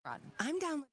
I'm down.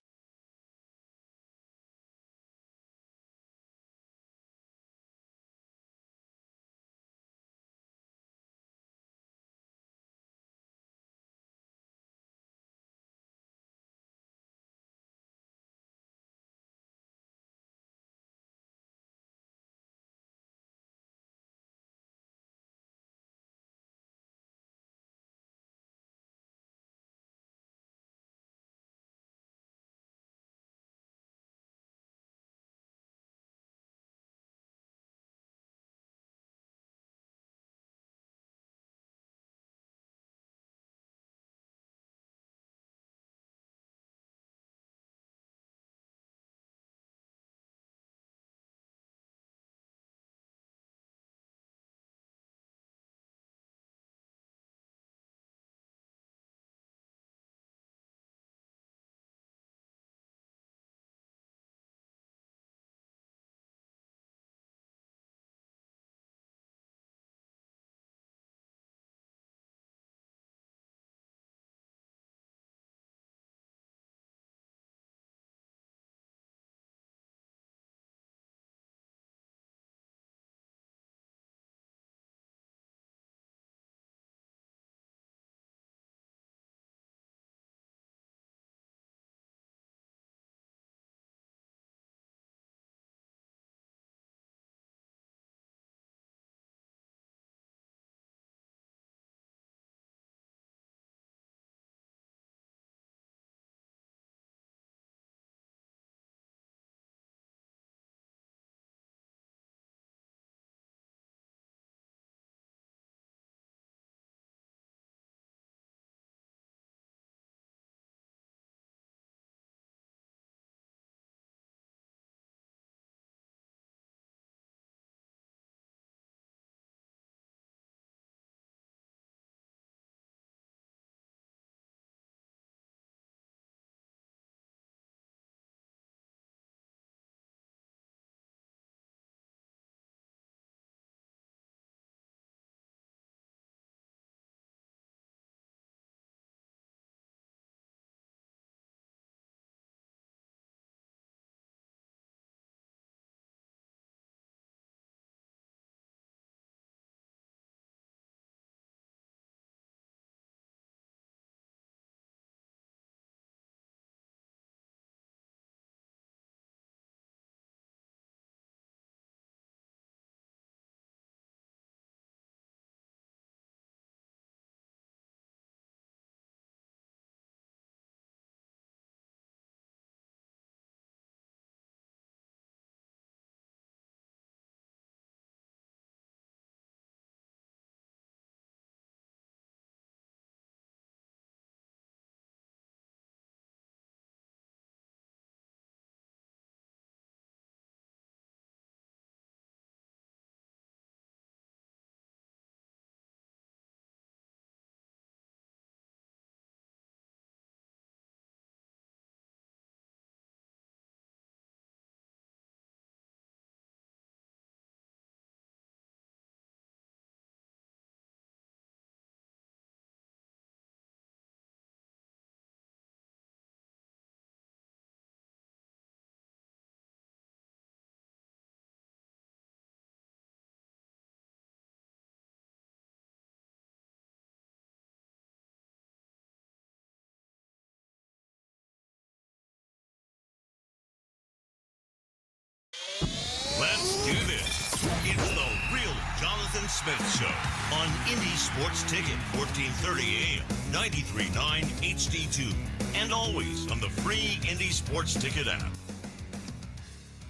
Let's do this. It's the real Jonathan Smith Show on Indie Sports Ticket, 1430 AM, 93.9 HD2, and always on the free Indie Sports Ticket app.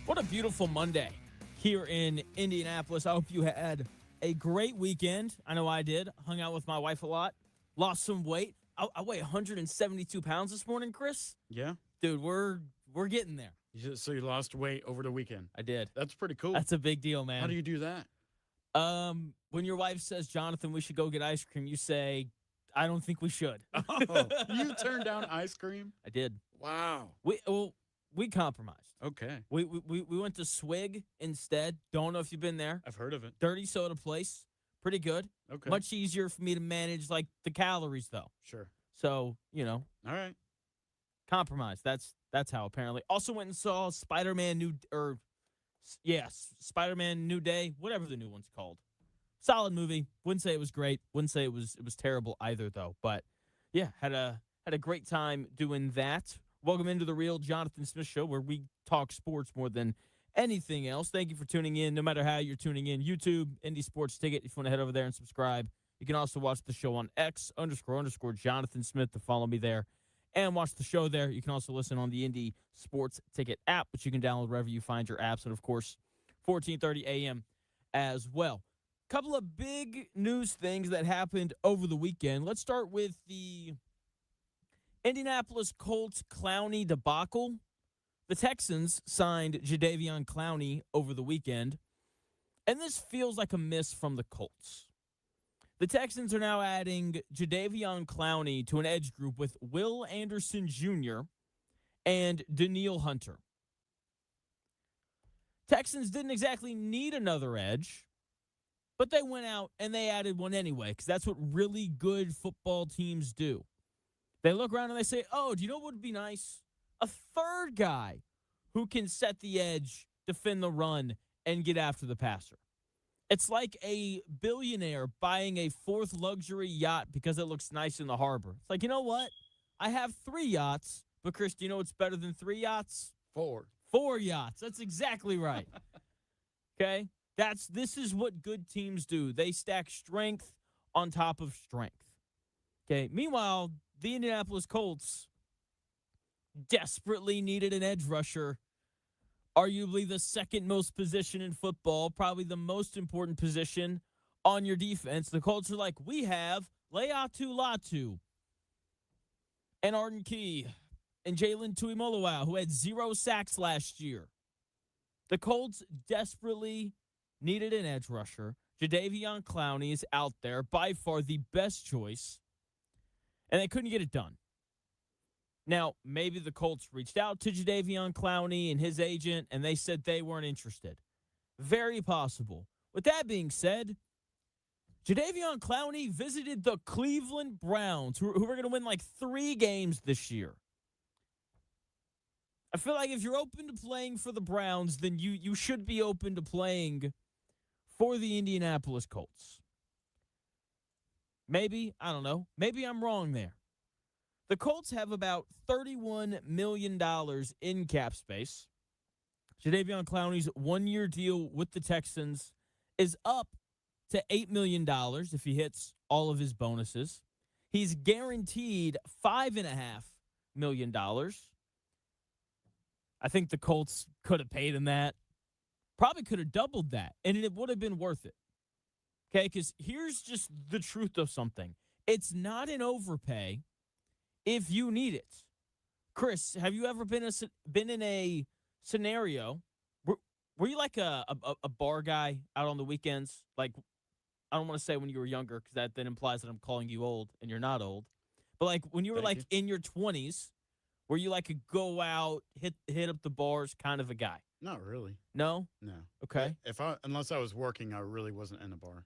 What a beautiful Monday here in Indianapolis. I hope you had a great weekend. I know I did. Hung out with my wife a lot. Lost some weight. I weigh 172 pounds this morning, Chris. Yeah. Dude, we're getting there. So you lost weight over the weekend. I did. That's pretty cool. That's a big deal, man. How do you do that? When your wife says, Jonathan, we should go get ice cream, you say, I don't think we should. Oh, you turned down ice cream? I did. Wow. We compromised. Okay. We went to Swig instead. Don't know if you've been there. I've heard of it. Dirty soda place. Pretty good. Okay. Much easier for me to manage, like, the calories, though. Sure. So, you know. All right. Compromise. That's how apparently. Also went and saw Spider-Man Spider-Man New Day, whatever the new one's called. Solid movie. Wouldn't say it was great. Wouldn't say it was terrible either though. But yeah, had a great time doing that. Welcome into the Real Jonathan Smith Show, where we talk sports more than anything else. Thank you for tuning in. No matter how you're tuning in, YouTube, Indie Sports Ticket. If you want to head over there and subscribe, you can also watch the show on X__Jonathan Smith to follow me there and watch the show there. You can also listen on the Indie Sports Ticket app, which you can download wherever you find your apps. And, of course, 14:30 a.m. as well. Couple of big news things that happened over the weekend. Let's start with the Indianapolis Colts Clowney debacle. The Texans signed Jadeveon Clowney over the weekend, and this feels like a miss from the Colts. The Texans are now adding Jadeveon Clowney to an edge group with Will Anderson Jr. and Danielle Hunter. Texans didn't exactly need another edge, but they went out and they added one anyway, because that's what really good football teams do. They look around and they say, oh, do you know what would be nice? A third guy who can set the edge, defend the run, and get after the passer. It's like a billionaire buying a fourth luxury yacht because it looks nice in the harbor. It's like, you know what? I have 3 yachts, but Chris, do you know what's better than 3 yachts? 4. 4 yachts. That's exactly right. Okay? This is what good teams do. They stack strength on top of strength. Okay? Meanwhile, the Indianapolis Colts desperately needed an edge rusher. Arguably the second most position in football, probably the most important position on your defense. The Colts are like, we have Leatu Latu and Arden Key and Jalen Tuimoloau, who had 0 sacks last year. The Colts desperately needed an edge rusher. Jadeveon Clowney is out there, by far the best choice, and they couldn't get it done. Now, maybe the Colts reached out to Jadeveon Clowney and his agent, and they said they weren't interested. Very possible. With that being said, Jadeveon Clowney visited the Cleveland Browns, who are going to win like 3 games this year. I feel like if you're open to playing for the Browns, then you should be open to playing for the Indianapolis Colts. Maybe, I don't know. Maybe I'm wrong there. The Colts have about $31 million in cap space. Jadeveon Clowney's 1-year deal with the Texans is up to $8 million if he hits all of his bonuses. He's guaranteed $5.5 million. I think the Colts could have paid him that. Probably could have doubled that, and it would have been worth it. Okay, because here's just the truth of something. It's not an overpay if you need it. Chris, have you ever been in a scenario were you like a bar guy out on the weekends? Like, I don't want to say when you were younger, because that then implies that I'm calling you old, and you're not old. But like when you were in your 20s, were you like a go out, hit up the bars kind of a guy? Not really. No? No. Okay. Unless I was working, I really wasn't in a bar.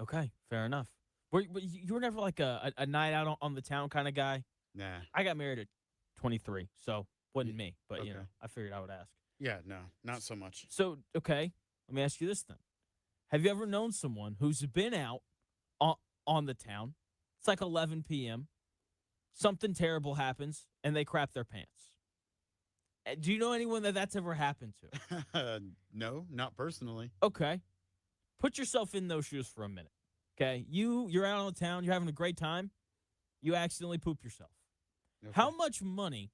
Okay, fair enough. You were never like a night out on the town kind of guy? Nah. I got married at 23, so wasn't me. But, okay. I figured I would ask. Yeah, no, not so much. So, okay, let me ask you this then. Have you ever known someone who's been out on the town? It's like 11 p.m. Something terrible happens, and they crap their pants. Do you know anyone that's ever happened to? No, not personally. Okay. Put yourself in those shoes for a minute. Okay? You're out on the town, you're having a great time, you accidentally poop yourself. Okay. How much money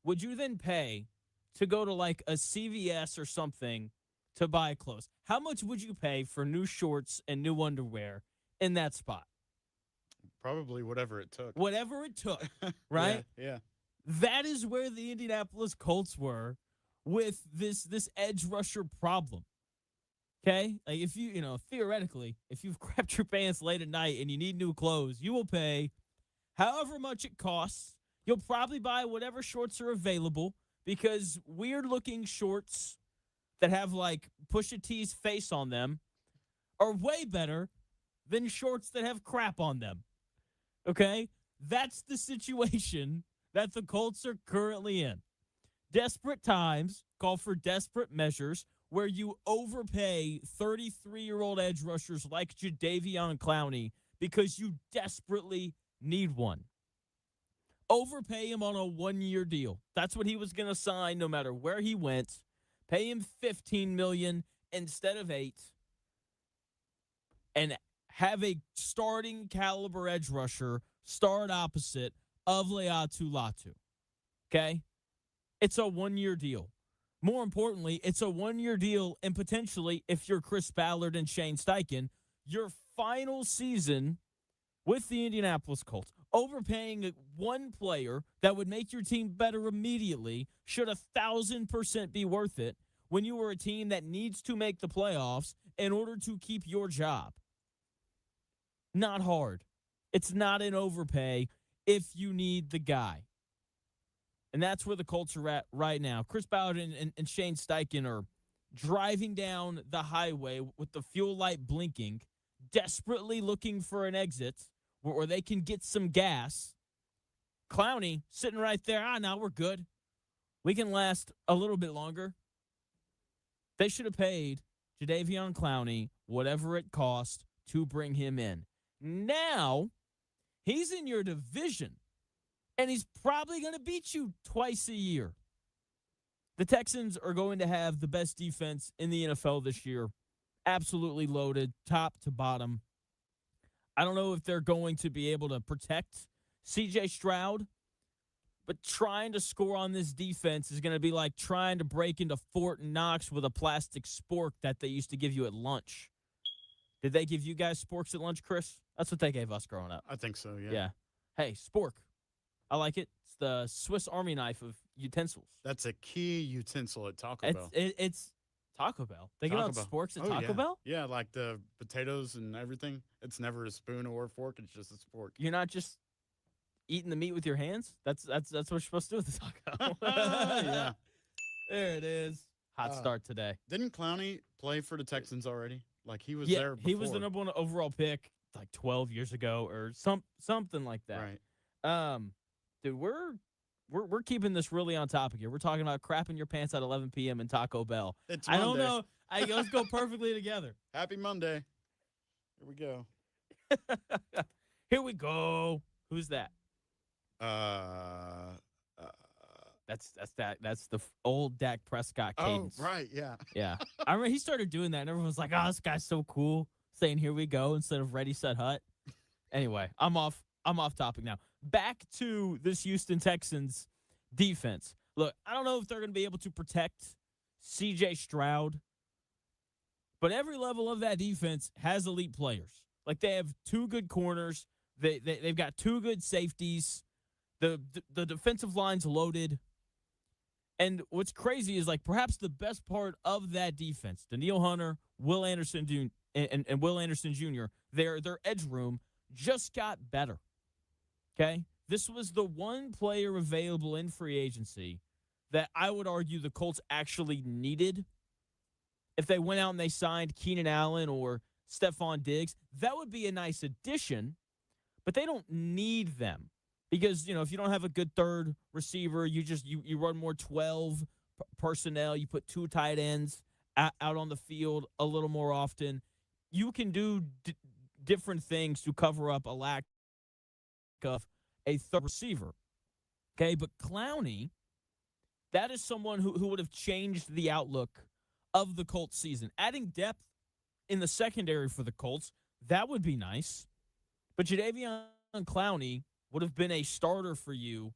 would you then pay to go to like a CVS or something to buy clothes? How much would you pay for new shorts and new underwear in that spot? Probably whatever it took. Whatever it took, right? Yeah. That is where the Indianapolis Colts were with this edge rusher problem. Okay? Like if theoretically, if you've crapped your pants late at night and you need new clothes, you will pay however much it costs. You'll probably buy whatever shorts are available, because weird-looking shorts that have, like, Pusha T's face on them are way better than shorts that have crap on them. Okay? That's the situation that the Colts are currently in. Desperate times call for desperate measures where you overpay 33-year-old edge rushers like Jadeveon Clowney because you desperately need one. Overpay him on a one-year deal. That's what he was going to sign no matter where he went. Pay him $15 million instead of $8 million. And have a starting caliber edge rusher start opposite of Leatu Latu. Okay? It's a one-year deal. More importantly, it's a one-year deal, and potentially, if you're Chris Ballard and Shane Steichen, your final season with the Indianapolis Colts. Overpaying one player that would make your team better immediately should 1,000% be worth it when you are a team that needs to make the playoffs in order to keep your job. Not hard. It's not an overpay if you need the guy. And that's where the Colts are at right now. Chris Ballard and Shane Steichen are driving down the highway with the fuel light blinking, desperately looking for an exit where they can get some gas. Clowney sitting right there. Now we're good. We can last a little bit longer. They should have paid Jadeveon Clowney whatever it cost to bring him in. Now, he's in your division, and he's probably going to beat you twice a year. The Texans are going to have the best defense in the NFL this year. Absolutely loaded, top to bottom. I don't know if they're going to be able to protect C.J. Stroud, but trying to score on this defense is going to be like trying to break into Fort Knox with a plastic spork that they used to give you at lunch. Did they give you guys sporks at lunch, Chris? That's what they gave us growing up. I think so, yeah. Yeah. Hey, spork. I like it. It's the Swiss Army knife of utensils. That's a key utensil at Taco Bell. It's Taco Bell. They give out sporks at Taco Bell? Yeah, like the potatoes and everything. It's never a spoon or a fork. It's just a spork. You're not just eating the meat with your hands? That's what you're supposed to do with the taco. Yeah. There it is. Hot start today. Didn't Clowney play for the Texans already? Like, he was there before. He was the number one overall pick like 12 years ago or something like that. Right. Dude, we're keeping this really on topic here. We're talking about crapping your pants at 11 p.m. in Taco Bell. It's Monday. I don't know. Let's go perfectly together. Happy Monday. Here we go. Here we go. Who's that? That's the old Dak Prescott cadence. Oh, right, yeah. Yeah. I remember he started doing that, and everyone was like, "Oh, this guy's so cool," saying "Here we go" instead of "Ready, Set, Hut." Anyway, I'm off topic now. Back to this Houston Texans defense. Look, I don't know if they're going to be able to protect C.J. Stroud, but every level of that defense has elite players. Like, they have two good corners. They've got two good safeties. The defensive line's loaded. And what's crazy is, like, perhaps the best part of that defense, Daniil Hunter, Will Anderson and Will Anderson Jr., their edge room just got better. Okay? This was the one player available in free agency that I would argue the Colts actually needed. If they went out and they signed Keenan Allen or Stephon Diggs, that would be a nice addition, but they don't need them. Because, if you don't have a good third receiver, you run more 12 personnel. You put two tight ends out on the field a little more often. You can do different things to cover up a lack of a third receiver. Okay, but Clowney, that is someone who would have changed the outlook of the Colts season. Adding depth in the secondary for the Colts, that would be nice. But Jadeveon Clowney would have been a starter for you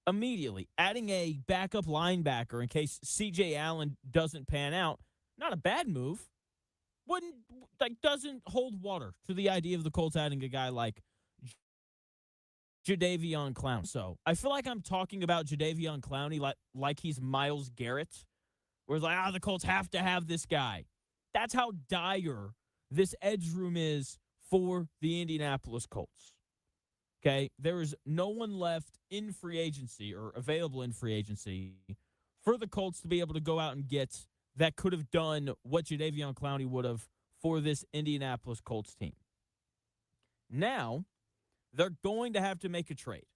immediately. Adding a backup linebacker in case C.J. Allen doesn't pan out, not a bad move. Doesn't hold water to the idea of the Colts adding a guy like Jadeveon Clowney. So I feel like I'm talking about Jadeveon Clowney like he's Myles Garrett, where it's like, the Colts have to have this guy. That's how dire this edge room is for the Indianapolis Colts. Okay, there is no one left in free agency or available in free agency for the Colts to be able to go out and get that could have done what Jadeveon Clowney would have for this Indianapolis Colts team. Now, they're going to have to make a trade.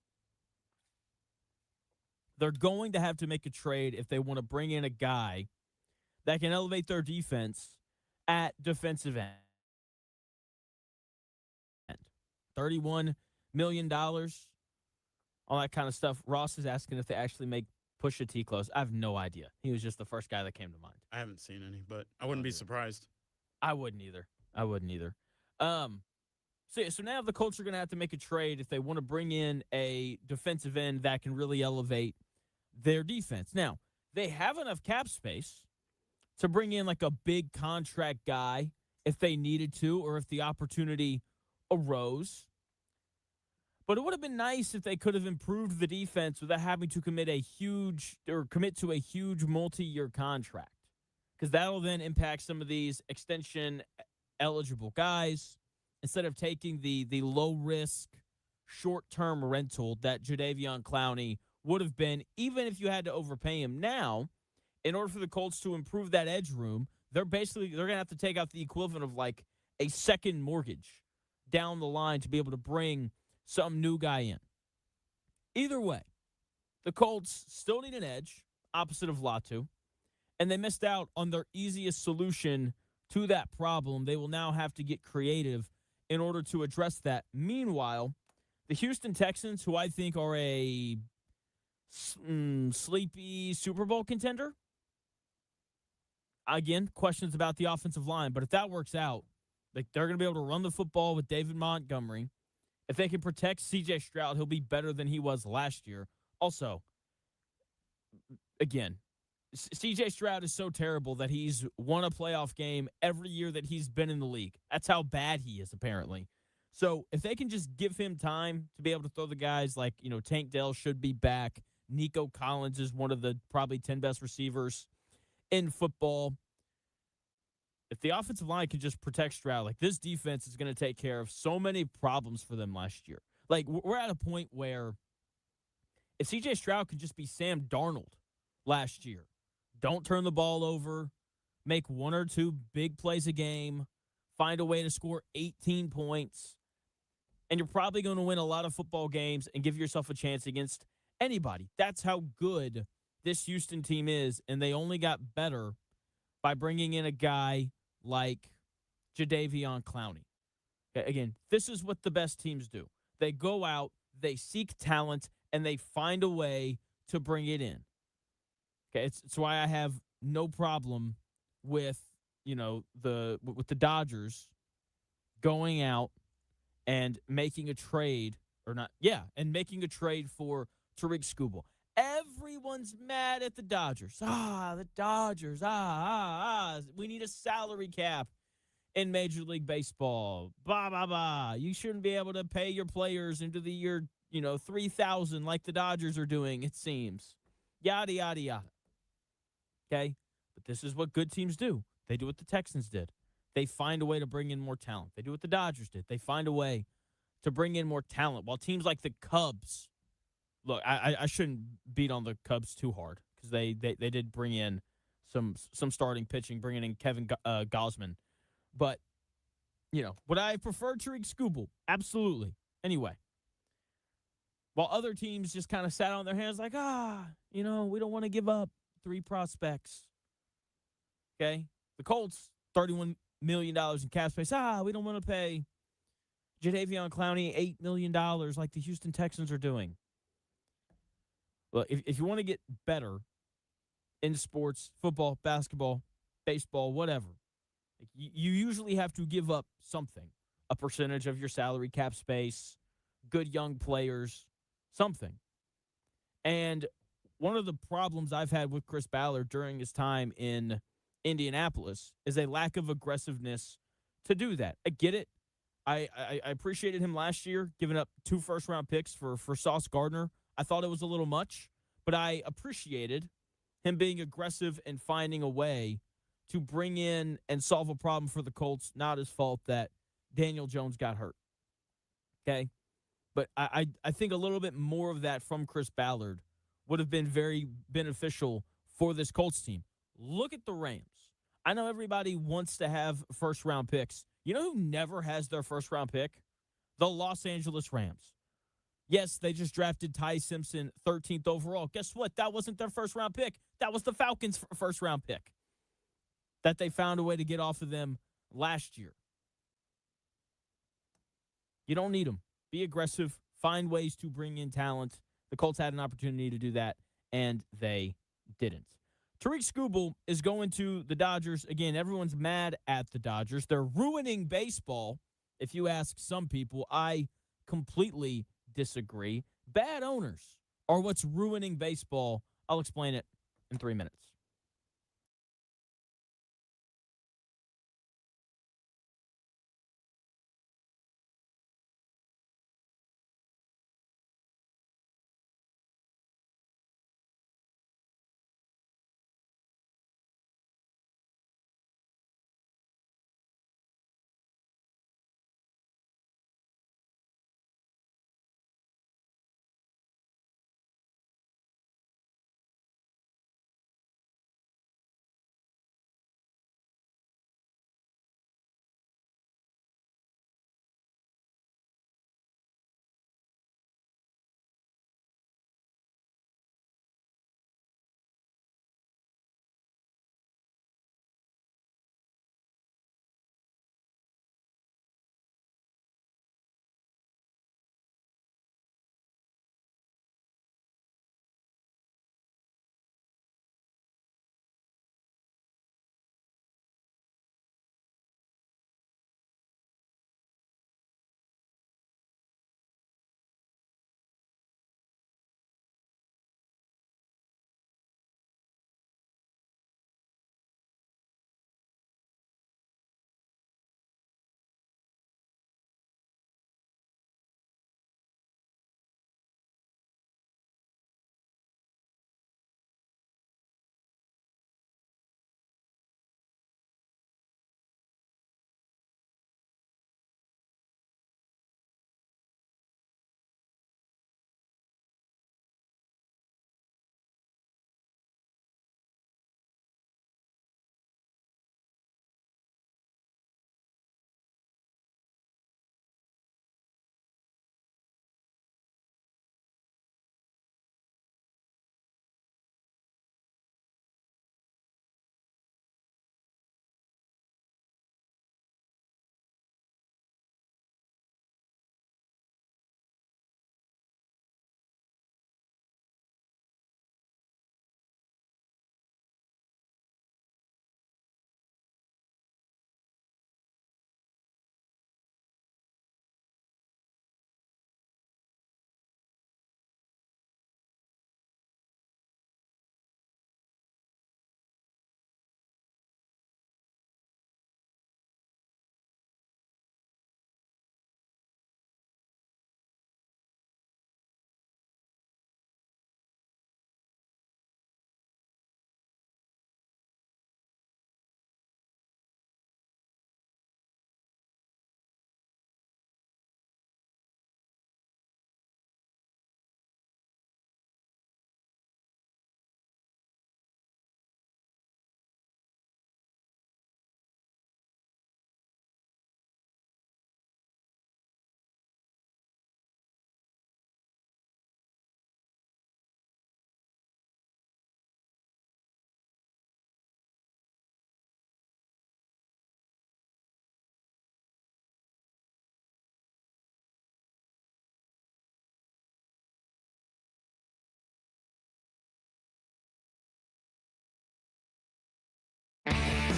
They're going to have to make a trade if they want to bring in a guy that can elevate their defense at defensive end. $31 million, all that kind of stuff. Ross is asking if they actually make Pusha T close. I have no idea. He was just the first guy that came to mind. I haven't seen any, but I wouldn't be surprised. I wouldn't either. So now the Colts are going to have to make a trade if they want to bring in a defensive end that can really elevate their defense. Now, they have enough cap space to bring in like a big contract guy if they needed to or if the opportunity arose. But it would have been nice if they could have improved the defense without having to commit to a huge multi-year contract, because that'll then impact some of these extension eligible guys instead of taking the low risk short-term rental that Jadeveon Clowney would have been, even if you had to overpay him. Now, in order for the Colts to improve that edge room, they're going to have to take out the equivalent of like a second mortgage down the line to be able to bring some new guy in. Either way, the Colts still need an edge opposite of Latu, and they missed out on their easiest solution to that problem. They will now have to get creative in order to address that. Meanwhile, the Houston Texans, who I think are a sleepy Super Bowl contender, again, questions about the offensive line, but if that works out, like, they're going to be able to run the football with David Montgomery. If they can protect C.J. Stroud, he'll be better than he was last year. Also, again, C.J. Stroud is so terrible that he's won a playoff game every year that he's been in the league. That's how bad he is, apparently. So if they can just give him time to be able to throw the guys like, Tank Dell should be back. Nico Collins is one of the probably 10 best receivers in football. If the offensive line can just protect Stroud, like, this defense is going to take care of so many problems for them last year. Like, we're at a point where if C.J. Stroud could just be Sam Darnold last year, don't turn the ball over, make one or two big plays a game, find a way to score 18 points, and you're probably going to win a lot of football games and give yourself a chance against anybody. That's how good this Houston team is, and they only got better by bringing in a guy like Jadeveon Clowney. Okay, again, this is what the best teams do. They go out, they seek talent, and they find a way to bring it in. Okay, it's why I have no problem with, with the Dodgers going out and making a trade making a trade for Tariq Skubal. Everyone's mad at the Dodgers. The Dodgers. We need a salary cap in Major League Baseball. You shouldn't be able to pay your players into the year, 3,000 like the Dodgers are doing, it seems. Yada, yada, yada. Okay? But this is what good teams do. They do what the Texans did. They find a way to bring in more talent. They do what the Dodgers did. They find a way to bring in more talent. While teams like the Cubs, look, I shouldn't beat on the Cubs too hard because they did bring in some starting pitching, bringing in Kevin Gausman. But, would I prefer Tariq Skubal? Absolutely. Anyway, while other teams just kind of sat on their hands like, we don't want to give up 3 prospects. Okay? The Colts, $31 million in cap space. We don't want to pay Jadeveon Clowney $8 million like the Houston Texans are doing. Well, if you want to get better in sports, football, basketball, baseball, whatever, you usually have to give up something, a percentage of your salary cap space, good young players, something. And one of the problems I've had with Chris Ballard during his time in Indianapolis is a lack of aggressiveness to do that. I get it. I appreciated him last year, giving up 2 first-round picks for Sauce Gardner. I thought it was a little much, but I appreciated him being aggressive and finding a way to bring in and solve a problem for the Colts. Not his fault that Daniel Jones got hurt. Okay? But I think a little bit more of that from Chris Ballard would have been very beneficial for this Colts team. Look at the Rams. I know everybody wants to have first-round picks. You know who never has their first-round pick? The Los Angeles Rams. Yes, they just drafted Ty Simpson 13th overall. Guess what? That wasn't their first-round pick. That was the Falcons' first-round pick that they found a way to get off of them last year. You don't need them. Be aggressive. Find ways to bring in talent. The Colts had an opportunity to do that, and they didn't. Tariq Skubal is going to the Dodgers. Again, everyone's mad at the Dodgers. They're ruining baseball. If you ask some people, I completely disagree. Bad owners are what's ruining baseball. I'll explain it in 3 minutes.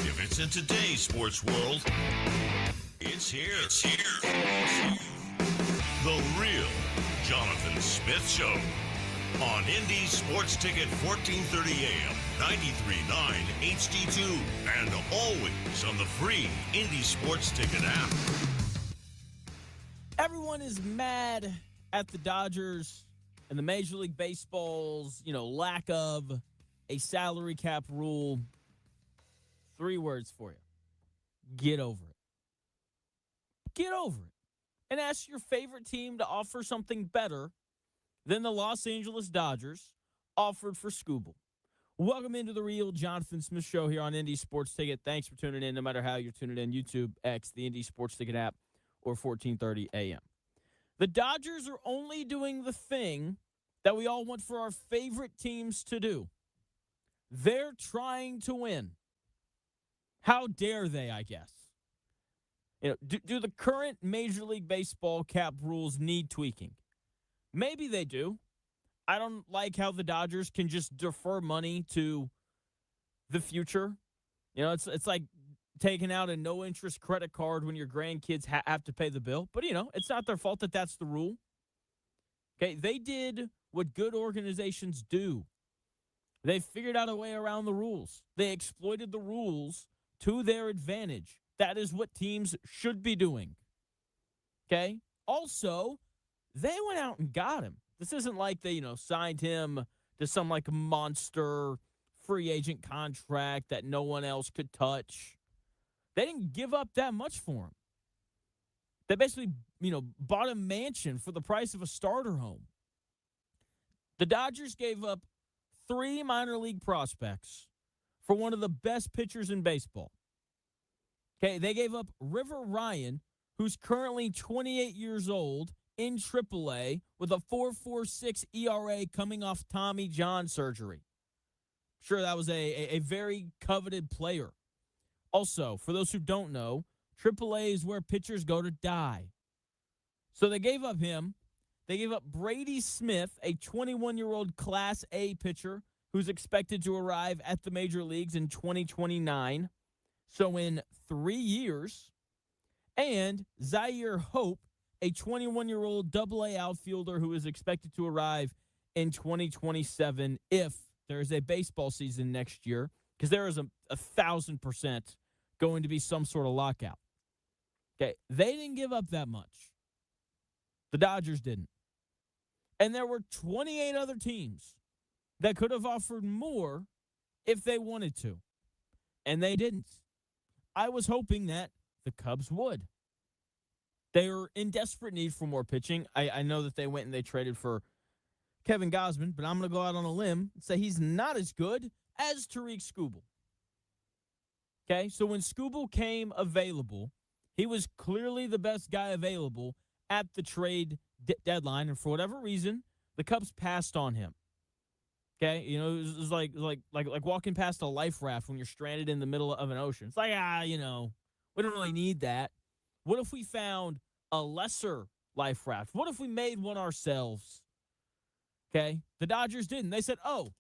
If it's in today's sports world, it's here. It's here. The real Jonathan Smith Show on Indy Sports Ticket 1430 AM, 93.9 HD2, and always on the free Indy Sports Ticket app. Everyone is mad at the Dodgers and the Major League Baseball's, lack of a salary cap rule. 3 words for you. Get over it. Get over it. And ask your favorite team to offer something better than the Los Angeles Dodgers offered for Skubal. Welcome into the real Jonathan Smith Show here on Indy Sports Ticket. Thanks for tuning in, no matter how you're tuning in, YouTube, X, the Indy Sports Ticket app, or 1430 AM. The Dodgers are only doing the thing that we all want for our favorite teams to do. They're trying to win. How dare they, I guess? Do the current Major League Baseball cap rules need tweaking? Maybe they do. I don't like how the Dodgers can just defer money to the future. It's like taking out a no-interest credit card when your grandkids have to pay the bill. But, it's not their fault that that's the rule. Okay, they did what good organizations do. They figured out a way around the rules. They exploited the rules to their advantage. That is what teams should be doing. Okay? Also, they went out and got him. This isn't like they, signed him to some like monster free agent contract that no one else could touch. They didn't give up that much for him. They basically, bought a mansion for the price of a starter home. The Dodgers gave up 3 minor league prospects for one of the best pitchers in baseball. Okay, they gave up River Ryan, who's currently 28 years old, in AAA with a 4.46 ERA coming off Tommy John surgery. Sure, that was a very coveted player. Also, for those who don't know, AAA is where pitchers go to die. So they gave up him. They gave up Brady Smith, a 21-year-old Class A pitcher who's expected to arrive at the major leagues in 2029. So in 3 years. And Zaire Hope, a 21-year-old Double-A outfielder who is expected to arrive in 2027 if there is a baseball season next year, because there is a 1,000% going to be some sort of lockout. Okay, they didn't give up that much. The Dodgers didn't. And there were 28 other teams that could have offered more if they wanted to. And they didn't. I was hoping that the Cubs would. They are in desperate need for more pitching. I know that they went and they traded for Kevin Gausman, but I'm going to go out on a limb and say he's not as good as Tariq Skubal. Okay, so when Skubal came available, he was clearly the best guy available at the trade deadline, and for whatever reason, the Cubs passed on him. Okay, it was like walking past a life raft when you're stranded in the middle of an ocean. It's like, we don't really need that. What if we found a lesser life raft? What if we made one ourselves? Okay, the Dodgers didn't. They said, Tariq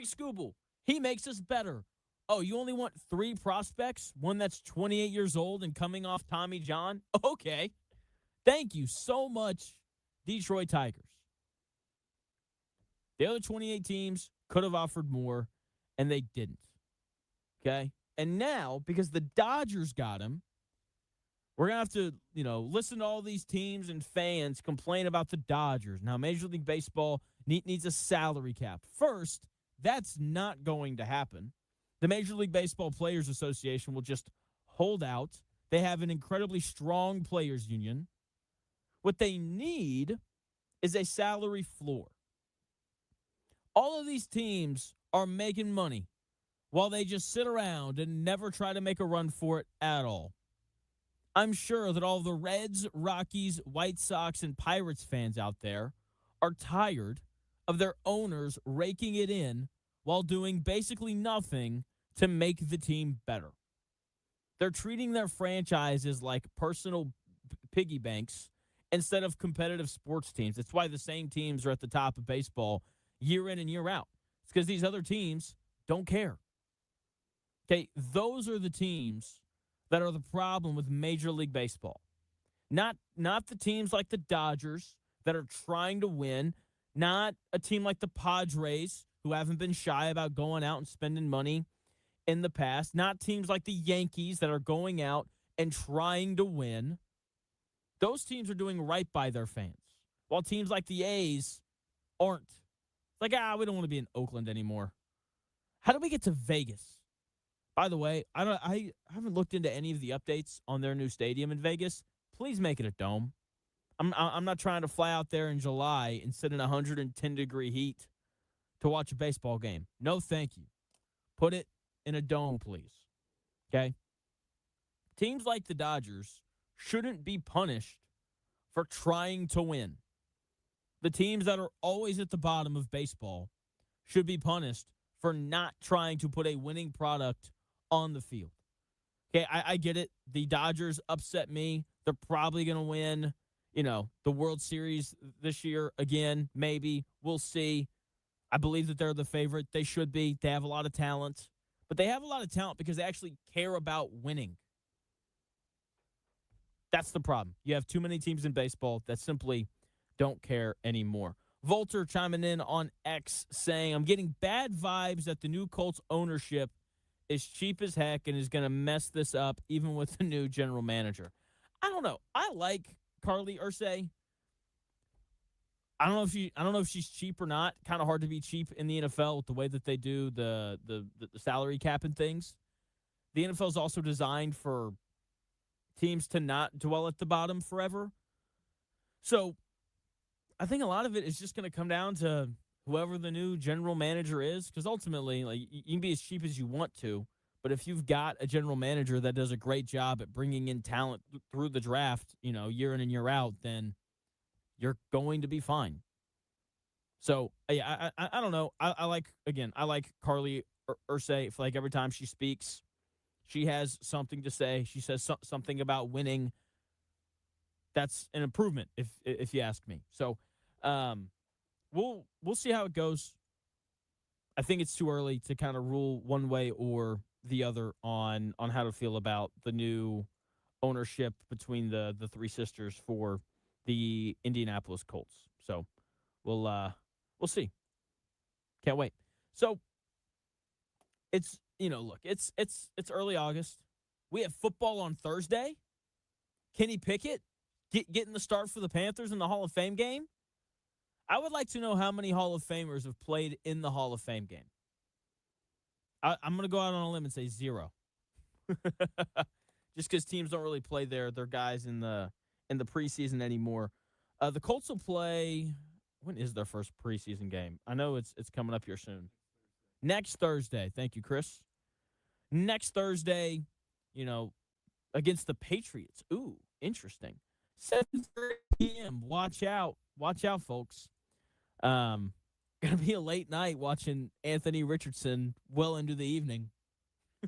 Skubal, he makes us better. Oh, you only want 3 prospects? One that's 28 years old and coming off Tommy John? Okay. Thank you so much, Detroit Tigers. The other 28 teams could have offered more, and they didn't. Okay? And now, because the Dodgers got him, we're going to have to, listen to all these teams and fans complain about the Dodgers. Now, Major League Baseball needs a salary cap. First, that's not going to happen. The Major League Baseball Players Association will just hold out. They have an incredibly strong players union. What they need is a salary floor. All of these teams are making money while they just sit around and never try to make a run for it at all. I'm sure that all the Reds, Rockies, White Sox, and Pirates fans out there are tired of their owners raking it in while doing basically nothing to make the team better. They're treating their franchises like personal piggy banks instead of competitive sports teams. That's why the same teams are at the top of baseball year in and year out. It's because these other teams don't care. Okay, those are the teams that are the problem with Major League Baseball. Not the teams like the Dodgers that are trying to win, not a team like the Padres who haven't been shy about going out and spending money in the past, not teams like the Yankees that are going out and trying to win. Those teams are doing right by their fans, while teams like the A's aren't. It's like, we don't want to be in Oakland anymore. How do we get to Vegas? By the way, I haven't looked into any of the updates on their new stadium in Vegas. Please make it a dome. I'm not trying to fly out there in July and sit in 110-degree heat to watch a baseball game. No, thank you. Put it in a dome, please. Okay? Teams like the Dodgers shouldn't be punished for trying to win. The teams that are always at the bottom of baseball should be punished for not trying to put a winning product on the field. Okay, I get it. The Dodgers upset me. They're probably going to win, the World Series this year again, maybe. We'll see. I believe that they're the favorite. They should be. They have a lot of talent. But they have a lot of talent because they actually care about winning. That's the problem. You have too many teams in baseball that simply don't care anymore. Volter chiming in on X saying, I'm getting bad vibes that the new Colts ownership is cheap as heck and is going to mess this up even with the new general manager. I don't know. I like Carly Ursay. I don't know if she's cheap or not. Kind of hard to be cheap in the NFL with the way that they do the salary cap and things. The NFL is also designed for teams to not dwell at the bottom forever. So I think a lot of it is just going to come down to whoever the new general manager is, because ultimately, like, you can be as cheap as you want to, but if you've got a general manager that does a great job at bringing in talent through the draft, year in and year out, then you're going to be fine. So, yeah, I don't know. I like Carly Ursay. If, like, every time she speaks, she has something to say. She says something about winning. That's an improvement, if you ask me. So, we'll see how it goes. I think it's too early to kind of rule one way or the other on how to feel about the new ownership between the three sisters for the Indianapolis Colts. So we'll see. Can't wait. So it's it's early August. We have football on Thursday. Kenny Pickett getting the start for the Panthers in the Hall of Fame game. I would like to know how many Hall of Famers have played in the Hall of Fame game. I'm going to go out on a limb and say 0. Just because teams don't really play their guys in the preseason anymore. The Colts will play. When is their first preseason game? I know it's coming up here soon. Next Thursday. Thank you, Chris. Next Thursday, against the Patriots. Ooh, interesting. 7:30 p.m. Watch out, folks. Gonna be a late night watching Anthony Richardson well into the evening.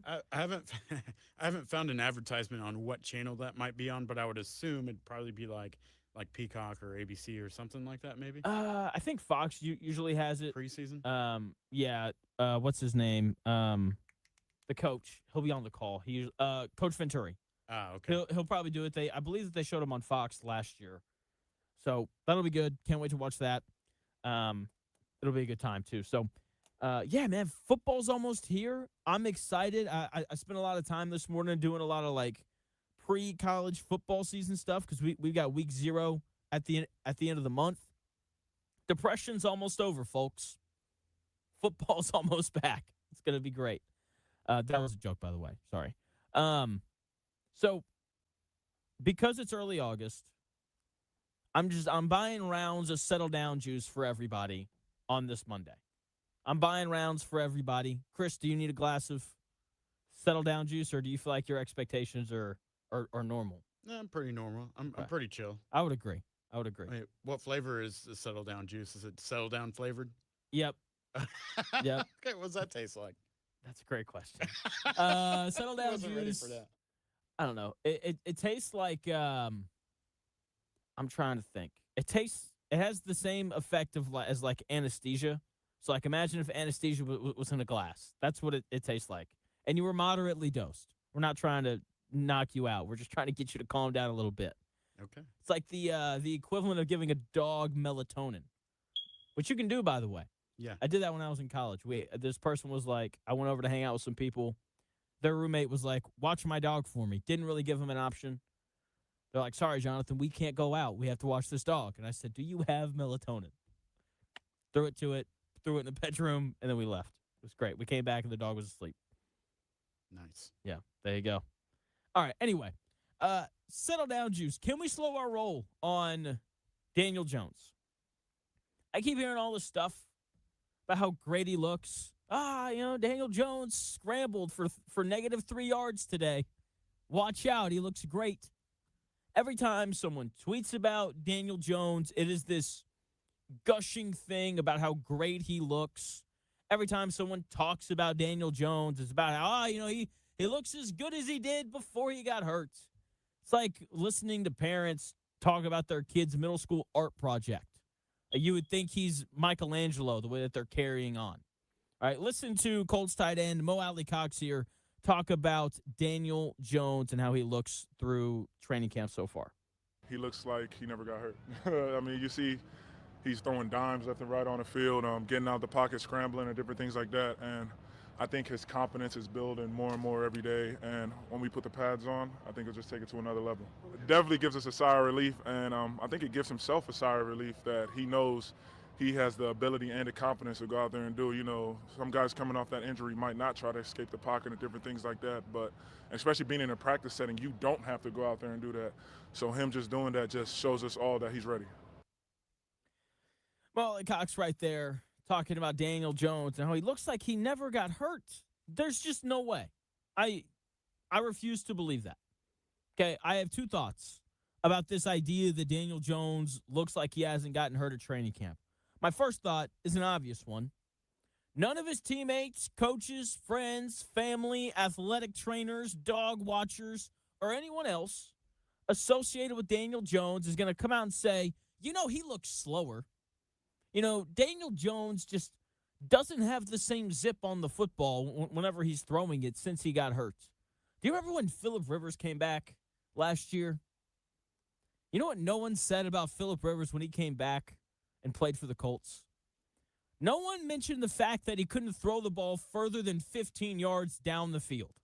I haven't found an advertisement on what channel that might be on, but I would assume it'd probably be like Peacock or ABC or something like that, maybe. I think Fox usually has it preseason. Yeah. What's his name? The coach. He'll be on the call. Coach Venturi. Ah, okay. He'll probably do it. I believe that they showed him on Fox last year, so that'll be good. Can't wait to watch that. It'll be a good time too. So, yeah, man, football's almost here. I'm excited. I spent a lot of time this morning doing a lot of like pre-college football season stuff because we've got week 0 at the end of the month. Depression's almost over, folks. Football's almost back. It's gonna be great. That was a joke, by the way. Sorry. So because it's early August, I'm buying rounds of settle down juice for everybody on this Monday. I'm buying rounds for everybody. Chris, do you need a glass of settle down juice, or do you feel like your expectations are normal? No, I'm pretty normal. I'm pretty chill. I would agree. Wait, what flavor is the settle down juice? Is it settle down flavored? Yep. Yep. Okay, what's that taste like? That's a great question. Settle down Wasn't ready juice. for that. I don't know. It tastes like I'm trying to think. It has the same effect as like anesthesia. So like imagine if anesthesia was in a glass. That's what it tastes like. And you were moderately dosed. We're not trying to knock you out. We're just trying to get you to calm down a little bit. Okay. It's like the equivalent of giving a dog melatonin, which you can do, by the way. Yeah. I did that when I was in college. This person was like, I went over to hang out with some people. Their roommate was like, watch my dog for me. Didn't really give him an option. They're like, sorry, Jonathan, we can't go out. We have to watch this dog. And I said, do you have melatonin? Threw it in the bedroom, and then we left. It was great. We came back, and the dog was asleep. Nice. Yeah, there you go. All right, anyway. Settle down, juice. Can we slow our roll on Daniel Jones? I keep hearing all this stuff about how great he looks. Daniel Jones scrambled for -3 yards today. Watch out, he looks great. Every time someone tweets about Daniel Jones, it is this gushing thing about how great he looks. Every time someone talks about Daniel Jones, it's about how, he looks as good as he did before he got hurt. It's like listening to parents talk about their kids' middle school art project. You would think he's Michelangelo, the way that they're carrying on. All right, listen to Colts tight end Mo Alley Cox here talk about Daniel Jones and how he looks through training camp so far. He looks like he never got hurt. I mean, you see he's throwing dimes left and right on the field, getting out the pocket, scrambling, and different things like that. And I think his confidence is building more and more every day. And when we put the pads on, I think it'll just take it to another level. It definitely gives us a sigh of relief, and I think it gives himself a sigh of relief that he knows he has the ability and the confidence to go out there and do. Some guys coming off that injury might not try to escape the pocket and different things like that, but especially being in a practice setting, you don't have to go out there and do that. So him just doing that just shows us all that he's ready. Well, Cox right there talking about Daniel Jones and how he looks like he never got hurt. There's just no way. I refuse to believe that. Okay, I have two thoughts about this idea that Daniel Jones looks like he hasn't gotten hurt at training camp. My first thought is an obvious one. None of his teammates, coaches, friends, family, athletic trainers, dog watchers, or anyone else associated with Daniel Jones is going to come out and say, he looks slower. Daniel Jones just doesn't have the same zip on the football whenever he's throwing it since he got hurt. Do you remember when Phillip Rivers came back last year? You know what no one said about Phillip Rivers when he came back and played for the Colts? No one mentioned the fact that he couldn't throw the ball further than 15 yards down the field.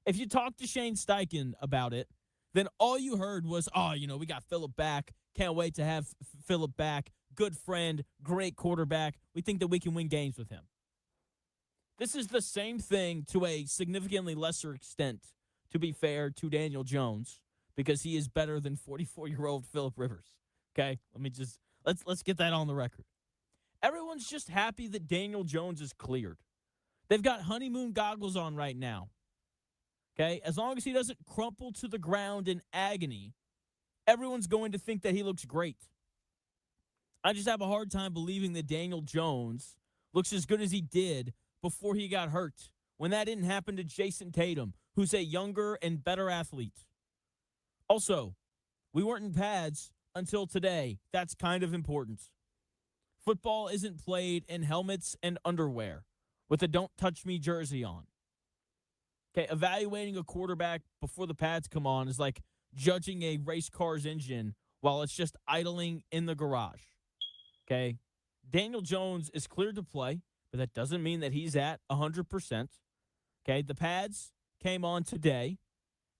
If you talked to Shane Steichen about it, then all you heard was, we got Phillip back. Can't wait to have Phillip back. Good friend, great quarterback. We think that we can win games with him. This is the same thing to a significantly lesser extent, to be fair, to Daniel Jones, because he is better than 44-year-old Phillip Rivers. Okay? Let's get that on the record. Everyone's just happy that Daniel Jones is cleared. They've got honeymoon goggles on right now. Okay? As long as he doesn't crumple to the ground in agony, everyone's going to think that he looks great. I just have a hard time believing that Daniel Jones looks as good as he did before he got hurt, when that didn't happen to Jason Tatum, who's a younger and better athlete. Also, we weren't in pads until today. That's kind of important. Football isn't played in helmets and underwear with a Don't Touch Me jersey on. Okay, evaluating a quarterback before the pads come on is like judging a race car's engine while it's just idling in the garage. Okay, Daniel Jones is cleared to play, but that doesn't mean that he's at 100%. Okay, the pads came on today,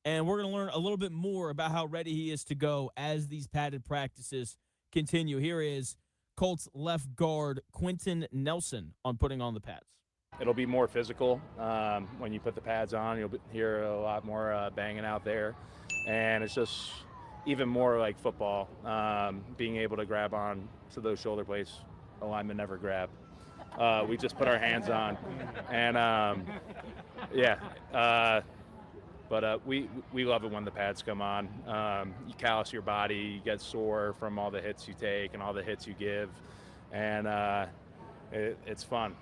and we're going to learn a little bit more about how ready he is to go as these padded practices continue. Here is Colts left guard Quentin Nelson on putting on the pads. It'll be more physical when you put the pads on. You'll hear a lot more banging out there, and it's just even more like football, being able to grab on to those shoulder blades a lineman never grab. We just put our hands on, and but we love it when the pads come on. You callous your body, you get sore from all the hits you take and all the hits you give, and it's fun.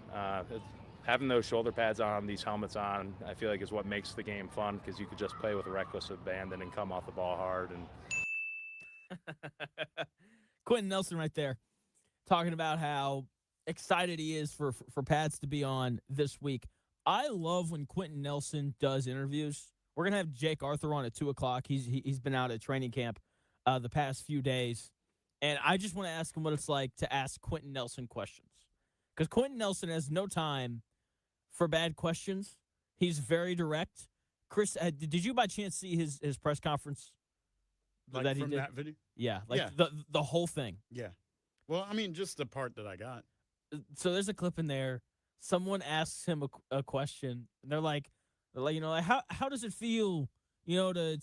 Having those shoulder pads on, these helmets on, I feel like is what makes the game fun, because you could just play with reckless abandon and come off the ball hard. And Quentin Nelson right there talking about how excited he is for pads to be on this week. I love when Quentin Nelson does interviews. We're going to have Jake Arthur on at 2 o'clock. He's been out at training camp the past few days. And I just want to ask him what it's like to ask Quentin Nelson questions. Because Quentin Nelson has no time for bad questions. He's very direct. Chris, did you by chance see his press conference? Like that he from did? that video? Yeah, the whole thing. Yeah. Well, I mean, just the part that I got. So there's a clip in there. Someone asks him a question, and they're like, how does it feel, to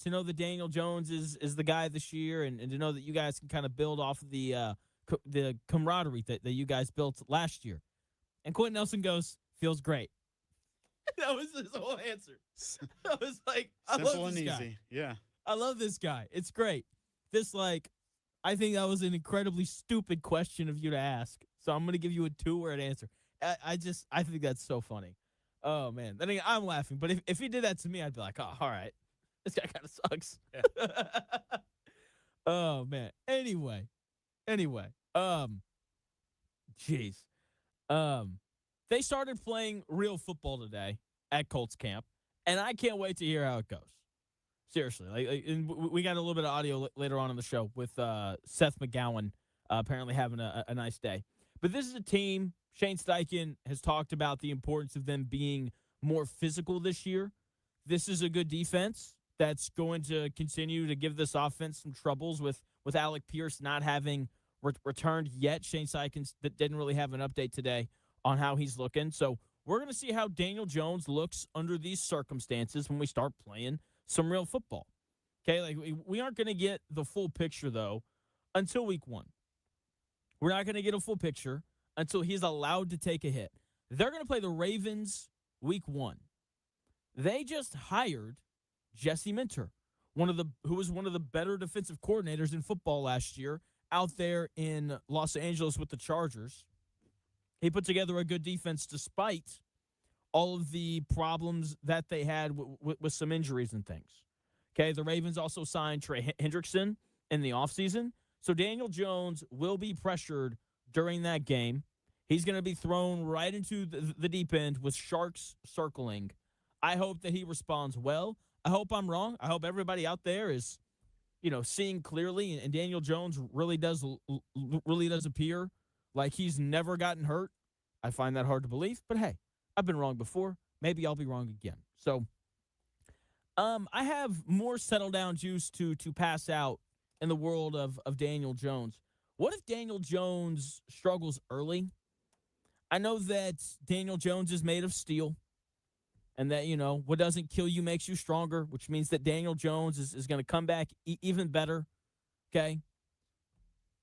know that Daniel Jones is the guy this year, and to know that you guys can kind of build off of the camaraderie that you guys built last year. And Quentin Nelson goes, feels great. That was his whole answer. I was like, I Simple love and this easy. guy. Yeah. I love this guy. It's great. I think that was an incredibly stupid question of you to ask. So I'm going to give you a 2-word answer. I think that's so funny. Oh, man. Then again, I'm laughing. But if he did that to me, I'd be like, oh, all right. This guy kind of sucks. Yeah. Oh, man. Anyway. Jeez. They started playing real football today at Colts camp, and I can't wait to hear how it goes. Seriously, and we got a little bit of audio later on in the show with Seth McGowan apparently having a nice day. But this is a team. Shane Steichen has talked about the importance of them being more physical this year. This is a good defense that's going to continue to give this offense some troubles with Alec Pierce not having returned yet. Shane Steichen didn't really have an update today on how he's looking. So we're going to see how Daniel Jones looks under these circumstances when we start playing some real football. Okay, like we aren't going to get the full picture, though, until week 1. We're not going to get a full picture until he's allowed to take a hit. They're going to play the Ravens week 1. They just hired Jesse Minter, who was one of the better defensive coordinators in football last year out there in Los Angeles with the Chargers. He put together a good defense despite all of the problems that they had with some injuries and things. Okay, the Ravens also signed Trey Hendrickson in the offseason. So Daniel Jones will be pressured during that game. He's going to be thrown right into the deep end with sharks circling. I hope that he responds well. I hope I'm wrong. I hope everybody out there is, seeing clearly, and Daniel Jones really does appear like he's never gotten hurt. I find that hard to believe, but hey, I've been wrong before. Maybe I'll be wrong again. So, I have more settle down juice to pass out in the world of Daniel Jones. What if Daniel Jones struggles early? I know that Daniel Jones is made of steel, and that, what doesn't kill you makes you stronger, which means that Daniel Jones is going to come back even better, okay?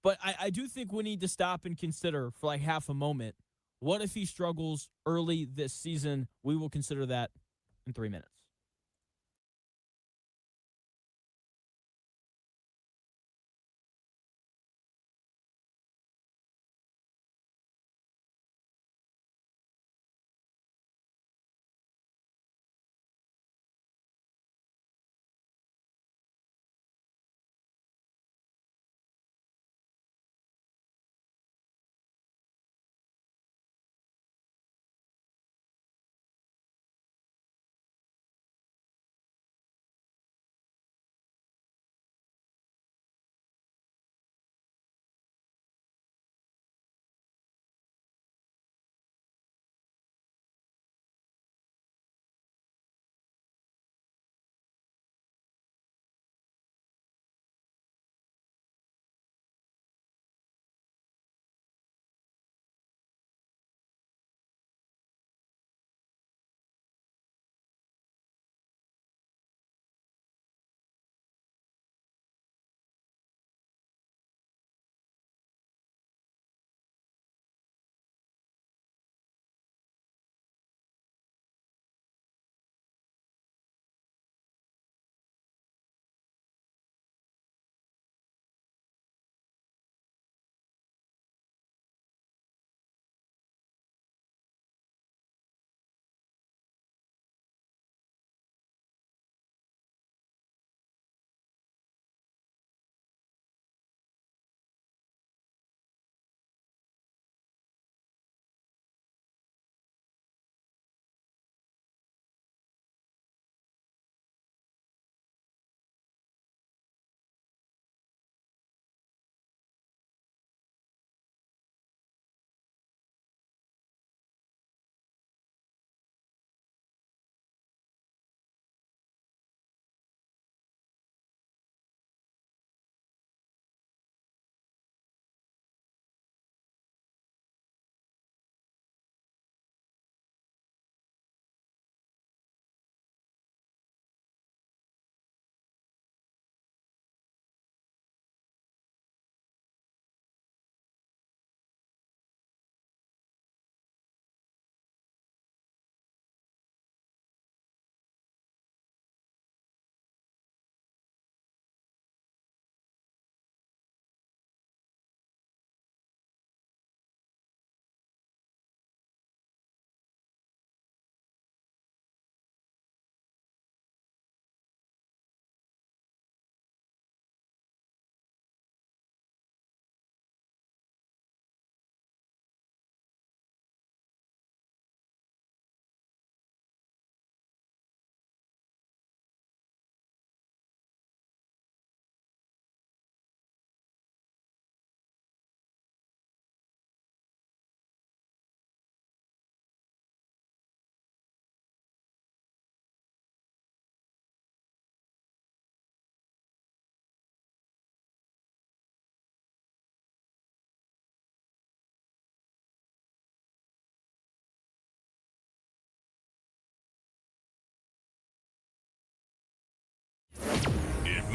But I do think we need to stop and consider for like half a moment, what if he struggles early this season? We will consider that in 3 minutes.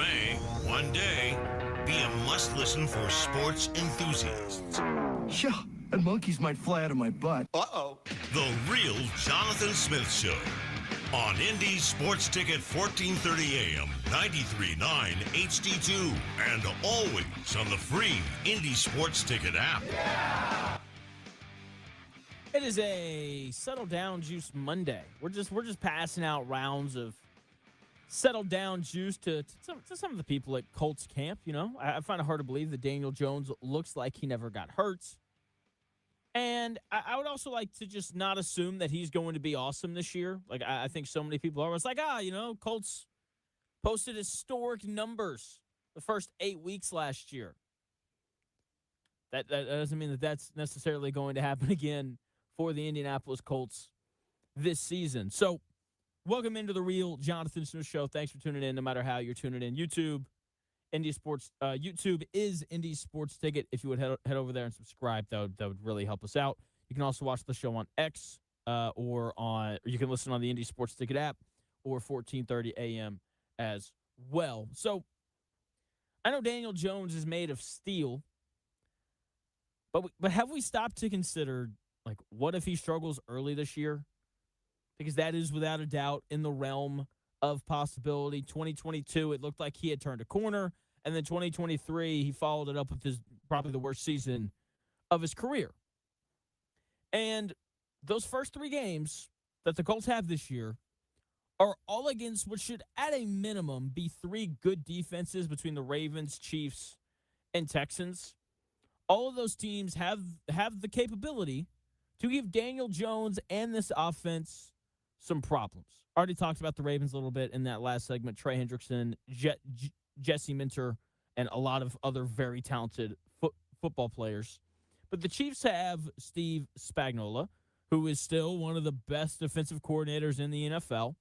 may, one day, be a must-listen for sports enthusiasts. Yeah, and monkeys might fly out of my butt. Uh-oh. The Real Jonathan Smith Show on Indy Sports Ticket 1430 AM, 93.9 HD2, and always on the free Indy Sports Ticket app. It is a Settle Down Juice Monday. We're just passing out rounds of Settle Down Juice to some of the people at Colts camp. You know, I find it hard to believe that Daniel Jones looks like he never got hurt. And I would also like to just not assume that he's going to be awesome this year. Like, I think so many people are always like, Colts posted historic numbers the first 8 weeks last year. That doesn't mean that that's necessarily going to happen again for the Indianapolis Colts this season. So, welcome into the Real Jonathan Smith Show. Thanks for tuning in, no matter how you're tuning in. YouTube is Indy Sports Ticket. If you would head over there and subscribe, that would really help us out. You can also watch the show on X or you can listen on the Indy Sports Ticket app or 1430 AM as well. So, I know Daniel Jones is made of steel, but have we stopped to consider, like, what if he struggles early this year? Because that is without a doubt in the realm of possibility. 2022, it looked like he had turned a corner. And then 2023, he followed it up with probably the worst season of his career. And those first 3 games that the Colts have this year are all against what should, at a minimum, be 3 good defenses between the Ravens, Chiefs, and Texans. All of those teams have the capability to give Daniel Jones and this offense some problems. Already talked about the Ravens a little bit in that last segment. Trey Hendrickson, Jesse Minter, and a lot of other very talented football players. But the Chiefs have Steve Spagnuolo, who is still one of the best defensive coordinators in the NFL.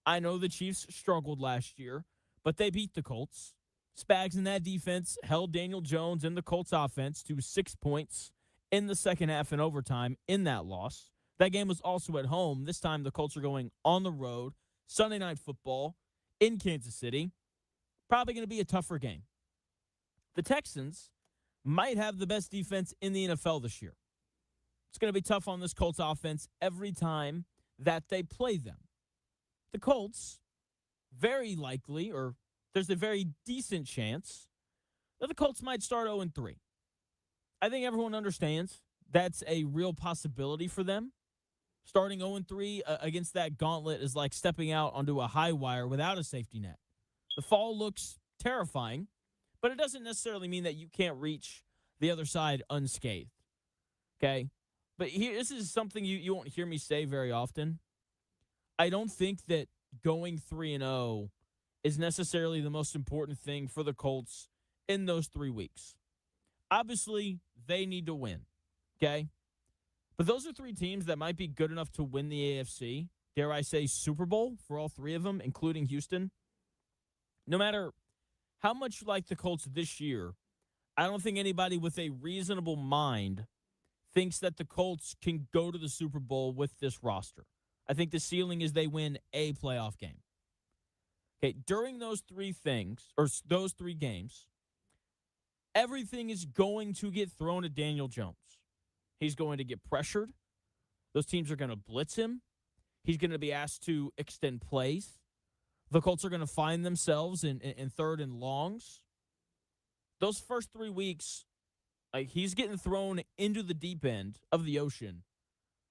I know the Chiefs struggled last year, but they beat the Colts. Spags in that defense held Daniel Jones and the Colts offense to 6 points in the second half and overtime in that loss. That game was also at home. This time the Colts are going on the road, Sunday Night Football in Kansas City. Probably going to be a tougher game. The Texans might have the best defense in the NFL this year. It's going to be tough on this Colts offense every time that they play them. The Colts, very likely, or there's a very decent chance that the Colts might start 0-3. I think everyone understands that's a real possibility for them. Starting 0-3 against that gauntlet is like stepping out onto a high wire without a safety net. The fall looks terrifying, but it doesn't necessarily mean that you can't reach the other side unscathed. Okay? But here, this is something you won't hear me say very often. I don't think that going 3-0 is necessarily the most important thing for the Colts in those 3 weeks. Obviously, they need to win, okay? But those are 3 teams that might be good enough to win the AFC. Dare I say Super Bowl for all 3 of them, including Houston. No matter how much like the Colts this year, I don't think anybody with a reasonable mind thinks that the Colts can go to the Super Bowl with this roster. I think the ceiling is they win a playoff game. Okay, during those 3 things, or those 3 games, everything is going to get thrown at Daniel Jones. He's going to get pressured. Those teams are going to blitz him. He's going to be asked to extend plays. The Colts are going to find themselves in 3rd and longs. Those first 3 weeks, like, he's getting thrown into the deep end of the ocean,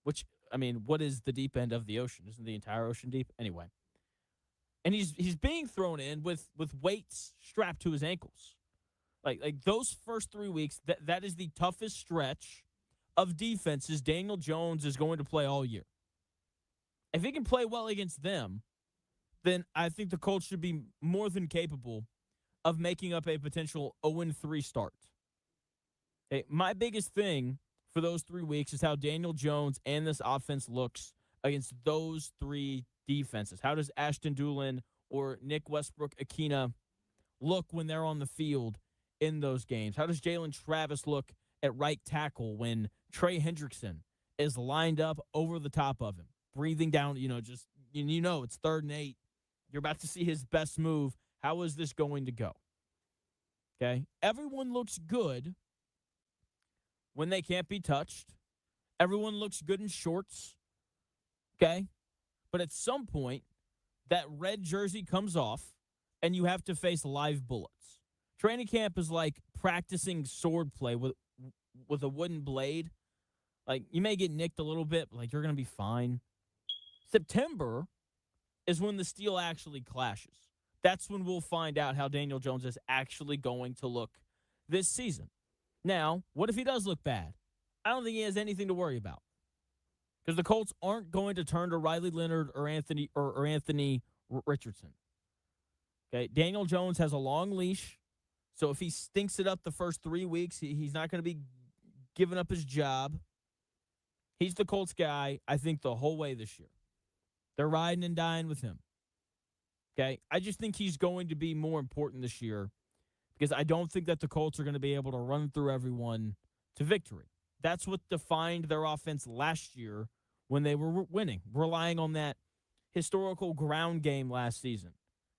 which, I mean, what is the deep end of the ocean? Isn't the entire ocean deep? Anyway. And he's being thrown in with weights strapped to his ankles. Like those first 3 weeks, that is the toughest stretch of defenses Daniel Jones is going to play all year. If he can play well against them, then I think the Colts should be more than capable of making up a potential 0-3 start. Okay, my biggest thing for those 3 weeks is how Daniel Jones and this offense looks against those 3 defenses. How does Ashton Doolin or Nick Westbrook-Akina look when they're on the field in those games? How does Jalen Travis look at right tackle when Trey Hendrickson is lined up over the top of him, breathing down, it's 3rd and 8. You're about to see his best move. How is this going to go? Okay? Everyone looks good when they can't be touched. Everyone looks good in shorts. Okay? But at some point, that red jersey comes off, and you have to face live bullets. Training camp is like practicing swordplay with a wooden blade. Like, you may get nicked a little bit, but, like, you're going to be fine. September is when the steel actually clashes. That's when we'll find out how Daniel Jones is actually going to look this season. Now, what if he does look bad? I don't think he has anything to worry about, because the Colts aren't going to turn to Riley Leonard or Anthony Richardson. Okay, Daniel Jones has a long leash, so if he stinks it up the first 3 weeks, he's not going to be giving up his job. He's the Colts guy, I think, the whole way this year. They're riding and dying with him. Okay, I just think he's going to be more important this year, because I don't think that the Colts are going to be able to run through everyone to victory. That's what defined their offense last year when they were winning, relying on that historical ground game last season.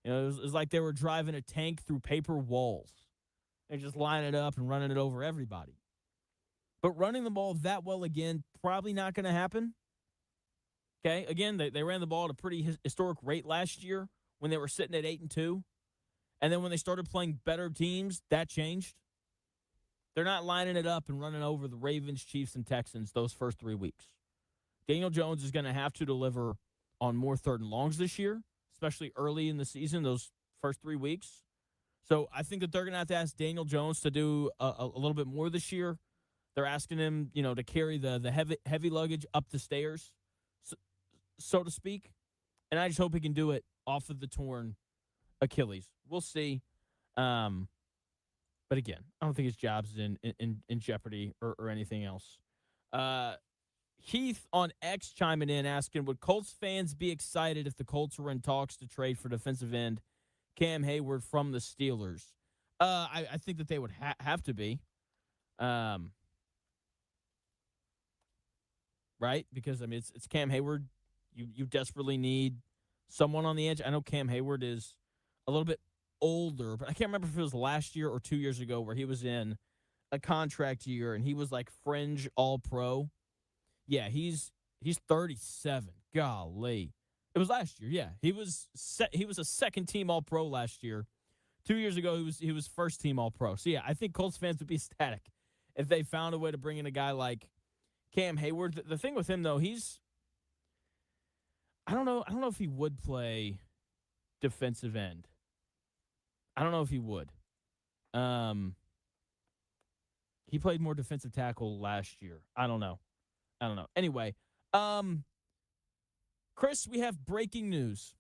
You know, it was like they were driving a tank through paper walls and just lining it up and running it over everybody. But running the ball that well again, probably not going to happen. Okay, again, they ran the ball at a pretty historic rate last year when they were sitting at 8-2. And then when they started playing better teams, that changed. They're not lining it up and running over the Ravens, Chiefs, and Texans those first 3 weeks. Daniel Jones is going to have to deliver on more third and longs this year, especially early in the season, those first 3 weeks. So I think that they're going to have to ask Daniel Jones to do a little bit more this year. They're asking him, to carry the heavy luggage up the stairs, so to speak. And I just hope he can do it off of the torn Achilles. We'll see. But again, I don't think his job's in jeopardy or anything else. Heath on X chiming in asking, would Colts fans be excited if the Colts were in talks to trade for defensive end Cam Hayward from the Steelers? I think that they would have to be. Right? Because, it's Cam Hayward. You desperately need someone on the edge. I know Cam Hayward is a little bit older, but I can't remember if it was last year or 2 years ago where he was in a contract year and he was like fringe all-pro. Yeah, he's 37. Golly. It was last year, yeah. He was a second-team all-pro last year. 2 years ago, he was first-team all-pro. So, yeah, I think Colts fans would be ecstatic if they found a way to bring in a guy like Cam Hayward. The thing with him, though, I don't know if he would play defensive end. I don't know if he would. He played more defensive tackle last year. I don't know. Anyway, Chris, we have breaking news.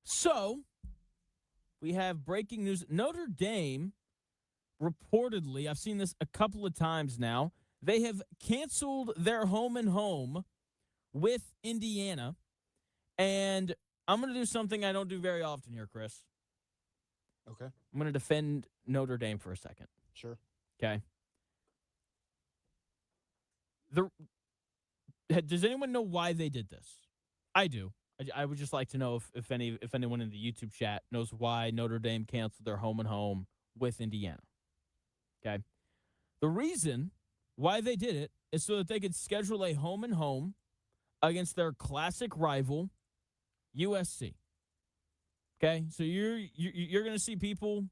So, we have breaking news. Notre Dame, reportedly, I've seen this a couple of times now, they have canceled their home and home with Indiana. And I'm going to do something I don't do very often here, Chris. Okay. I'm going to defend Notre Dame for a second. Sure. Okay. Does anyone know why they did this? I do. I would just like to know if anyone in the YouTube chat knows why Notre Dame canceled their home and home with Indiana. Okay. The reason why they did it is so that they could schedule a home and home against their classic rival, USC. Okay, so you're going to see people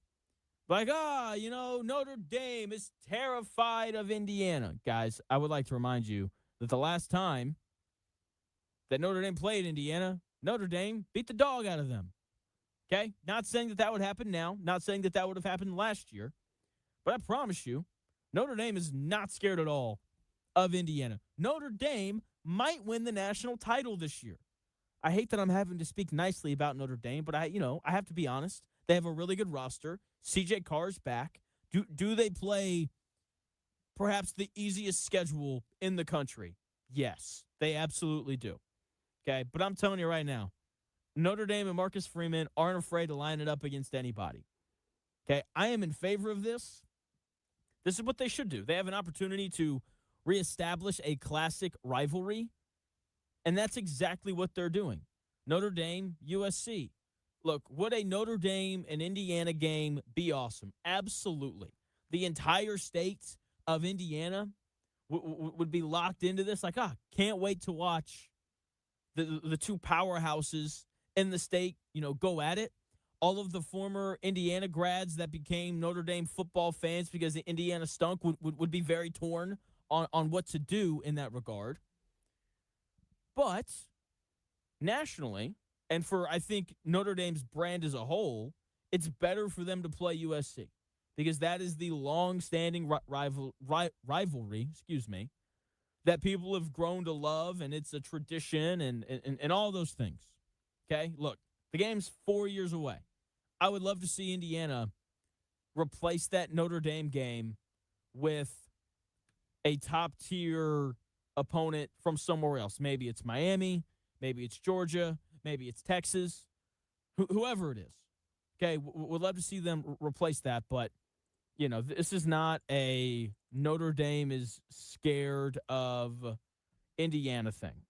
like, Notre Dame is terrified of Indiana. Guys, I would like to remind you that the last time that Notre Dame played Indiana, Notre Dame beat the dog out of them. Okay, not saying that would happen now, not saying that would have happened last year, but I promise you, Notre Dame is not scared at all of Indiana. Notre Dame might win the national title this year. I hate that I'm having to speak nicely about Notre Dame, but I have to be honest. They have a really good roster. CJ Carr's back. Do they play perhaps the easiest schedule in the country? Yes, they absolutely do. Okay, but I'm telling you right now, Notre Dame and Marcus Freeman aren't afraid to line it up against anybody. Okay, I am in favor of this. This is what they should do. They have an opportunity to reestablish a classic rivalry, and that's exactly what they're doing. Notre Dame, USC. Look, would a Notre Dame and Indiana game be awesome? Absolutely. The entire state of Indiana would be locked into this. Like, can't wait to watch the two powerhouses in the state, go at it. All of the former Indiana grads that became Notre Dame football fans because the Indiana stunk would be very torn on what to do in that regard. But nationally, and for, I think, Notre Dame's brand as a whole, it's better for them to play USC because that is the long-standing rivalry, that people have grown to love, and it's a tradition and all those things. Okay? Look, the game's 4 years away. I would love to see Indiana replace that Notre Dame game with a top-tier opponent from somewhere else. Maybe it's Miami. Maybe it's Georgia. Maybe it's Texas. Whoever it is. Okay, we'd love to see them replace that, but, this is not a Notre Dame is scared of Indiana thing.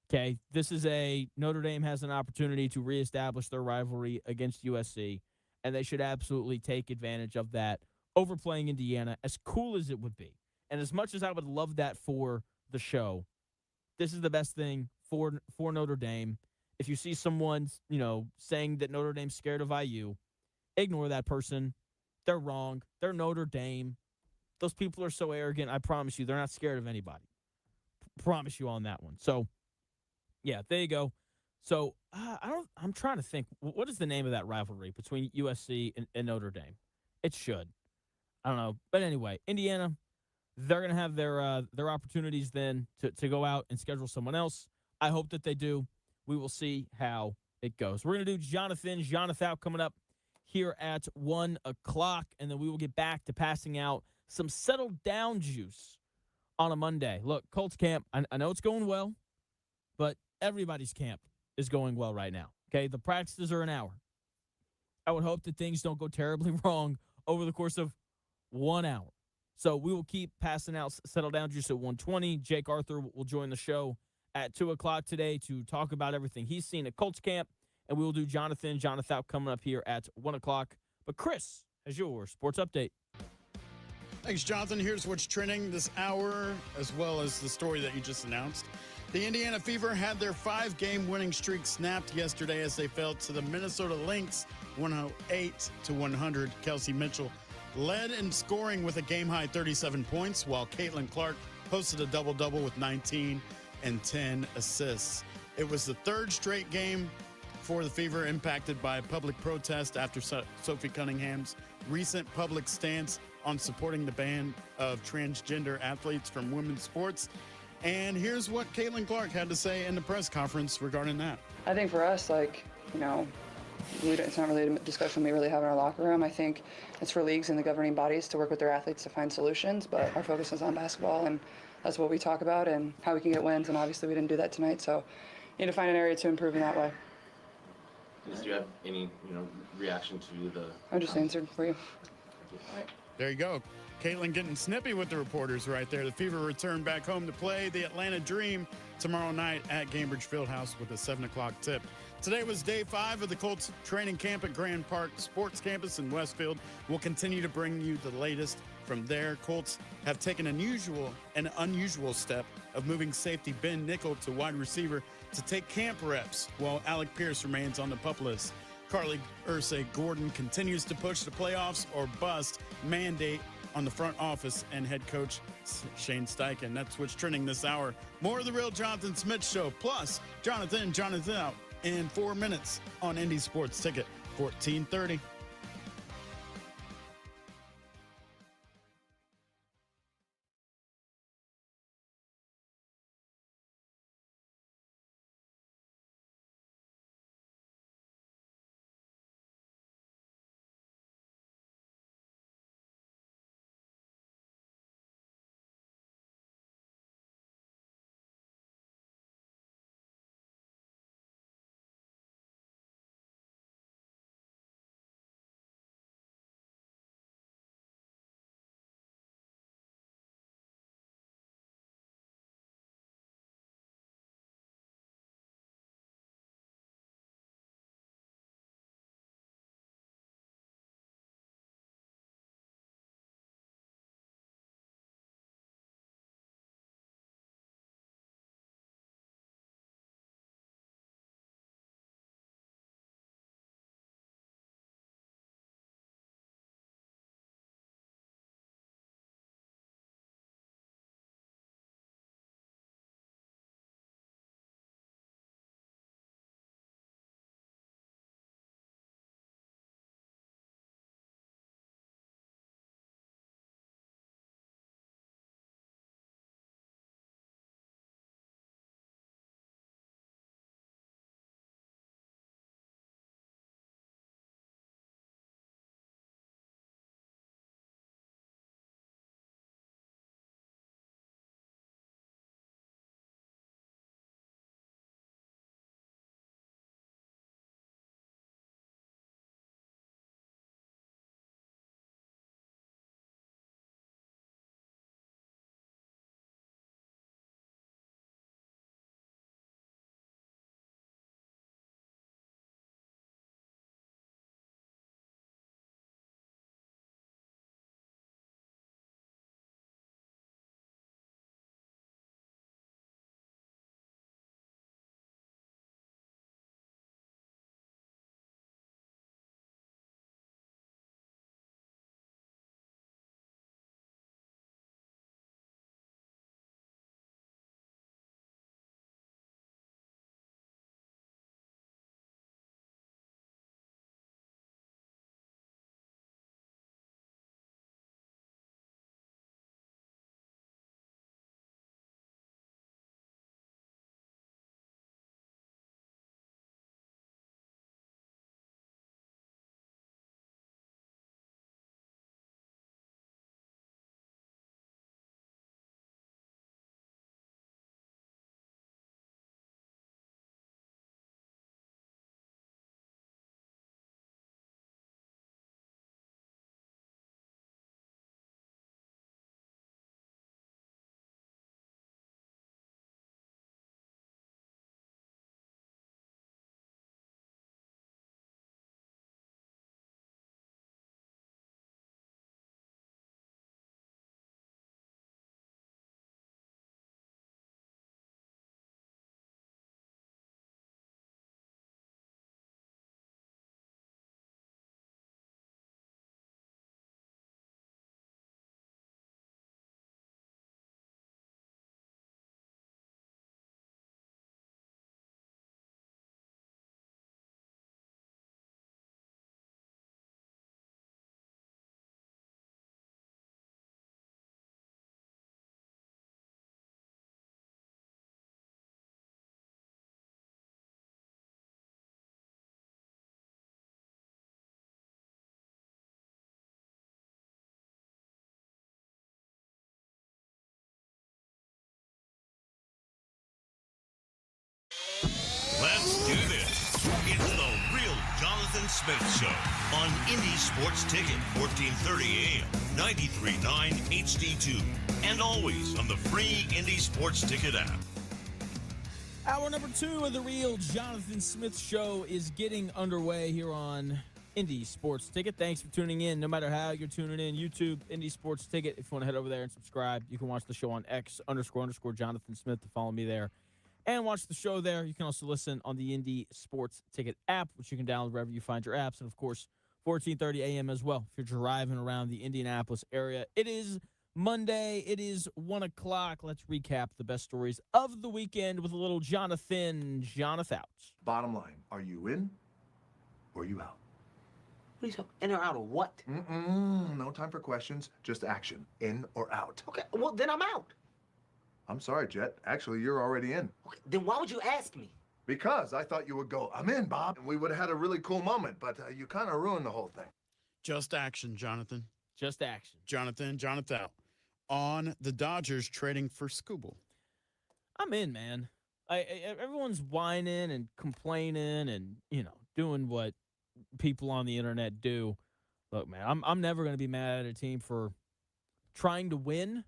Okay, this is a Notre Dame has an opportunity to reestablish their rivalry against USC, and they should absolutely take advantage of that over playing Indiana, as cool as it would be. And as much as I would love that for the show, this is the best thing for Notre Dame. If you see someone, saying that Notre Dame's scared of IU, ignore that person. They're wrong. They're Notre Dame. Those people are so arrogant. I promise you, they're not scared of anybody. Promise you on that one. So, yeah, there you go. So, I'm trying to think. What is the name of that rivalry between USC and Notre Dame? It should. I don't know. But anyway, Indiana, they're going to have their opportunities then to go out and schedule someone else. I hope that they do. We will see how it goes. We're going to do JonathIN, JonathOUT coming up here at 1 o'clock, and then we will get back to passing out some settled down juice on a Monday. Look, Colts camp, I know it's going well, but everybody's camp is going well right now. Okay, the practices are an hour. I would hope that things don't go terribly wrong over the course of 1 hour. So we will keep passing out settle down juice at 1:20. Jake Arthur will join the show at 2 o'clock today to talk about everything he's seen at Colts camp, and we will do JonathIN, JonathOUT coming up here at 1 o'clock. But Chris has your sports update. Thanks, Jonathan. Here's what's trending this hour, as well as the story that you just announced. The Indiana Fever had their 5-game winning streak snapped yesterday as they fell to the Minnesota Lynx 108-100. Kelsey Mitchell led in scoring with a game-high 37 points, while Caitlin Clark posted a double-double with 19 and 10 assists. It was the third straight game for the Fever impacted by public protest after Sophie Cunningham's recent public stance on supporting the ban of transgender athletes from women's sports. And here's what Caitlin Clark had to say in the press conference regarding that. I think for us, it's not really a discussion we really have in our locker room. I think it's for leagues and the governing bodies to work with their athletes to find solutions, but our focus is on basketball, and that's what we talk about and how we can get wins, and obviously we didn't do that tonight, so need to find an area to improve in that way. Do you have any, reaction to the... I just answered for you. There you go. Caitlin getting snippy with the reporters right there. The Fever return back home to play the Atlanta Dream tomorrow night at Gainbridge Fieldhouse with a 7 o'clock tip. Today was day 5 of the Colts training camp at Grand Park Sports Campus in Westfield. We'll continue to bring you the latest from there. Colts have taken an unusual step of moving safety Ben Nickel to wide receiver to take camp reps while Alec Pierce remains on the PUP list. Carly Ursay-Gordon continues to push the playoffs or bust mandate on the front office and head coach Shane Steichen. That's what's trending this hour. More of the Real Jonathan Smith Show, plus JonathIN, JonathOUT in 4 minutes on Indy Sports Ticket, 1430. Smith Show on Indy Sports Ticket, 1430 AM, 93.9 HD2, and always on the free Indy Sports Ticket app. Hour number 2 of the real JonathIN Smith Show is getting underway here on Indy Sports Ticket. Thanks for tuning in. No matter how you're tuning in, YouTube, Indy Sports Ticket. If you want to head over there and subscribe, you can watch the show on X__JonathIN Smith to follow me there and watch the show there. You can also listen on the Indy Sports Ticket app, which you can download wherever you find your apps. And, of course, 1430 a.m. as well if you're driving around the Indianapolis area. It is Monday. It is 1 o'clock. Let's recap the best stories of the weekend with a little JonathIN, JonathOUT. Bottom line, are you in or are you out? What are you talking? In or out of what? No time for questions, just action. In or out. Okay, well, then I'm out. I'm sorry, Jet. Actually, you're already in. Okay, then why would you ask me? Because I thought you would go, I'm in, Bob, and we would have had a really cool moment, but you kind of ruined the whole thing. Just action, Jonathan. Just action. JonathIN, JonathOUT. On the Dodgers trading for Skubal. I'm in, man. Everyone's whining and complaining and, doing what people on the internet do. Look, man, I'm never going to be mad at a team for trying to win.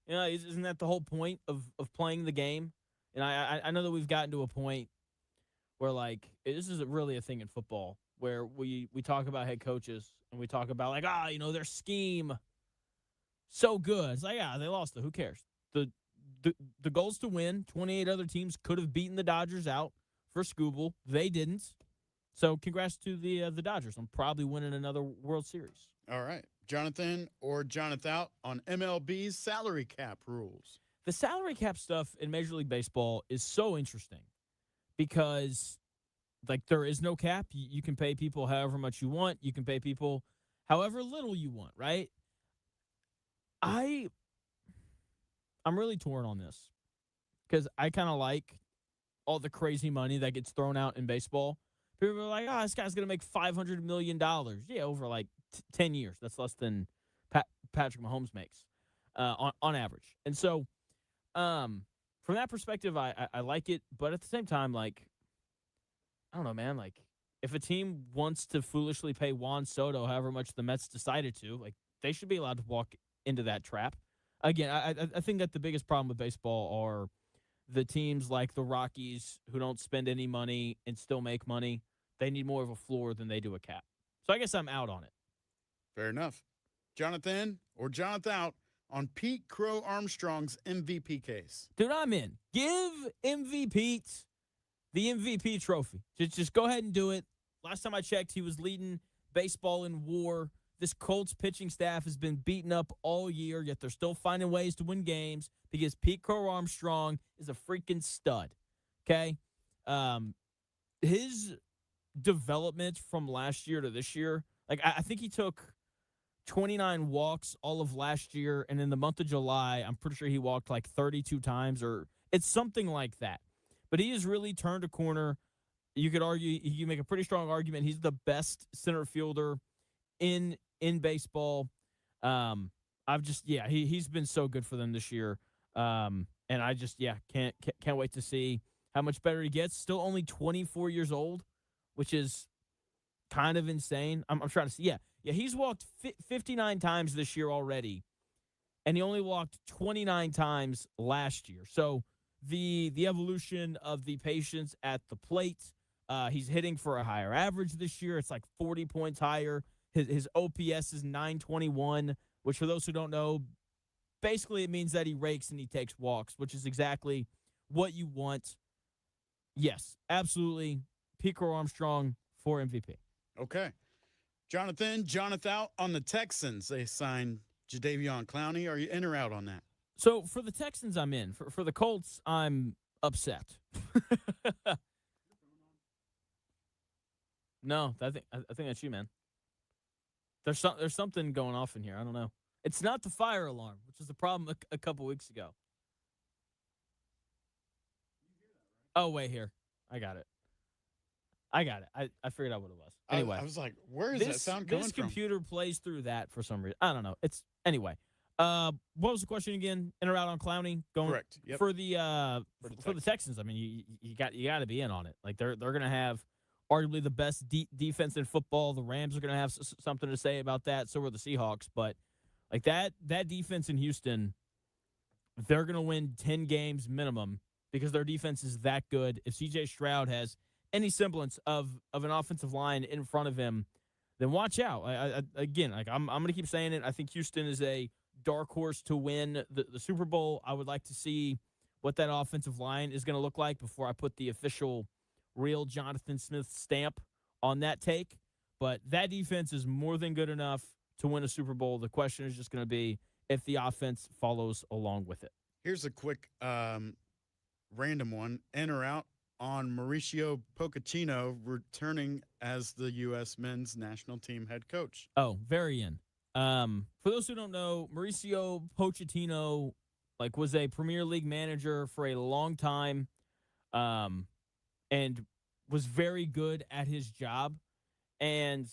Isn't that the whole point of playing the game? And I know that we've gotten to a point where, like, this is really a thing in football where we talk about head coaches and we talk about, like, their scheme so good. It's like, they lost it. Who cares? The goal's to win. 28 other teams could have beaten the Dodgers out for Skubal. They didn't. So congrats to the Dodgers. I'm probably winning another World Series. All right. JonathIN or JonathOUT on MLB's salary cap rules. The salary cap stuff in Major League Baseball is so interesting because, like, there is no cap. You can pay people however much you want. You can pay people however little you want, right? I'm really torn on this because I kind of like all the crazy money that gets thrown out in baseball. People are like, this guy's going to make $500 million. Yeah, over like 10 years. That's less than Patrick Mahomes makes on average. And so from that perspective, I like it. But at the same time, like, I don't know, man. Like, if a team wants to foolishly pay Juan Soto however much the Mets decided to, like, they should be allowed to walk into that trap. Again, I think that the biggest problem with baseball are the teams like the Rockies who don't spend any money and still make money. They need more of a floor than they do a cap. So I guess I'm out on it. Fair enough. JonathIN or JonathOUT on Pete Crow Armstrong's MVP case. Dude, I'm in. Give MVP the MVP trophy. Just go ahead and do it. Last time I checked, he was leading baseball in WAR. This Colts pitching staff has been beaten up all year, yet they're still finding ways to win games because Pete Crow Armstrong is a freaking stud. Okay? His development from last year to this year, like, I think he took 29 walks all of last year, and in the month of July, I'm pretty sure he walked like 32 times, or it's something like that. But he has really turned a corner. You could argue, you can make a pretty strong argument he's the best center fielder in baseball. He's been so good for them this year. And I just, can't wait to see how much better he gets. Still only 24 years old, which is kind of insane. I'm trying to see. Yeah, he's walked 59 times this year already, and he only walked 29 times last year. So the evolution of the patience at the plate, he's hitting for a higher average this year. It's like 40 points higher. His OPS is 921, which for those who don't know, basically it means that he rakes and he takes walks, which is exactly what you want. Yes, absolutely. Pete Crow Armstrong for MVP. Okay. JonathIN, JonathOUT on the Texans. They signed Jadeveon Clowney. Are you in or out on that? So for the Texans, I'm in. For the Colts, I'm upset. No, I think that's you, man. There's something going off in here. I don't know. It's not the fire alarm, which is the problem a couple weeks ago. Oh, wait here. I got it. I figured out what it was. Anyway. I was like, where is that sound coming from? This computer plays through that for some reason. I don't know. Anyway. What was the question again? In or out on Clowney? Correct. Yep. For the Texans. I mean, you got to be in on it. Like they're going to have arguably the best defense in football. The Rams are going to have something to say about that. So are the Seahawks. But like that defense in Houston, they're going to win 10 games minimum because their defense is that good. If C.J. Stroud has any semblance of an offensive line in front of him, then watch out. Again, I'm going to keep saying it. I think Houston is a dark horse to win the Super Bowl. I would like to see what that offensive line is going to look like before I put the official real Jonathan Smith stamp on that take. But that defense is more than good enough to win a Super Bowl. The question is just going to be if the offense follows along with it. Here's a quick random one. In or out on Mauricio Pochettino returning as the U.S. men's national team head coach. Oh, very in. For those who don't know, Mauricio Pochettino was a Premier League manager for a long time, and was very good at his job. And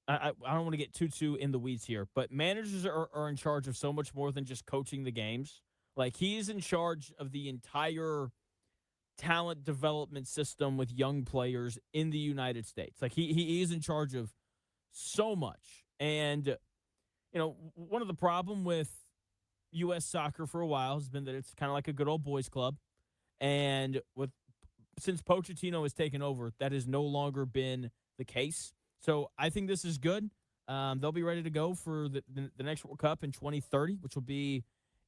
I don't want to get too in the weeds here, but managers are in charge of so much more than just coaching the games. Like, he is in charge of the entire talent development system with young players in the United States. Like, he is in charge of so much. And, one of the problem with U.S. soccer for a while has been that it's kind of like a good old boys club. And since Pochettino has taken over, that has no longer been the case. So I think this is good. They'll be ready to go for the next World Cup in 2030, which will be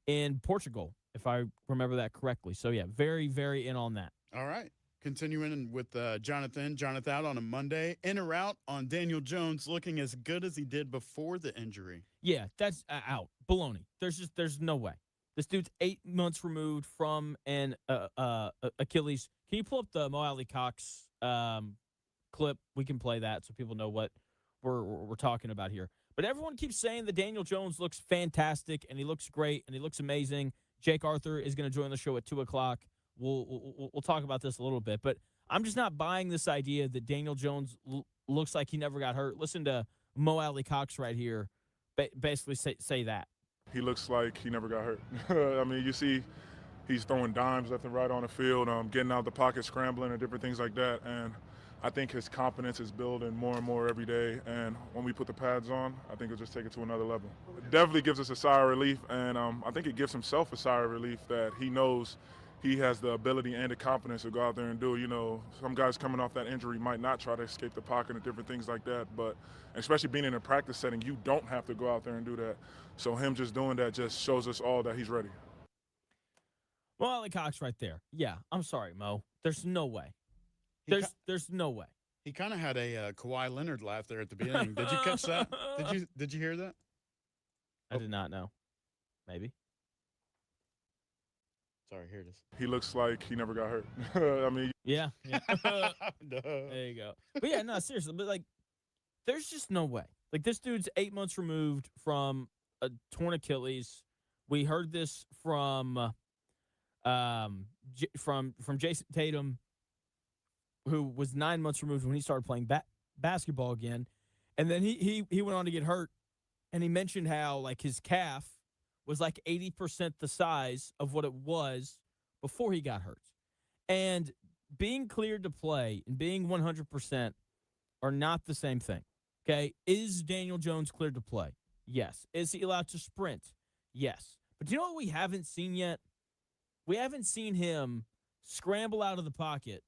in Portugal, if I remember that correctly. So, yeah, very, very in on that. All right. Continuing with JonathIN, JonathOUT on a Monday. In or out on Daniel Jones looking as good as he did before the injury. Yeah, that's out. Baloney. There's no way. This dude's 8 months removed from an Achilles. Can you pull up the Mo Alley Cox clip? We can play that so people know what we're talking about here. But everyone keeps saying that Daniel Jones looks fantastic, and he looks great, and he looks amazing. Jake Arthur is going to join the show at 2 o'clock. We'll talk about this a little bit. But I'm just not buying this idea that Daniel Jones looks like he never got hurt. Listen to Mo Alley Cox right here basically say that. He looks like he never got hurt. I mean, you see he's throwing dimes left and right on the field, getting out the pocket, scrambling, and different things like that. And I think his confidence is building more and more every day. And when we put the pads on, I think it'll just take it to another level. It definitely gives us a sigh of relief. And I think it gives himself a sigh of relief that he knows he has the ability and the confidence to go out there and do. Some guys coming off that injury might not try to escape the pocket and different things like that. But especially being in a practice setting, you don't have to go out there and do that. So him just doing that just shows us all that he's ready. Mo Alley Cox right there. Yeah, I'm sorry, Mo. There's no way. There's no way. He kind of had a Kawhi Leonard laugh there at the beginning. Did you catch that? Did you hear that? I did not know. Maybe. Sorry, here it is. He looks like he never got hurt. I mean, yeah. No. There you go. But yeah, no, seriously. But there's just no way. This dude's 8 months removed from a torn Achilles. We heard this from Jason Tatum, who was 9 months removed when he started playing basketball again. And then he went on to get hurt, and he mentioned how his calf was 80% the size of what it was before he got hurt. And being cleared to play and being 100% are not the same thing. Okay? Is Daniel Jones cleared to play? Yes. Is he allowed to sprint? Yes. But do you know what we haven't seen yet? We haven't seen him scramble out of the pocket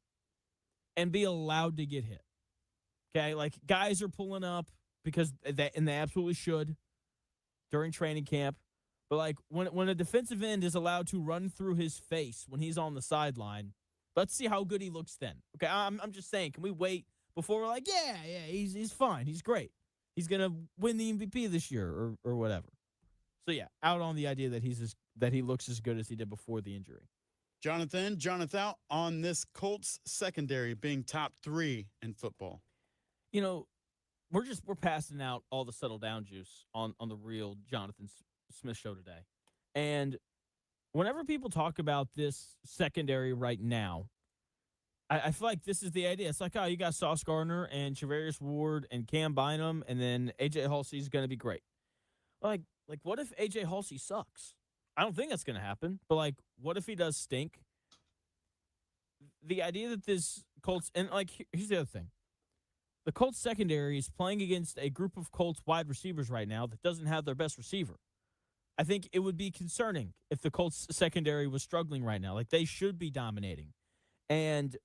and be allowed to get hit. Okay? Guys are pulling up because they absolutely should during training camp. But when a defensive end is allowed to run through his face when he's on the sideline, let's see how good he looks then. Okay, I'm just saying, can we wait before we're yeah, he's fine, he's great, he's gonna win the MVP this year or whatever. So yeah, out on the idea that he looks as good as he did before the injury. JonathIN, JonathOUT on this Colts secondary being top 3 in football. We're passing out all the settle down juice on the real Jonathan Smith show today. And whenever people talk about this secondary right now, I feel like this is the idea. It's you got Sauce Gardner and Charvarius Ward and Cam Bynum, and then A.J. Halsey is going to be great. What if A.J. Halsey sucks? I don't think that's going to happen, but what if he does stink? The idea that this Colts, and here's the other thing. the Colts secondary is playing against a group of Colts wide receivers right now that doesn't have their best receiver. I think it would be concerning if the Colts secondary was struggling right now. Like, they should be dominating. And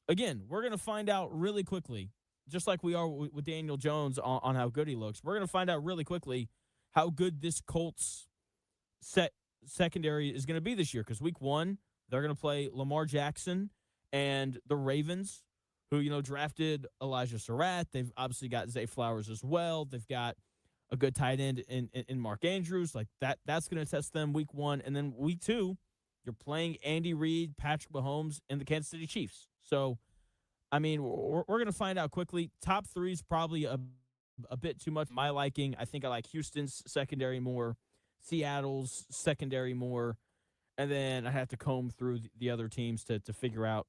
again, we're going to find out really quickly, just like we are with Daniel Jones on how good he looks. We're going to find out really quickly how good this Colts secondary is going to be this year, because week 1, they're going to play Lamar Jackson and the Ravens, who, drafted Elijah Surratt. They've obviously got Zay Flowers as well. They've got a good tight end in Mark Andrews. Like, that's going to test them week 1. And then week 2, you're playing Andy Reid, Patrick Mahomes, and the Kansas City Chiefs. So, I mean, we're going to find out quickly. Top 3 is probably a bit too much for my liking. I think I like Houston's secondary more, Seattle's secondary more, and then I have to comb through the other teams to figure out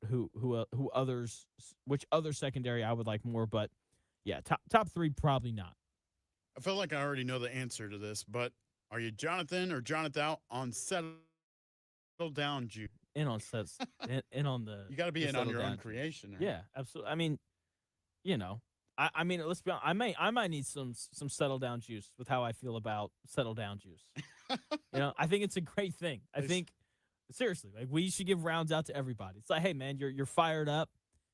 which other secondary I would like more. But yeah, top 3 probably not. I feel like I already know the answer to this, but are you JonathIN or JonathOUT on settle down juice? In on sets, in on the. You got to be the in on settle your down own creation. Right? Yeah, absolutely. I mean, I mean, let's be honest. I might need some settle down juice with how I feel about settle down juice. I think it's a great thing. I think seriously, like, we should give rounds out to everybody. It's like, hey man, you're fired up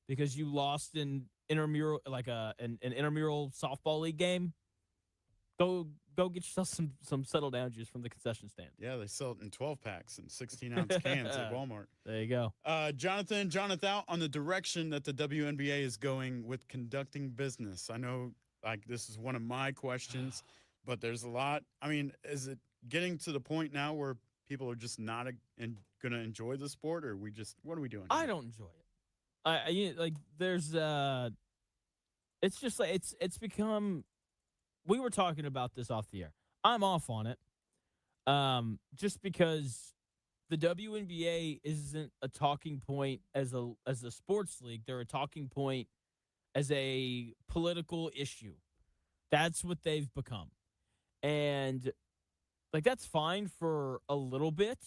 because you lost in intramural, like an intramural softball league game. Go get yourself some settle down juice from the concession stand. Yeah, they sell it in 12 packs and 16-ounce cans at Walmart. There you go. JonathIN, JonathOUT on the direction that the WNBA is going with conducting business. I know, like, this is one of my questions, but there's a lot. I mean, is it getting to the point now where people are just not going to enjoy the sport, or what are we doing here? I don't enjoy it. There's it's just like it's become. We were talking about this off the air. I'm off on it, just because the WNBA isn't a talking point as a sports league. They're a talking point as a political issue. That's what they've become, and like, that's fine for a little bit.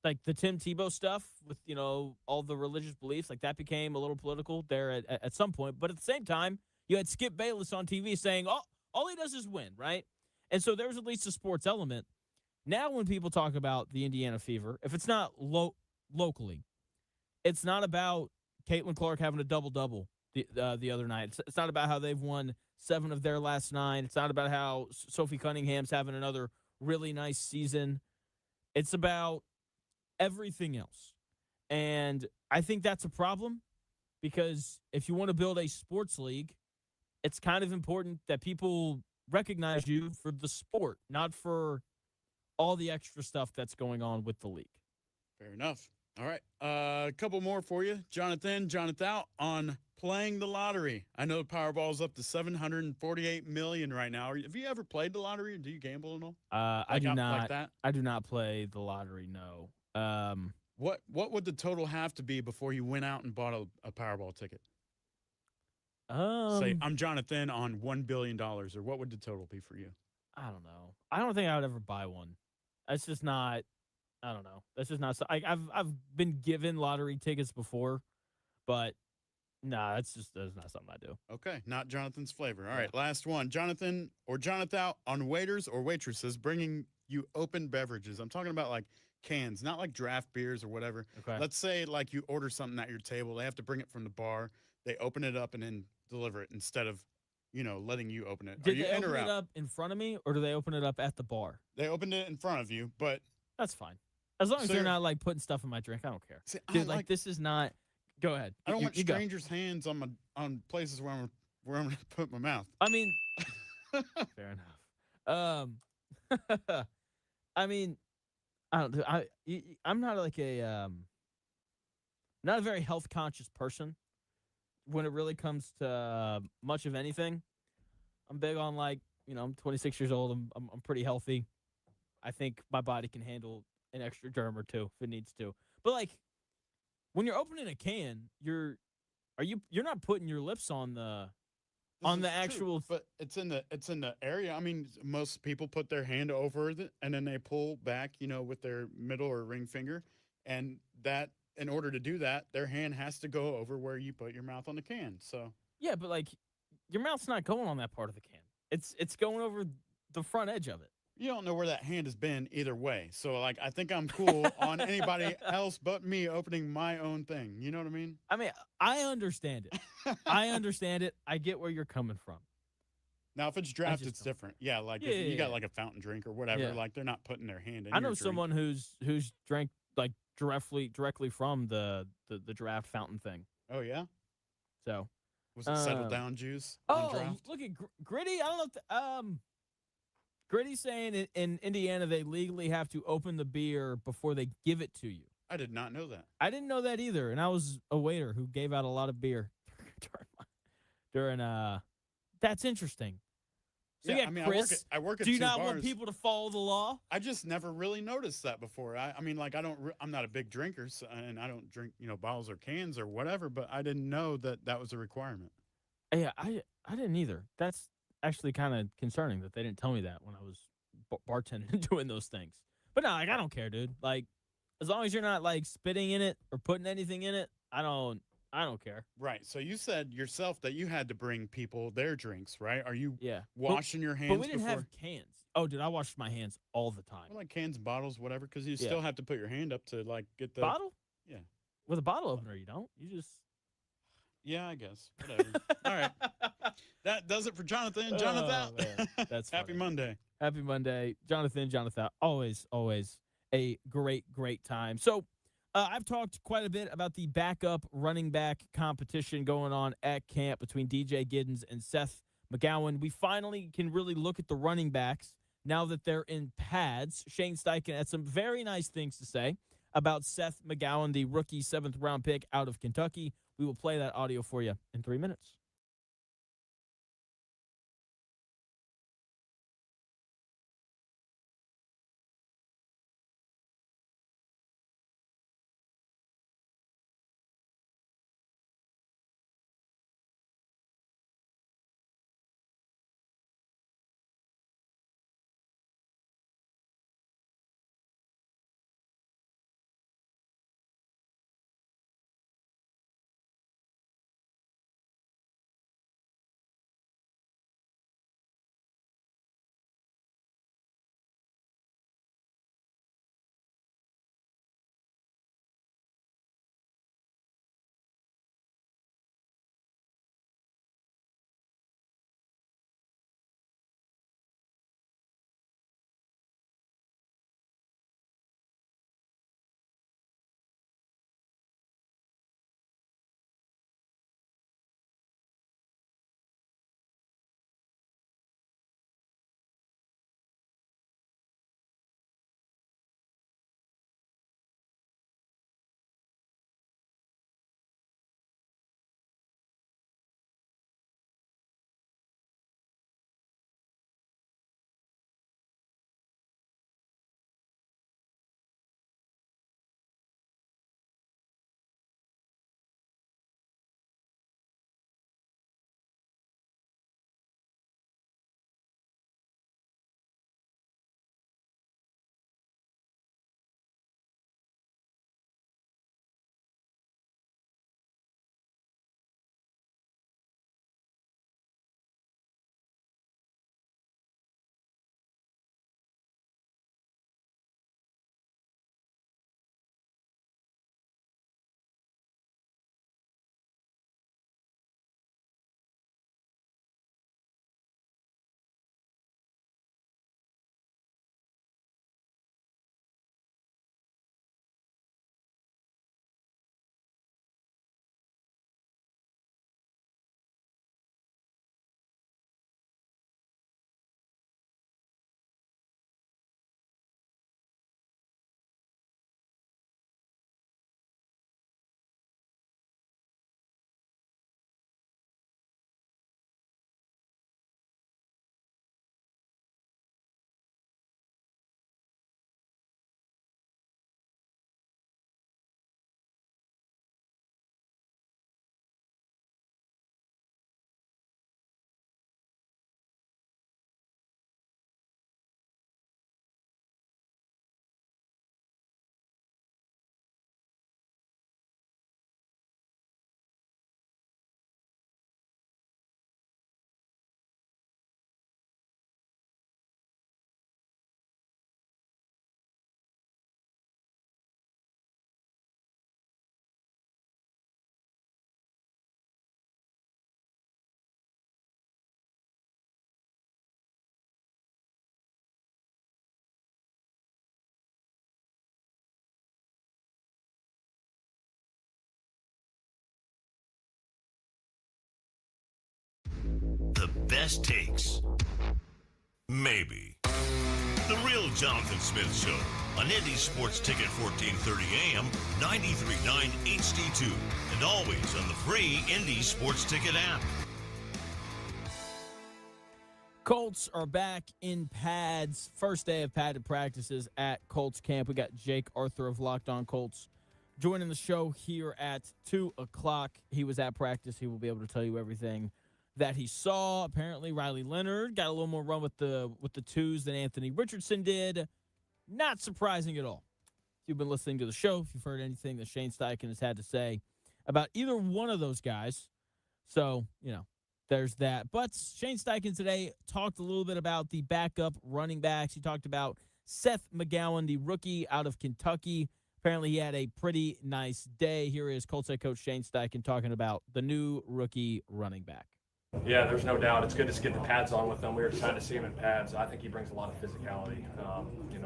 Like the Tim Tebow stuff with all the religious beliefs, like that became a little political there at some point. But at the same time, you had Skip Bayless on TV saying, "Oh, all he does is win," right? And so there was at least a sports element. Now when people talk about the Indiana Fever, if it's not locally, it's not about Caitlin Clark having a double-double the other night. It's not about how they've won 7 of their last 9. It's not about how Sophie Cunningham's having another really nice season. It's about everything else. And I think that's a problem, because if you want to build a sports league, it's kind of important that people recognize you for the sport, not for all the extra stuff that's going on with the league. Fair enough. All right. A couple more for you. JonathIN, JonathOUT on playing the lottery. I know Powerball's up to $748 million right now. Have you ever played the lottery? Do you gamble at all? I do not. Like that? I do not play the lottery, no. What would the total have to be before you went out and bought a Powerball ticket? Say, I'm JonathIN on $1 billion, or what would the total be for you? I don't know. I don't think I would ever buy one. That's just not. I don't know. That's just not. I've been given lottery tickets before, but nah, that's not something I do. Okay, not Jonathan's flavor. All right, last one. JonathIN or JonathOUT on waiters or waitresses bringing you open beverages. I'm talking about like cans, not like draft beers or whatever. Okay. Let's say like you order something at your table. They have to bring it from the bar. They open it up and then deliver it instead of, letting you open it. Did they open it up in front of me, or do they open it up at the bar? They opened it in front of you, but that's fine. As long as they're not like putting stuff in my drink, I don't care. See, Dude, like this is not. Go ahead. I don't want strangers' hands on places where I'm going to put my mouth. I mean, fair enough. I mean, I'm not like not a very health conscious person. When it really comes to much of anything, I'm big on I'm 26 years old. I'm pretty healthy. I think my body can handle an extra germ or two if it needs to. But like, when you're opening a can, you're not putting your lips on the actual. But it's in the area. I mean, most people put their hand over it and then they pull back, with their middle or ring finger, and that. In order to do that, their hand has to go over where you put your mouth on the can. So yeah, but like, your mouth's not going on that part of the can. It's going over the front edge of it. You don't know where that hand has been either way. So, like, I think I'm cool on anybody else but me opening my own thing. You know what I mean? I mean, I understand it. I understand it. I get where you're coming from. Now, if it's draft, just it's don't. different. Yeah, like Yeah, if you yeah, got yeah. like a fountain drink or whatever, Yeah. like they're not putting their hand in I your know drink. someone who's drank like directly from the draft fountain thing. Oh, yeah? So Was it settle um, down juice on draft? look at Gritty. I don't know. If Gritty's saying in Indiana they legally have to open the beer before they give it to you. I did not know that. I didn't know that either, and I was a waiter who gave out a lot of beer during. That's interesting. So Yeah, yeah, I mean, Chris, I work at do you two not bars. want people to follow the law? I just never really noticed that before. I mean, like, I'm not a big drinker, so, and I don't drink, bottles or cans or whatever, but I didn't know that that was a requirement. Yeah, I didn't either. That's actually kind of concerning that they didn't tell me that when I was bartending and doing those things. But no, like I don't care, dude. Like as long as you're not like spitting in it or putting anything in it, I don't care. Right. So you said yourself that you had to bring people their drinks, right? Are you Yeah. washing your hands But we didn't before? have cans. Oh, dude, I washed my hands all the time. Well, like cans, bottles, whatever, because you Yeah. still have to put your hand up to like get the Bottle? Yeah. With a bottle opener, you don't. You just Yeah, I guess. Whatever. All right. That does it for Jonathan. Jonathan out. man. That's Happy funny. Monday. Happy Monday. JonathIN, JonathOUT. Always a great time. So I've talked quite a bit about the backup running back competition going on at camp between DJ Giddens and Seth McGowan. We finally can really look at the running backs now that they're in pads. Shane Steichen had some very nice things to say about Seth McGowan, the rookie 7th-round pick out of Kentucky. We will play that audio for you in 3 minutes. The best takes. Maybe. The Real Jonathan Smith Show on Indy Sports Ticket 1430 AM, 93.9 HD2, and always on the free Indy Sports Ticket app. Colts are back in pads. First day of padded practices at Colts camp. We got Jake Arthur of Locked On Colts joining the show here at 2 o'clock. He was at practice. He will be able to tell you everything that he saw. Apparently, Riley Leonard got a little more run with the twos than Anthony Richardson did. Not surprising at all. If you've been listening to the show, if you've heard anything that Shane Steichen has had to say about either one of those guys. So, there's that. But Shane Steichen today talked a little bit about the backup running backs. He talked about Seth McGowan, the rookie out of Kentucky. Apparently, he had a pretty nice day. Here is Colts head coach Shane Steichen talking about the new rookie running back. Yeah, there's no doubt. It's good to get the pads on with him. We were excited to see him in pads. I think he brings a lot of physicality,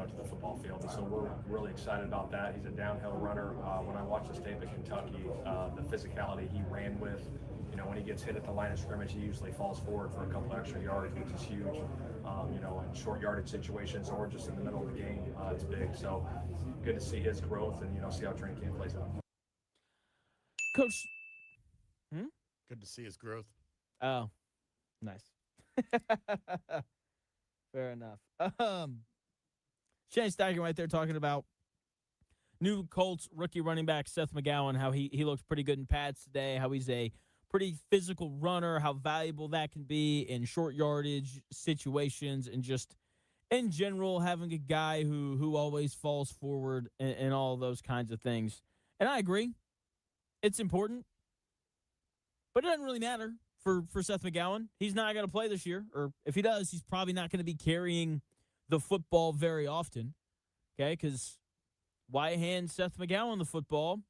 to the football field, and so we're really excited about that. He's a downhill runner. When I watched his tape at Kentucky, the physicality he ran with, when he gets hit at the line of scrimmage, he usually falls forward for a couple extra yards, which is huge. In short yardage situations or just in the middle of the game, it's big. So good to see his growth and, see how training camp plays out. Coach. Good to see his growth. Oh, nice. Fair enough. Shane Steichen right there talking about new Colts rookie running back Seth McGowan, how he looked pretty good in pads today, how he's a pretty physical runner, how valuable that can be in short yardage situations, and just in general having a guy who always falls forward and all those kinds of things. And I agree. It's important. But it doesn't really matter for Seth McGowan. He's not going to play this year. Or if he does, he's probably not going to be carrying the football very often. Okay? Because why hand Seth McGowan the football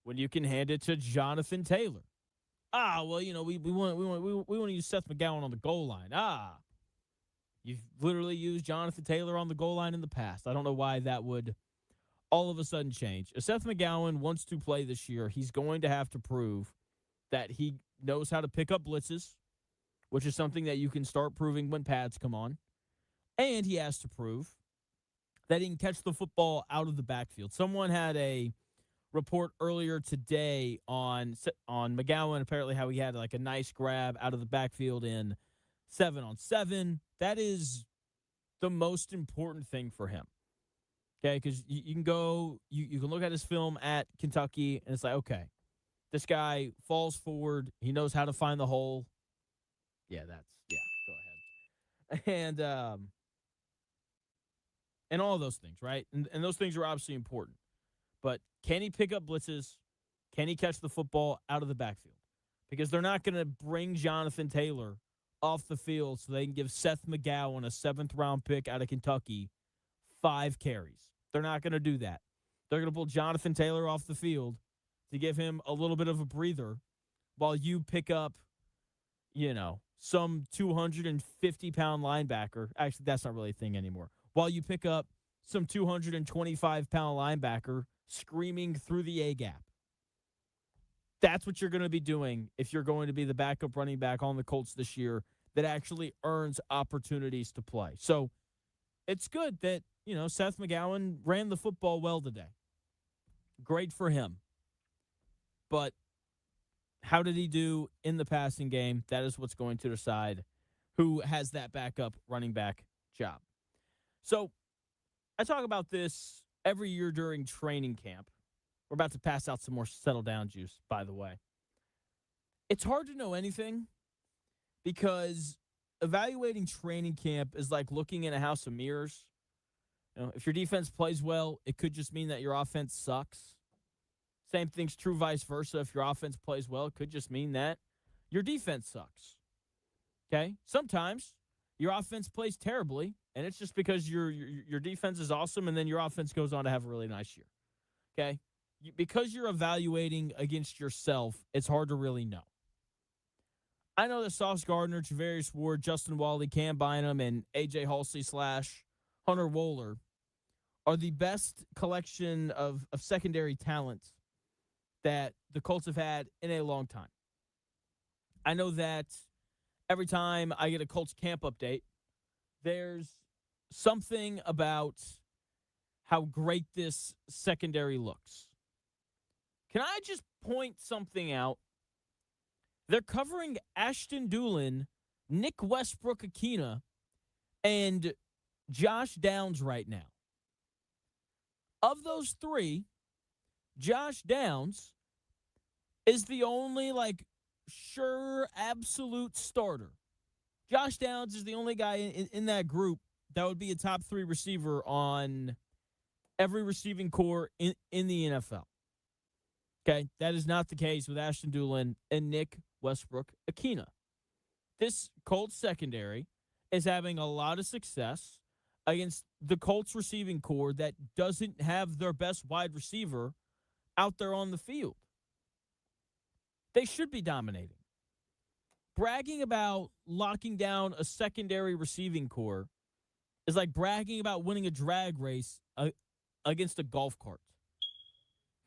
when you can hand it to Jonathan Taylor? We want to use Seth McGowan on the goal line. You've literally used Jonathan Taylor on the goal line in the past. I don't know why that would all of a sudden change. If Seth McGowan wants to play this year, he's going to have to prove that he knows how to pick up blitzes, which is something that you can start proving when pads come on. And he has to prove that he can catch the football out of the backfield. Someone had a report earlier today on McGowan, apparently how he had like a nice grab out of the backfield in 7-on-7. That is the most important thing for him. Okay, because you can go, you can look at his film at Kentucky, and it's like, okay, this guy falls forward. He knows how to find the hole. Go ahead. And all those things, right? And those things are obviously important. But can he pick up blitzes? Can he catch the football out of the backfield? Because they're not going to bring Jonathan Taylor off the field so they can give Seth McGowan, a 7th-round pick out of Kentucky, 5 carries. They're not going to do that. They're going to pull Jonathan Taylor off the field to give him a little bit of a breather while you pick up, some 250-pound linebacker. Actually, that's not really a thing anymore. While you pick up some 225-pound linebacker screaming through the A-gap. That's what you're going to be doing if you're going to be the backup running back on the Colts this year that actually earns opportunities to play. So it's good that, Seth McGowan ran the football well today. Great for him. But how did he do in the passing game? That is what's going to decide who has that backup running back job. So I talk about this every year during training camp. We're about to pass out some more settle down juice, by the way. It's hard to know anything because evaluating training camp is like looking in a house of mirrors. If your defense plays well, it could just mean that your offense sucks. Same thing's true vice versa. If your offense plays well, it could just mean that your defense sucks. Okay? Sometimes your offense plays terribly, and it's just because your defense is awesome, and then your offense goes on to have a really nice year. Okay? Because you're evaluating against yourself, it's hard to really know. I know that Sauce Gardner, Travarius Ward, Justin Wally, Cam Bynum, and A.J. Halsey / Hunter Wohler are the best collection of secondary talent that the Colts have had in a long time. I know that every time I get a Colts camp update, there's something about how great this secondary looks. Can I just point something out? They're covering Ashton Doolin, Nick Westbrook-Akina, and Josh Downs right now. Of those three, Josh Downs is the only, sure, absolute starter. Josh Downs is the only guy in that group that would be a top 3 receiver on every receiving core in the NFL. Okay, that is not the case with Ashton Doolin and Nick Westbrook-Akina. This Colts secondary is having a lot of success against the Colts receiving core that doesn't have their best wide receiver out there on the field. They should be dominating. Bragging about locking down a secondary receiving core is like bragging about winning a drag race against a golf cart.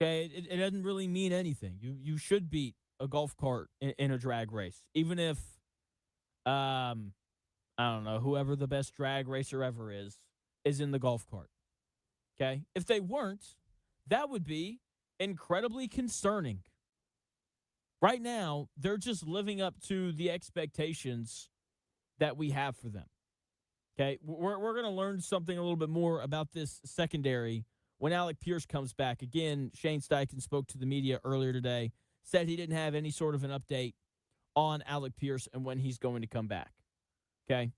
Okay, it doesn't really mean anything. You should beat a golf cart in a drag race, even if, I don't know, whoever the best drag racer ever is in the golf cart. Okay, if they weren't, that would be incredibly concerning. Right now, they're just living up to the expectations that we have for them. Okay, we're going to learn something a little bit more about this secondary when Alec Pierce comes back. Again, Shane Steichen spoke to the media earlier today, said he didn't have any sort of an update on Alec Pierce and when he's going to come back. Okay,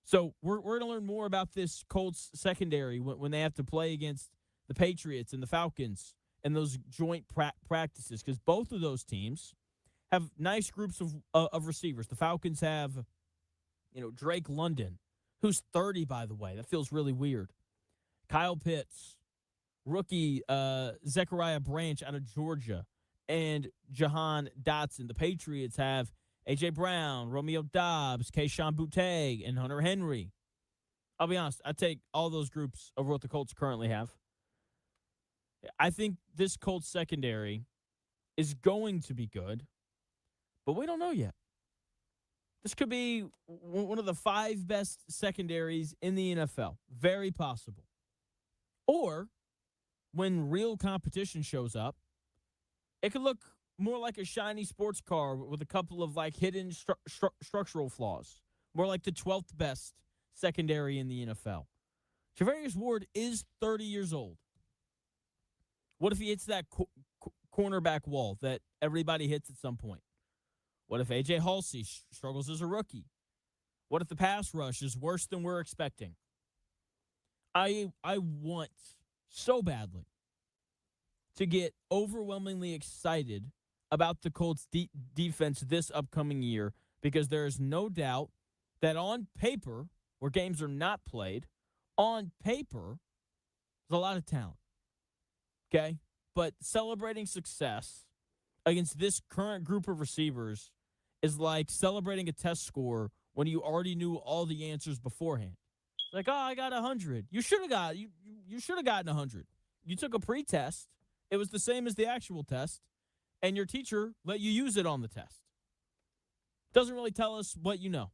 so we're going to learn more about this Colts secondary when they have to play against the Patriots and the Falcons and those joint practices, because both of those teams have nice groups of receivers. The Falcons have, Drake London, who's 30, by the way. That feels really weird. Kyle Pitts, rookie Zechariah Branch out of Georgia, and Jahan Dotson. The Patriots have A.J. Brown, Romeo Doubs, Keyshawn Boutte, and Hunter Henry. I'll be honest, I take all those groups over what the Colts currently have. I think this Colts secondary is going to be good, but we don't know yet. This could be one of the 5 best secondaries in the NFL. Very possible. Or, when real competition shows up, it could look more like a shiny sports car with a couple of hidden structural flaws. More like the 12th best secondary in the NFL. Javarius Ward is 30 years old. What if he hits that cornerback wall that everybody hits at some point? What if A.J. Halsey struggles as a rookie? What if the pass rush is worse than we're expecting? I want so badly to get overwhelmingly excited about the Colts defense this upcoming year, because there is no doubt that on paper, where games are not played, on paper, there's a lot of talent. Okay? But celebrating success against this current group of receivers is like celebrating a test score when you already knew all the answers beforehand. Like, I got 100. You should have gotten 100. You took a pre-test. It was the same as the actual test, and your teacher let you use it on the test. Doesn't really tell us what you know.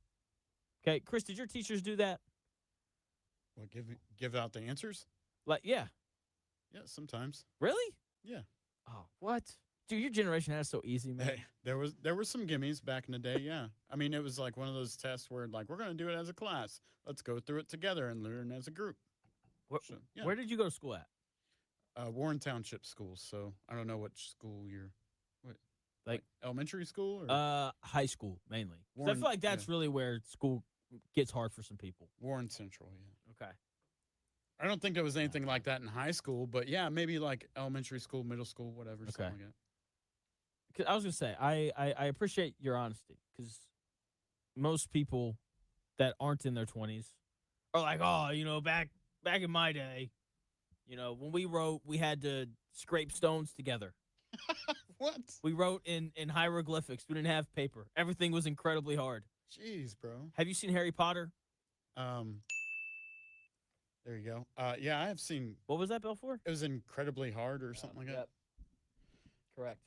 Okay, Chris, did your teachers do that? What, give out the answers? Yeah. Yeah, sometimes. Really? Yeah. Oh, what? Dude, your generation had it so easy, man. Hey, there were some gimmies back in the day, yeah. I mean, it was like one of those tests where we're going to do it as a class. Let's go through it together and learn as a group. Where did you go to school at? Warren Township schools. So I don't know which school you're. What? Like elementary school or high school mainly. Warren, I feel like that's really where school gets hard for some people. Warren Central, yeah. Okay. I don't think there was anything like that in high school, but yeah, maybe like elementary school, middle school, whatever. Okay. Something like that. Cause I was gonna say I appreciate your honesty, because most people that aren't in their 20s are like, back in my day, when we wrote, we had to scrape stones together. What? We wrote in hieroglyphics. We didn't have paper. Everything was incredibly hard. Jeez, bro. Have you seen Harry Potter? There you go. Yeah, I have seen. What was that bill for? It was incredibly hard or something like that. Correct.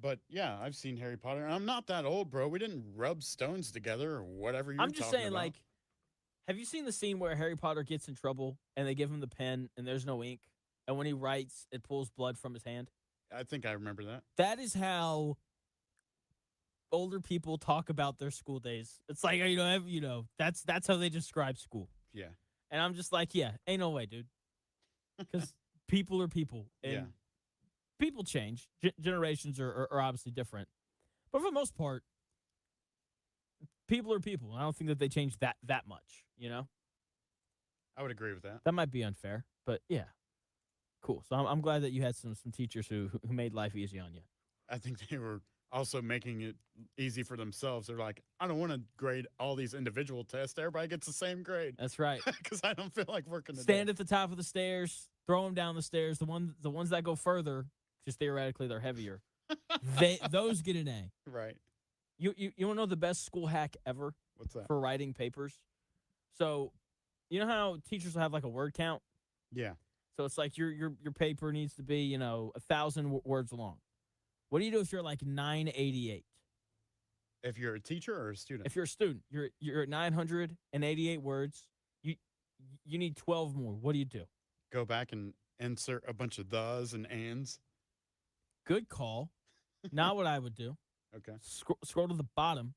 But yeah, I've seen Harry Potter, and I'm not that old, bro. We didn't rub stones together or whatever you're I'm just talking saying, about. like, have you seen the scene where Harry Potter gets in trouble and they give him the pen and there's no ink? And when he writes, it pulls blood from his hand? I think I remember that. That is how older people talk about their school days. It's like, that's how they describe school. Yeah. And I'm just like, yeah, ain't no way, dude. Because people are people. And Yeah. people change. Generations are obviously different. But for the most part, people are people. I don't think that they change that much, I would agree with that. That might be unfair, but yeah. Cool. So I'm glad that you had some teachers who made life easy on you. I think they were also making it easy for themselves. They're like, I don't want to grade all these individual tests. Everybody gets the same grade. That's right. Because I don't feel like working today. Stand at the top of the stairs, throw them down the stairs. The ones that go further, just theoretically, they're heavier. Those get an A. Right. You want to know the best school hack ever? What's that? For writing papers? So, you know how teachers will have like a word count? Yeah. So it's like your paper needs to be 1,000 words long. What do you do if you're like 988? If you're a teacher or a student? If you're a student, you're at 988 words. You need 12 more. What do you do? Go back and insert a bunch of thes and ands. Good call. Not what I would do. Okay. Scroll to the bottom,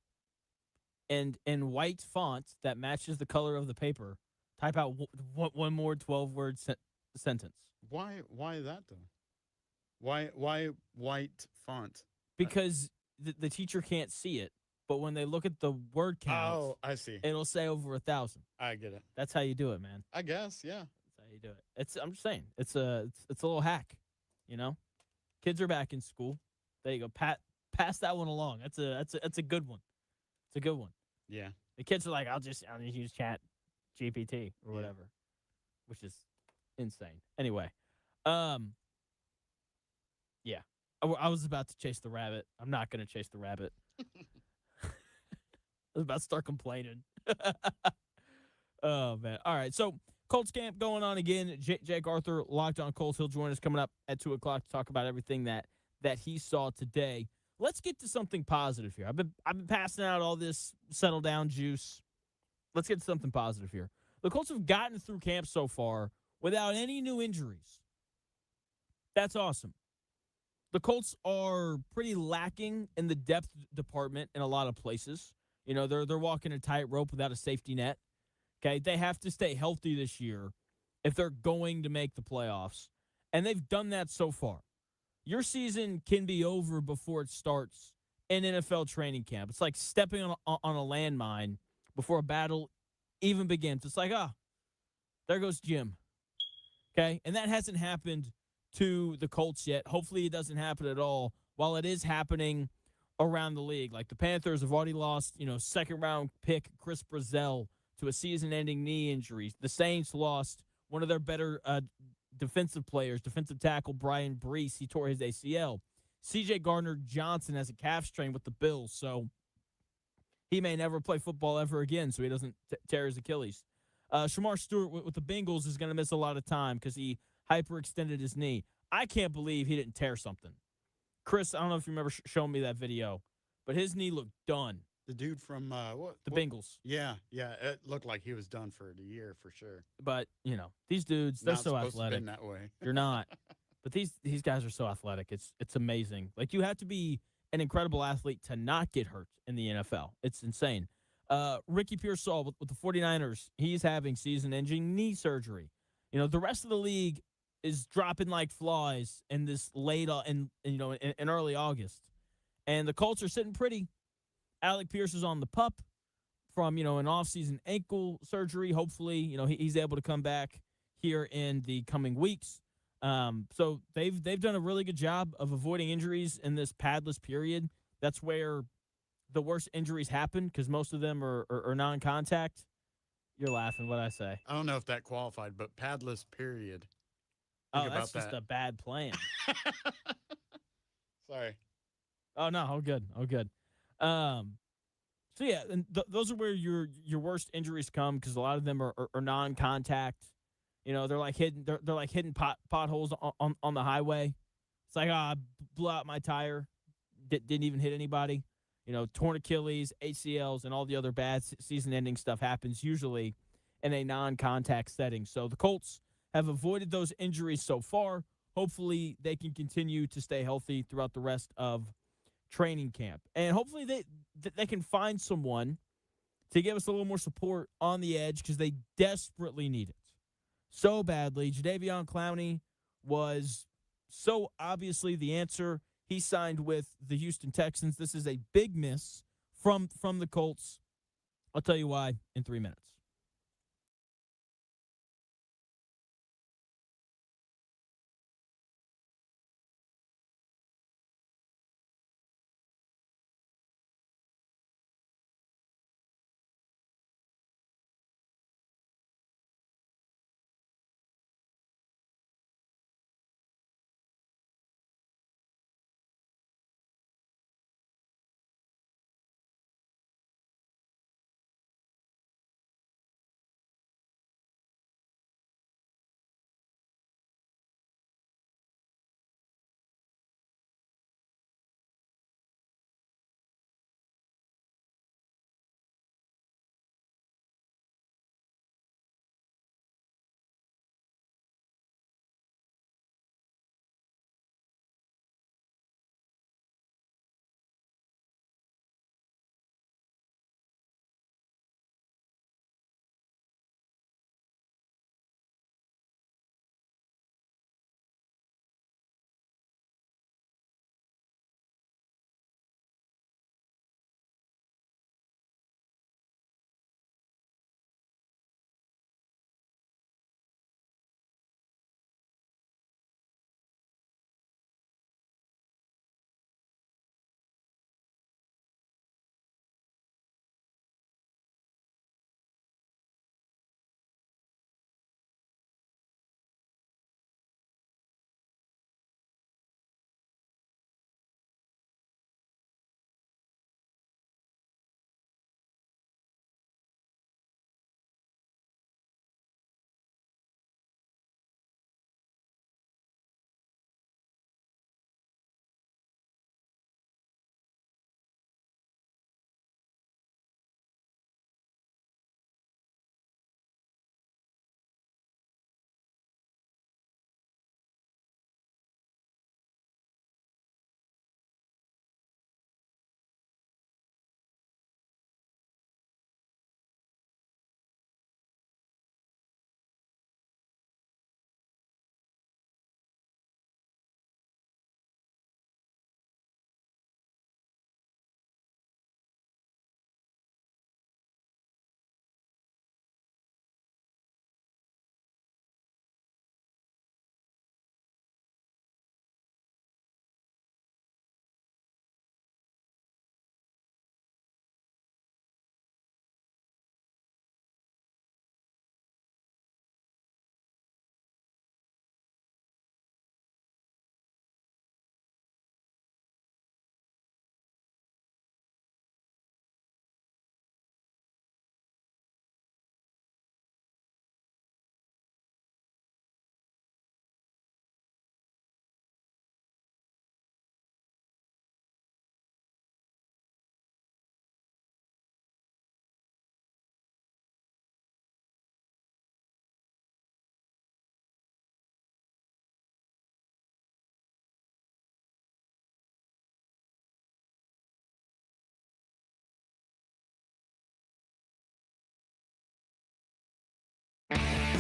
and in white font that matches the color of the paper, type out one more 12-word sentence. Why that though? Why white font? Because the teacher can't see it, but when they look at the word count, Oh, I see. it'll say over 1,000. I get it. That's how you do it, man. I guess, yeah. That's how you do it. I'm just saying, it's a little hack, Kids are back in school. There you go. Pass that one along. That's a good one. It's a good one. Yeah. The kids are like, I'll just use Chat GPT or whatever, which is insane. Anyway, yeah, I was about to chase the rabbit. I'm not gonna chase the rabbit. I was about to start complaining. Oh man! All right, so Colts camp going on again. Jake Arthur, Locked On Colts. He'll join us coming up at 2:00 to talk about everything that he saw today. Let's get to something positive here. I've been passing out all this settle down juice. Let's get to something positive here. The Colts have gotten through camp so far without any new injuries. That's awesome. The Colts are pretty lacking in the depth department in a lot of places. They're walking a tightrope without a safety net. Okay, they have to stay healthy this year if they're going to make the playoffs, and they've done that so far. Your season can be over before it starts in NFL training camp. It's like stepping on a landmine before a battle even begins. It's like, there goes Jim. Okay, and that hasn't happened to the Colts yet. Hopefully it doesn't happen at all, while it is happening around the league. Like the Panthers have already lost, second-round pick Chris Brazzell to a season-ending knee injury. The Saints lost one of their better defensive players, defensive tackle Brian Brees. He tore his ACL. C.J. Gardner-Johnson has a calf strain with the Bills, so he may never play football ever again, so he doesn't tear his Achilles. Shamar Stewart with the Bengals is going to miss a lot of time because he hyperextended his knee. I can't believe he didn't tear something. Chris, I don't know if you remember showing me that video, but his knee looked done. The dude from The Bengals. Yeah, it looked like he was done for the year for sure. But these dudes, they're Not so supposed athletic. to been that way. You're not. But these guys are so athletic. It's amazing. Like, you have to be an incredible athlete to not get hurt in the NFL. It's insane. Ricky Pearsall with the 49ers, he's having season-ending knee surgery. The rest of the league is dropping like flies in this late in early August, and the Colts are sitting pretty. Alec Pierce is on the pup from an off-season ankle surgery. Hopefully, he's able to come back here in the coming weeks. So they've done a really good job of avoiding injuries in this padless period. That's where the worst injuries happen because most of them are non-contact. You're laughing. What'd I say? I don't know if that qualified, but padless period. Think that's just a bad plan. Sorry. Oh no, all good. So yeah, and those are where your worst injuries come because a lot of them are non-contact. They're like hitting potholes on the highway. It's like, I blew out my tire. didn't even hit anybody. Torn Achilles, ACLs, and all the other bad season-ending stuff happens usually in a non-contact setting. So the Colts have avoided those injuries so far. Hopefully they can continue to stay healthy throughout the rest of training camp. And hopefully they can find someone to give us a little more support on the edge because they desperately need it so badly. Jadeveon Clowney was so obviously the answer. He signed with the Houston Texans. This is a big miss from the Colts. I'll tell you why in 3 minutes.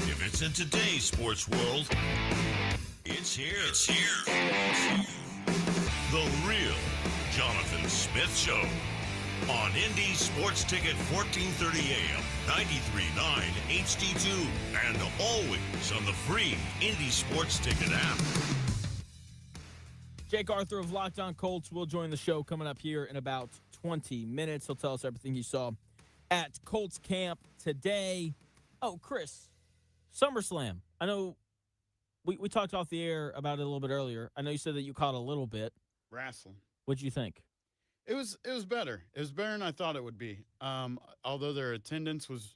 If it's in today's sports world, it's here. It's here. The real Jonathan Smith Show on Indy Sports Ticket 1430 AM, 93.9 HD2, and always on the free Indy Sports Ticket app. Jake Arthur of Locked On Colts will join the show coming up here in about 20 minutes. He'll tell us everything he saw at Colts camp today. Oh, Chris, SummerSlam. I know we talked off the air about it a little bit earlier. I know you said that you caught a little bit. Wrestling. What'd you think? It was better. It was better than I thought it would be. Although their attendance was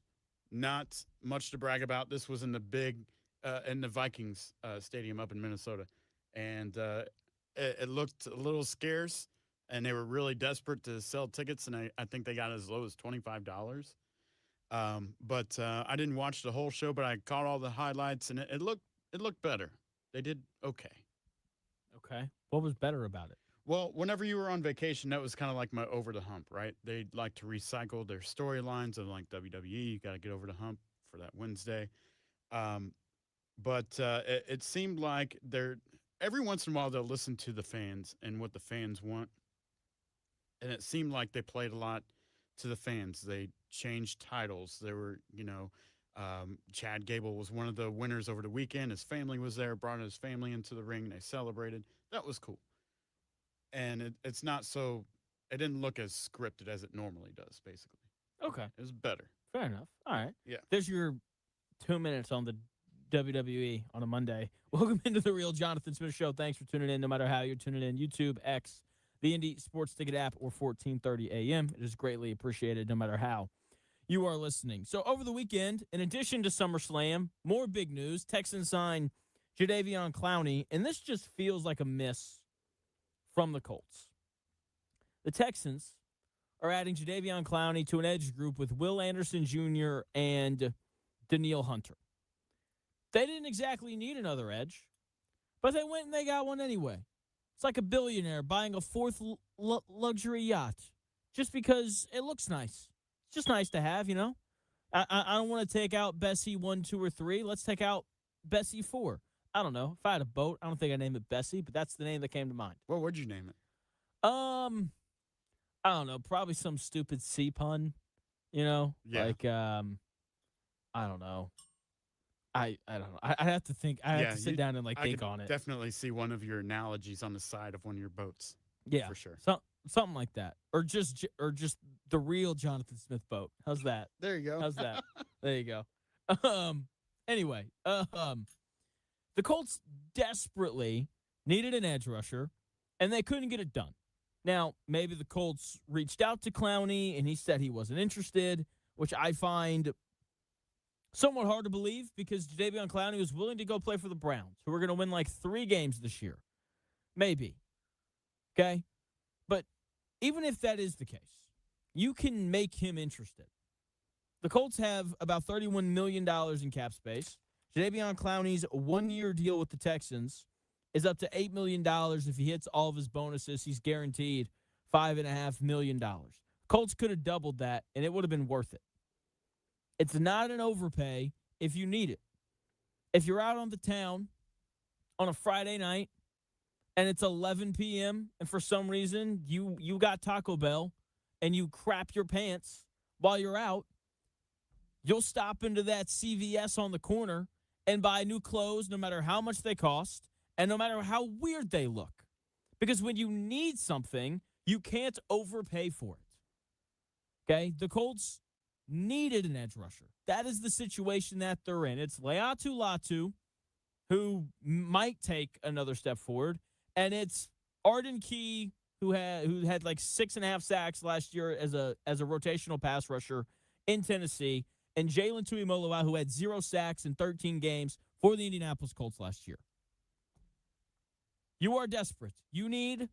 not much to brag about. This was in the Vikings stadium up in Minnesota, and it looked a little scarce. and they were really desperate to sell tickets, and I think they got as low as $25. But I didn't watch the whole show, but I caught all the highlights, and it looked better. They did okay. Okay. What was better about it? Well, whenever you were on vacation, that was kind of like my over the hump, right? They like to recycle their storylines of like WWE. You got to get over the hump for that Wednesday. But it seemed like every once in a while they'll listen to the fans and what the fans want. And it seemed like they played a lot to the fans. They changed titles. There were, Chad Gable was one of the winners over the weekend. His family was there, brought his family into the ring. They celebrated. That was cool. And it's not so, it didn't look as scripted as it normally does, basically. Okay. It was better. Fair enough. All right. Yeah. There's your 2 minutes on the WWE on a Monday. Welcome into the Real Jonathan Smith Show. Thanks for tuning in, no matter how you're tuning in. YouTube, X, the Indie Sports Ticket app, or 1430 AM. It is greatly appreciated, no matter how you are listening. So over the weekend, in addition to SummerSlam, more big news. Texans sign Jadeveon Clowney, and this just feels like a miss from the Colts. The Texans are adding Jadeveon Clowney to an edge group with Will Anderson Jr. and Daniil Hunter. They didn't exactly need another edge, but they went and they got one anyway. It's like a billionaire buying a fourth luxury yacht just because it looks nice. It's just nice to have, I don't want to take out Bessie 1, 2, or 3. Let's take out Bessie 4. I don't know. If I had a boat, I don't think I'd name it Bessie, but that's the name that came to mind. What would you name it? I don't know. Probably some stupid sea pun, Yeah. Like, I don't know. I don't know. I have to think. I have to sit down and think on it. Definitely see one of your analogies on the side of one of your boats. Yeah, for sure. Something like that, or just the real Jonathan Smith boat. How's that? There you go. How's that? There you go. Anyway, the Colts desperately needed an edge rusher, and they couldn't get it done. Now, maybe the Colts reached out to Clowney, and he said he wasn't interested, which I find somewhat hard to believe because Jadeveon Clowney was willing to go play for the Browns, who are going to win 3 games this year. Maybe. Okay? But even if that is the case, you can make him interested. The Colts have about $31 million in cap space. Jadeveon Clowney's 1-year deal with the Texans is up to $8 million. If he hits all of his bonuses, he's guaranteed $5.5 million. Colts could have doubled that, and it would have been worth it. It's not an overpay if you need it. If you're out on the town on a Friday night and it's 11 p.m. and for some reason you got Taco Bell and you crap your pants while you're out, you'll stop into that CVS on the corner and buy new clothes no matter how much they cost and no matter how weird they look. Because when you need something, you can't overpay for it. Okay? The Colts needed an edge rusher. That is the situation that they're in. It's Leatu Latu, who might take another step forward, and it's Arden Key, who had 6.5 sacks last year as a rotational pass rusher in Tennessee, and Jalen Tuimoloau, who had 0 sacks in 13 games for the Indianapolis Colts last year. You are desperate. You need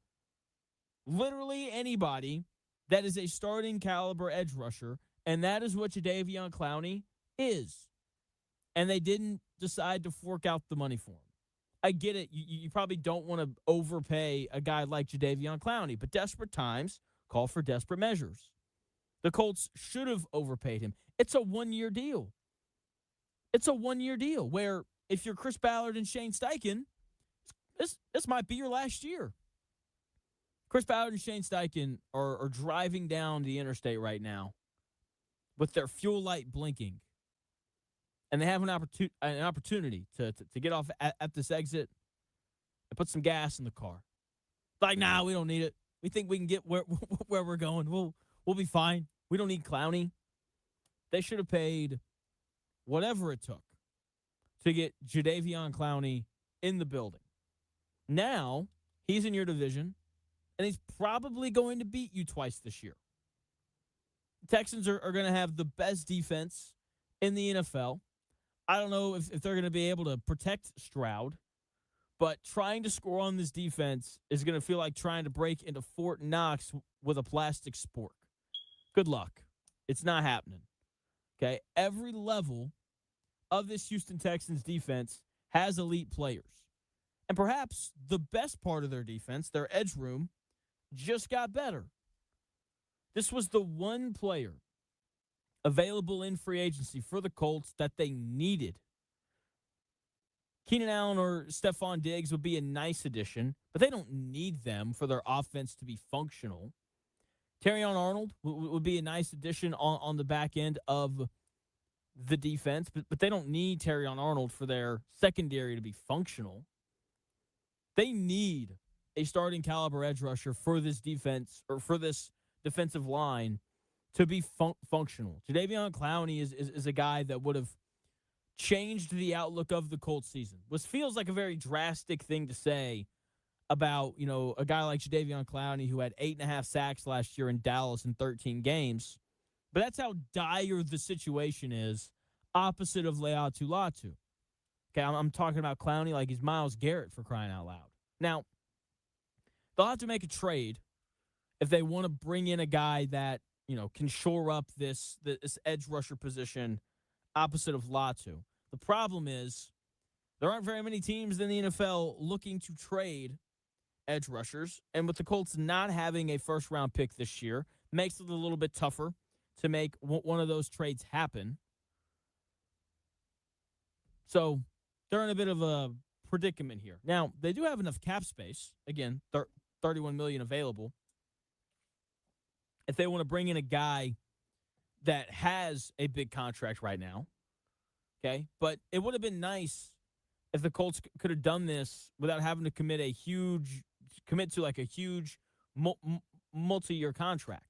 literally anybody that is a starting caliber edge rusher. And that is what Jadeveon Clowney is. And they didn't decide to fork out the money for him. I get it. You probably don't want to overpay a guy like Jadeveon Clowney, but desperate times call for desperate measures. The Colts should have overpaid him. It's a 1-year deal. It's a 1-year deal where if you're Chris Ballard and Shane Steichen, this might be your last year. Chris Ballard and Shane Steichen are driving down the interstate right now with their fuel light blinking. And they have an opportunity to get off at this exit and put some gas in the car. Nah, we don't need it. We think we can get where we're going. We'll be fine. We don't need Clowney. They should have paid whatever it took to get Jadeveon Clowney in the building. Now, he's in your division, and he's probably going to beat you twice this year. Texans are going to have the best defense in the NFL. I don't know if they're going to be able to protect Stroud, But trying to score on this defense is going to feel like trying to break into Fort Knox with a plastic spork. Good luck. It's not happening. Okay? Every level of this Houston Texans defense has elite players. And perhaps the best part of their defense, their edge room, just got better. This was the one player available in free agency for the Colts that they needed. Keenan Allen or Stephon Diggs would be a nice addition, but they don't need them for their offense to be functional. Terrion Arnold would be a nice addition on the back end of the defense, but they don't need Terrion Arnold for their secondary to be functional. They need a starting caliber edge rusher for this defense or for this defensive line to be functional. Jadeveon Clowney is a guy that would have changed the outlook of the Colts season. Which feels like a very drastic thing to say about, a guy like Jadeveon Clowney who had 8.5 sacks last year in Dallas in 13 games. But that's how dire the situation is opposite of Leatu Latu. Okay, I'm talking about Clowney like he's Myles Garrett, for crying out loud. Now, they'll have to make a trade if they want to bring in a guy that, can shore up this edge rusher position opposite of Latu. The problem is there aren't very many teams in the NFL looking to trade edge rushers, and with the Colts not having a first-round pick this year, makes it a little bit tougher to make one of those trades happen. So they're in a bit of a predicament here. Now, they do have enough cap space. Again, $31 million available. If they want to bring in a guy that has a big contract right now, okay? But it would have been nice if the Colts could have done this without having to commit to like a huge multi-year contract.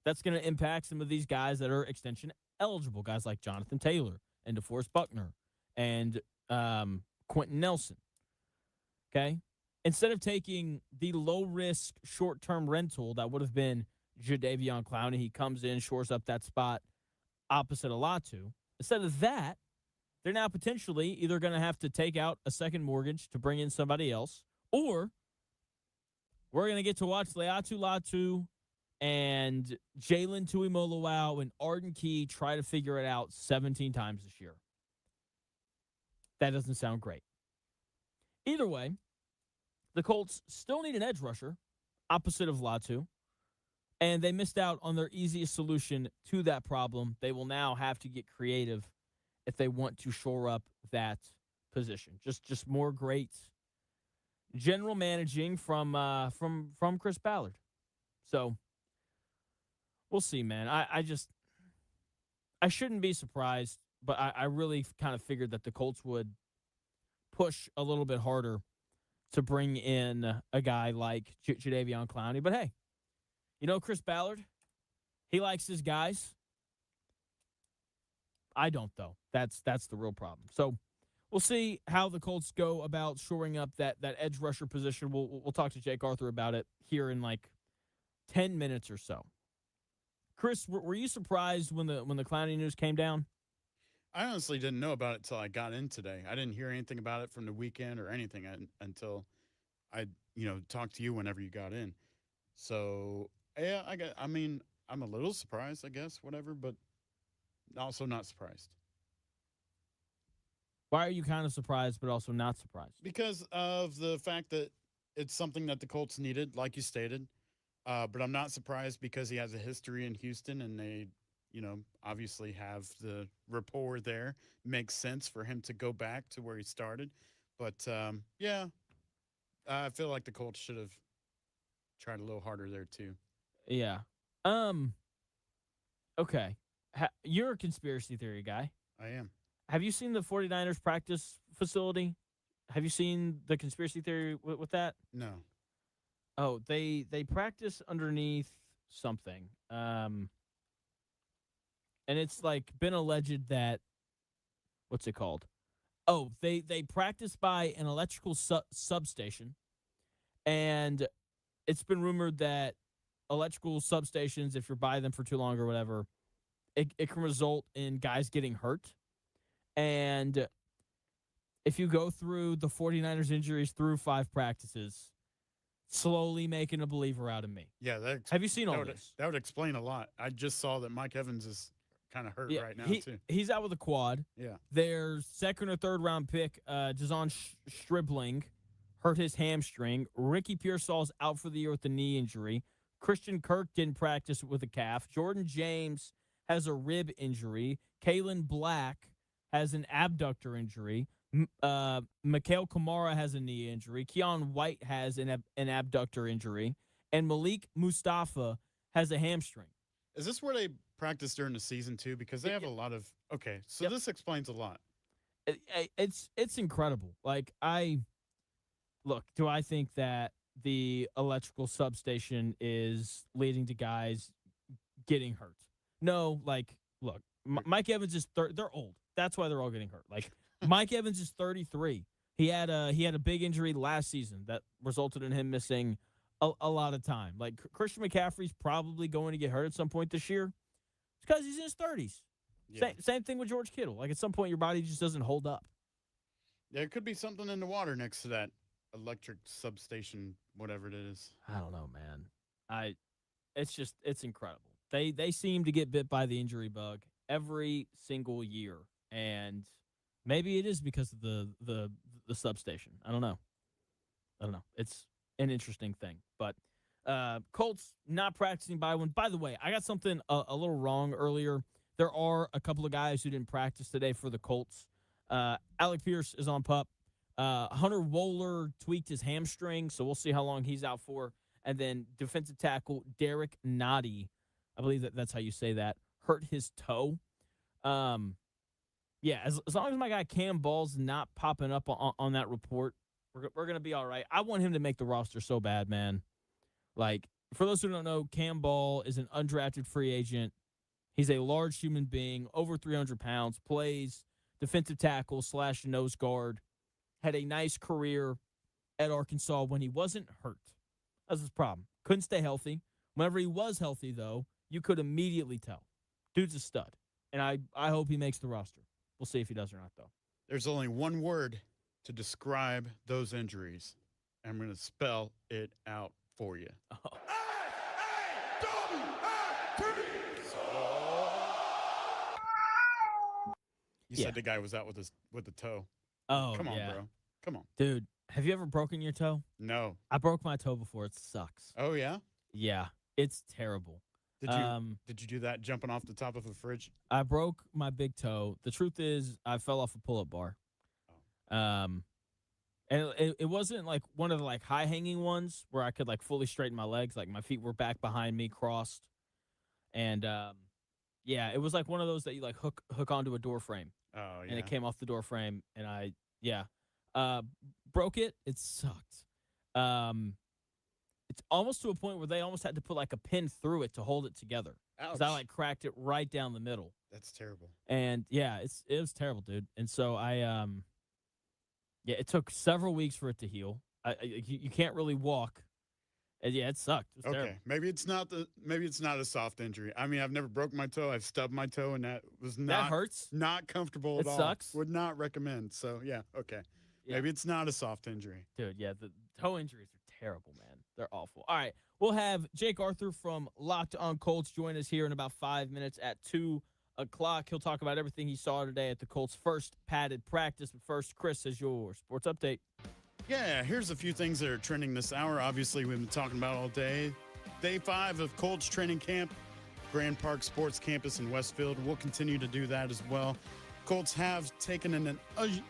That's going to impact some of these guys that are extension eligible, guys like Jonathan Taylor and DeForest Buckner and Quentin Nelson. Okay? Instead of taking the low-risk short-term rental that would have been Jadeveon Clowney, he comes in, shores up that spot opposite of Latu. Instead of that, they're now potentially either going to have to take out a second mortgage to bring in somebody else, or we're going to get to watch Leatu Latu and Jalen Tuimoloau and Arden Key try to figure it out 17 times this year. That doesn't sound great. Either way, the Colts still need an edge rusher opposite of Latu, and they missed out on their easiest solution to that problem. They will now have to get creative if they want to shore up that position. Just more great general managing from Chris Ballard. So we'll see, man. I shouldn't be surprised, but I really kind of figured that the Colts would push a little bit harder to bring in a guy like Jadeveon Clowney. But hey, Chris Ballard, he likes his guys. I don't, though. That's the real problem. So we'll see how the Colts go about shoring up that edge rusher position. We'll talk to Jake Arthur about it here in like 10 minutes or so. Chris, were you surprised when the Clowney news came down? I honestly didn't know about it until I got in today. I didn't hear anything about it from the weekend or anything until I talked to you whenever you got in. So yeah, I'm a little surprised, I guess, whatever, but also not surprised. Why are you kind of surprised, but also not surprised? Because of the fact that it's something that the Colts needed, like you stated. But I'm not surprised because he has a history in Houston, and they, obviously have the rapport there. Makes sense for him to go back to where he started. But, yeah, I feel like the Colts should have tried a little harder there, too. Yeah. Okay. You're a conspiracy theory guy. I am. Have you seen the 49ers practice facility? Have you seen the conspiracy theory with that? No. Oh, they practice underneath something. And it's like been alleged that, what's it called? Oh, they practice by an electrical substation. And it's been rumored that electrical substations, if you're by them for too long or whatever, it can result in guys getting hurt. And if you go through the 49ers injuries through 5 practices, slowly making a believer out of me. Yeah, Have you seen all this? That would explain a lot. I just saw that Mike Evans is kind of hurt right now, too. He's out with a quad. Yeah. Their second or third round pick, Jason Stribling, hurt his hamstring. Ricky Pearsall's out for the year with a knee injury. Christian Kirk didn't practice with a calf. Jordan James has a rib injury. Kalen Black has an abductor injury. Mikhail Kamara has a knee injury. Keon White has an abductor injury. And Malik Mustafa has a hamstring. Is this where they practice during the season, too? Because they have a lot of – okay, so this explains a lot. It's incredible. Like, do I think that the electrical substation is leading to guys getting hurt? No, like, look, Mike Evans is they're old. That's why they're all getting hurt. Like, Mike Evans is 33. He had a big injury last season that resulted in him missing a lot of time. Like, Christian McCaffrey's probably going to get hurt at some point this year. It's because he's in his 30s. Yeah. Same thing with George Kittle. Like, at some point, your body just doesn't hold up. There could be something in the water next to that electric substation, whatever it is. I don't know, man. It's incredible. They seem to get bit by the injury bug every single year, and maybe it is because of the substation. I don't know. It's an interesting thing, but Colts not practicing by one. By the way, I got something a little wrong earlier. There are a couple of guys who didn't practice today for the Colts. Alec Pierce is on PUP. Hunter Wohler tweaked his hamstring, so we'll see how long he's out for. And then defensive tackle Derek Nottie, I believe that's how you say that, hurt his toe. Yeah, as long as my guy Cam Ball's not popping up on that report, we're going to be all right. I want him to make the roster so bad, man. Like, for those who don't know, Cam Ball is an undrafted free agent. He's a large human being, over 300 pounds, plays defensive tackle / nose guard. Had a nice career at Arkansas when he wasn't hurt. That's his problem. Couldn't stay healthy. Whenever he was healthy, though, you could immediately tell. Dude's a stud. And I hope he makes the roster. We'll see if he does or not, though. There's only one word to describe those injuries. I'm going to spell it out for you. Oh. You said the guy was out with the toe. Oh, come on, yeah. bro. Come on. Dude, have you ever broken your toe? No. I broke my toe before. It sucks. Oh, yeah? Yeah, it's terrible. Did you do that jumping off the top of a fridge? I broke my big toe. The truth is, I fell off a pull-up bar. And it wasn't like one of the like high-hanging ones where I could like fully straighten my legs. Like my feet were back behind me, crossed. And yeah, it was like one of those that you like hook onto a door frame. Oh, yeah. And it came off the door frame, and I broke it. It sucked. It's almost to a point where they almost had to put like a pin through it to hold it together. Because I like cracked it right down the middle. That's terrible. And yeah, it was terrible, dude. And so yeah, it took several weeks for it to heal. You can't really walk. And yeah, it sucked. It was terrible. Maybe it's not a soft injury. I mean, I've never broken my toe. I've stubbed my toe, and that was that hurts. Not comfortable at all. It sucks. Would not recommend. So yeah, okay. Yeah. Maybe it's not a soft injury. Dude, yeah, the toe injuries are terrible, man. They're awful. All right, we'll have Jake Arthur from Locked on Colts join us here in about 5 minutes at 2 o'clock. He'll talk about everything he saw today at the Colts' first padded practice. But first, Chris has your sports update. Yeah, here's a few things that are trending this hour. Obviously, we've been talking about all day. Day 5 of Colts training camp, Grand Park Sports Campus in Westfield. We'll continue to do that as well. Colts have taken an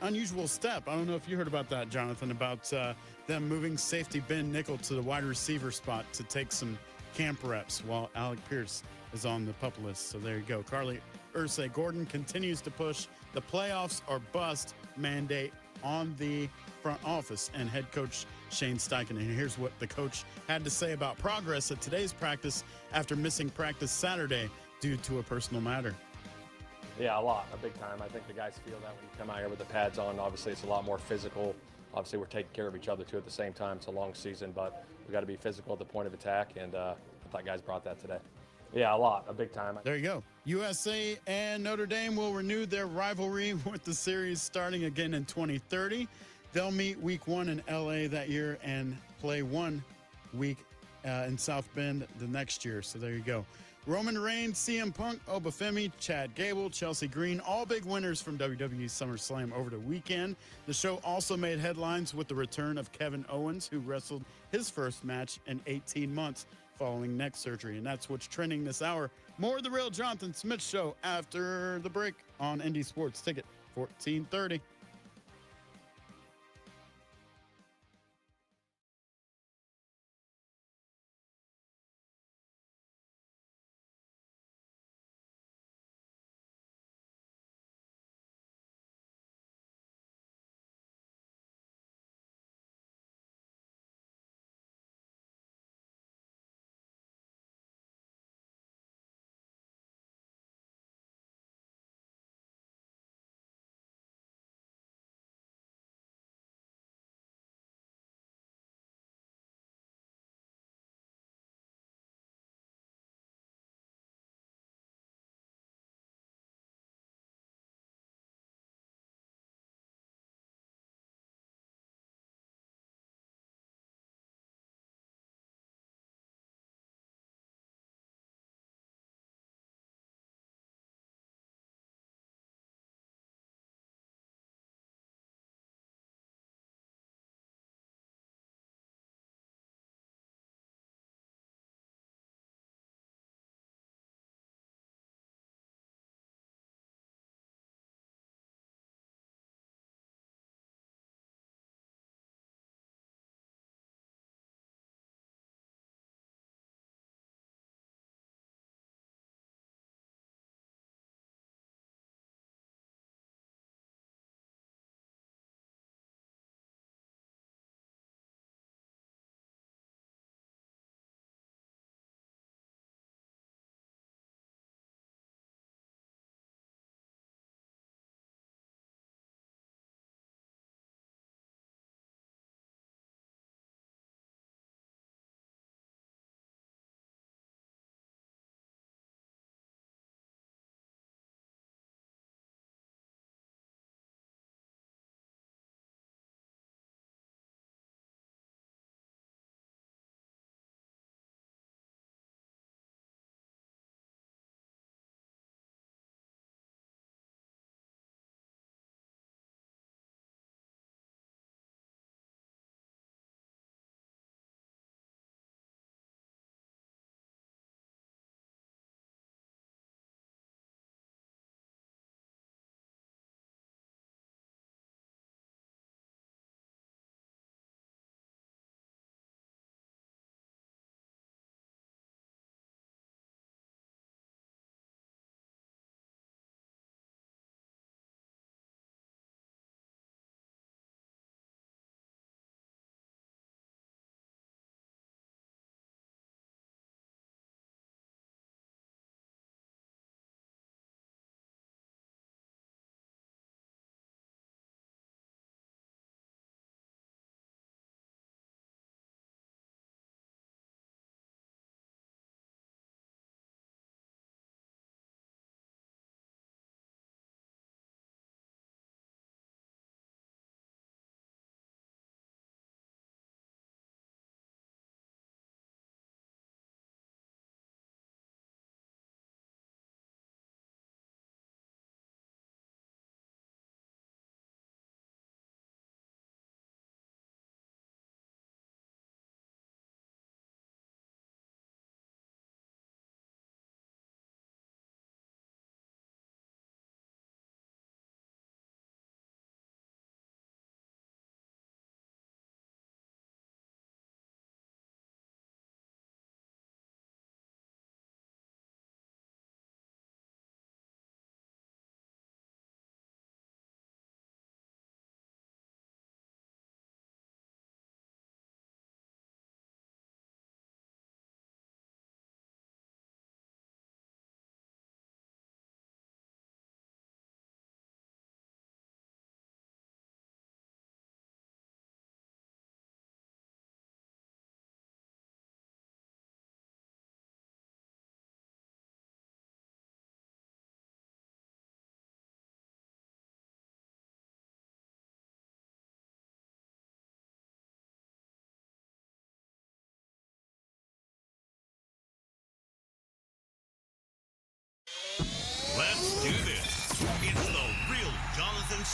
unusual step. I don't know if you heard about that, Jonathan, about them moving safety Ben Nickel to the wide receiver spot to take some camp reps while Alec Pierce is on the PUP list. So there you go. Carly Ursay-Gordon continues to push the playoffs or bust mandate on the front office and head coach Shane Steichen. And here's what the coach had to say about progress at today's practice after missing practice Saturday due to a personal matter. Yeah, a big time. I think the guys feel that when you come out here with the pads on. Obviously, it's a lot more physical. Obviously, we're taking care of each other, too, at the same time. It's a long season, but we got to be physical at the point of attack, and I thought guys brought that today. Yeah, a big time. There you go. USA and Notre Dame will renew their rivalry with the series starting again in 2030. They'll meet week 1 in LA that year and play 1 week in South Bend the next year. So there you go. Roman Reigns, CM Punk, Obafemi, Chad Gable, Chelsea Green, all big winners from WWE SummerSlam over the weekend. The show also made headlines with the return of Kevin Owens, who wrestled his first match in 18 months following neck surgery. And that's what's trending this hour. More of the Real Jonathan Smith Show after the break on Indie Sports Ticket 1430.